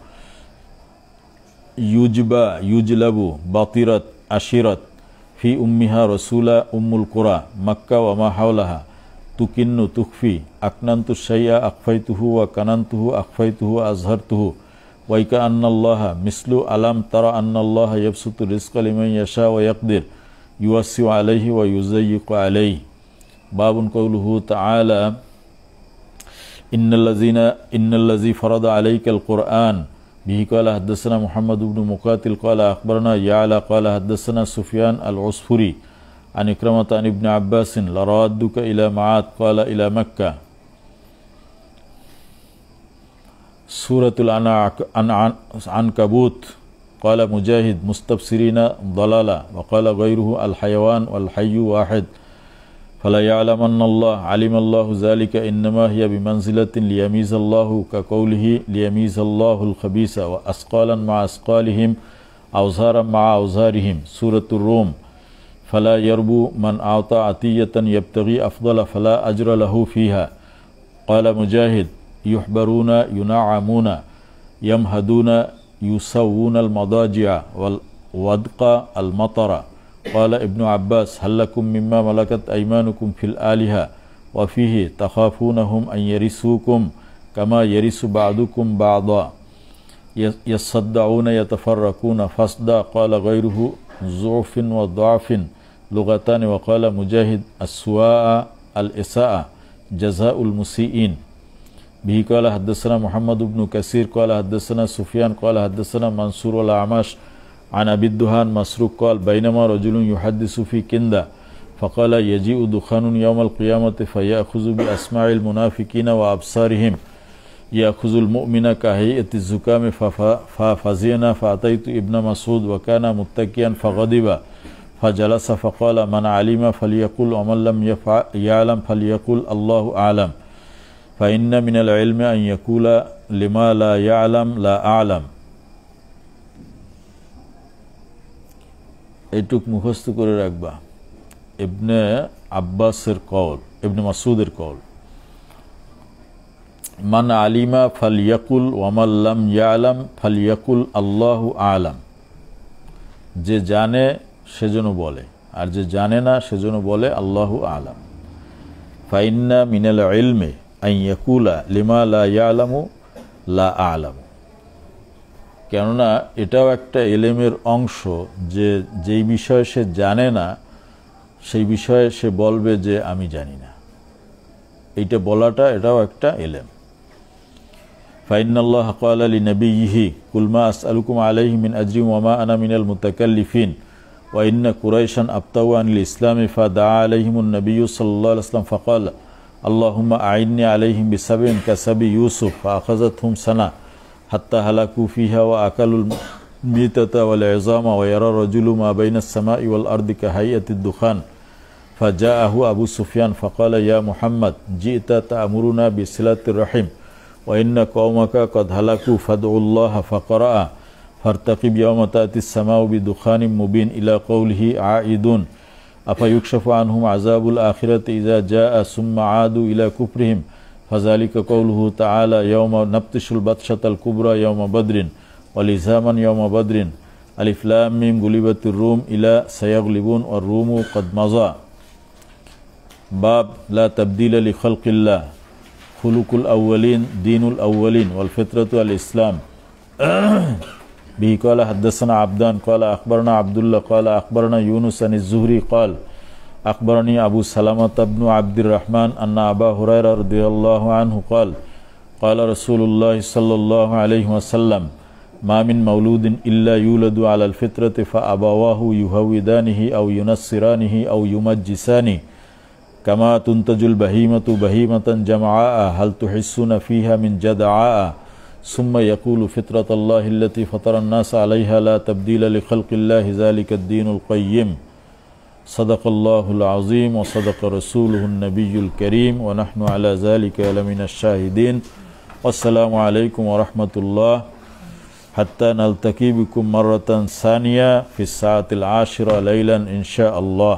يجبى يجلب بطيرت أشيرت في أمها رسولا أم القرى مكة وما حولها تكن تخفي أكننت الشيء أخفيته وكننته أخفيته أظهرته وكأن الله مثل ألم ترى أن الله يبسط الرزق لمن يشاء ويقدر يوسع عليه ويزيق عليه. باب قوله تعالى إن الذي فرض عليك القرآن. به قال حدثنا محمد بن مقاتل قال أخبرنا يعلى قال حدثنا سفيان العصفري عن إكرمة عن ابن عباس لرادك إلى معاد قال إلى مكة. سورة العنكبوت. قال مجاهد مستبصرين ضلالا وقال غيره الحيوان والحي واحد. فلا يعلمن الله علم الله ذلك إنما هي بمنزلة ليميز الله كقوله ليميز الله الخبيث وأثقالا مع أثقالهم أوزارا مع أوزارهم. سورة الروم. فلا يربو من أعطى عطية يبتغي أفضل فلا أجر له فيها. قال مجاهد يحبرون ينعمون يمهدون يسوون المضاجع والودق المطر. قال ابن عباس هل لكم مما ملكت أيمانكم في الآلهة وفيه تخافونهم أن يرثوكم كما يرث بعضكم بعضا يصدعون يتفرقون فصدا. قال غيره ضعف وضعف لغتان. وقال مجاهد السواء الإساءة جزاء المسيئين. به قال حدثنا محمد بن كثير قال حدثنا سفيان قال حدثنا منصور والأعمش عن أبي الدهان مسروق قال بينما رجل يحدث في كندة فقال يجيء دخان يوم القيامة فيأخذ بأسماع المنافقين وأبصارهم يأخذ المؤمن كهيئة الزكام ففزعنا فأتيت ابن مسعود وكان متكئا فغضب فجلس فقال من علم فليقل ومن لم يعلم فليقل الله أعلم فإن من العلم أن يقول لما لا يعلم لا أعلم. এটুক মুখস্থ করে রাখবা। ইবনে আব্বাসের কওল, ইবনে মাসউদের কওল, মান আলিমা ফালইয়াকুল ওয়া মান লাম ইয়ালাম ফালইয়াকুল আল্লাহু আ'লাম। যে জানে সেজন্য বলে, আর যে জানে না সেজন্য বলে আল্লাহু আলাম। ফাইন্না মিনাল ইলমি আন ইয়াকুলা লিমা লা ইয়ালামু লা আলামু, কেননা এটাও একটা ইলমের অংশ যে যেই বিষয়ে সে জানে না সেই বিষয়ে সে বলবে যে আমি জানি না। এইটা বলাটা এটাও একটা ইলম। ফাইন্নাল্লাহ ক্বালা লিনাবিয়্যিহি কুল মা আসআলুকুম আলাইহি মিন আজরিন ওয়া মা আনা মিনাল মুতাকাল্লিফিন ওয়া ইন্না কুরাইশান আবতাউ আনিল ইসলামি ফাদাআ আলাইহিমুন নাবিয়্যু সাল্লাল্লাহু আলাইহি ওয়াসাল্লাম ফাকালা আল্লাহুম্মা আইন্নি আলাইহিম বিসাবিন কাসাবি ইউসুফ ফাআখাযাতহুম সানা হাত্তা হালাকু ফিহা ওয়া আকালুল মিতাতা ওয়াল ইযামা ওয়া ইয়ারা রাজুলু মা বাইনাস সামাই ওয়াল আরদি কাহাইয়াতিদ দুখান ফাজাআহু আবু সুফিয়ান ফাকালা ইয়া মুহাম্মদ জি'তা তা'মুরুনা বিসিলাতির রাহিম ওয়া ইন্না কওমাকা কদ হালাকু ফাদউল্লাহ ফাকরা'a ফারতাকিব ইয়াওমা তা'তিস সামাউ বিদুখানিম মুবিন ইলা কওলিহি আইদুন আফা ইউকশাফু আনহুম আযাবুল আখিরাতি ইযা জা'a সুম্মা আদু ইলা কুফরিহিম ফাযালিকা কওলুহু তাআলা ইয়াওমা নাবতিশুল বাতশাতাল কুবরা ইয়াওমা বদরিন ওয়া লিজামান ইয়াওমা বদরিন আলিফ লাম মিম গুলিবাতির রুম ইলা সায়াগলিবুন ওয়ার রুমু কদ মাজা। বাব লা তাবদীলা লিখালকিল্লাহ খুলুকুল আউয়ালিন দীনুল আউয়ালিন ওয়াল ফিতরাতু আল ইসলাম। বিহি ক্বালা হাদাসানা আবদান ক্বালা আখবারনা আব্দুল্লাহ ক্বালা আখবারনা ইউনুস আনিজ যুহরি ক্বাল আখবারনি আবু সালামাত ইবনু আব্দুর রহমান আন্না আবা হুরায়রা রাদিয়াল্লাহু আনহু ক্বাল ক্বালা রাসূলুল্লাহ সাল্লাল্লাহু আলাইহি ওয়াসাল্লাম মা মিন মাউলুদিন ইল্লা ইউলাদু আলাল ফিতরাতি ফাআবাওয়াহু ইউহাউইদানিহি আও ইউনাসসিরানিহি আও ইউমাজ্জিসানি কামা তুনতাজুল বাহিমাতু বাহিমাতান জামআআ হাল তুহিসুনা ফিহা মিন জাদআআ সুম্মা ইয়াকুলু ফিতরাতাল্লাহি আল্লাতী ফাতারান নাস আলাইহা লা তাবদীলা লিখালকিল্লাহি যালিকাদ দীনুল কাইয়্যিম। সাদাকাল্লাহুল আযীম ওয়া সাদাকা রাসূলুহুন নাবিয়্যুল কারীম ওয়া নাহনু আলা যালিকা লামিনাশ শাহিদিন। আসসালামু আলাইকুম ওয়া রাহমাতুল্লাহ। হাত্তা নালতাকি বিকুম মাররাতান সানিয়া ফিস সাআতিল আশিরা লাইলান ইনশাআল্লাহ।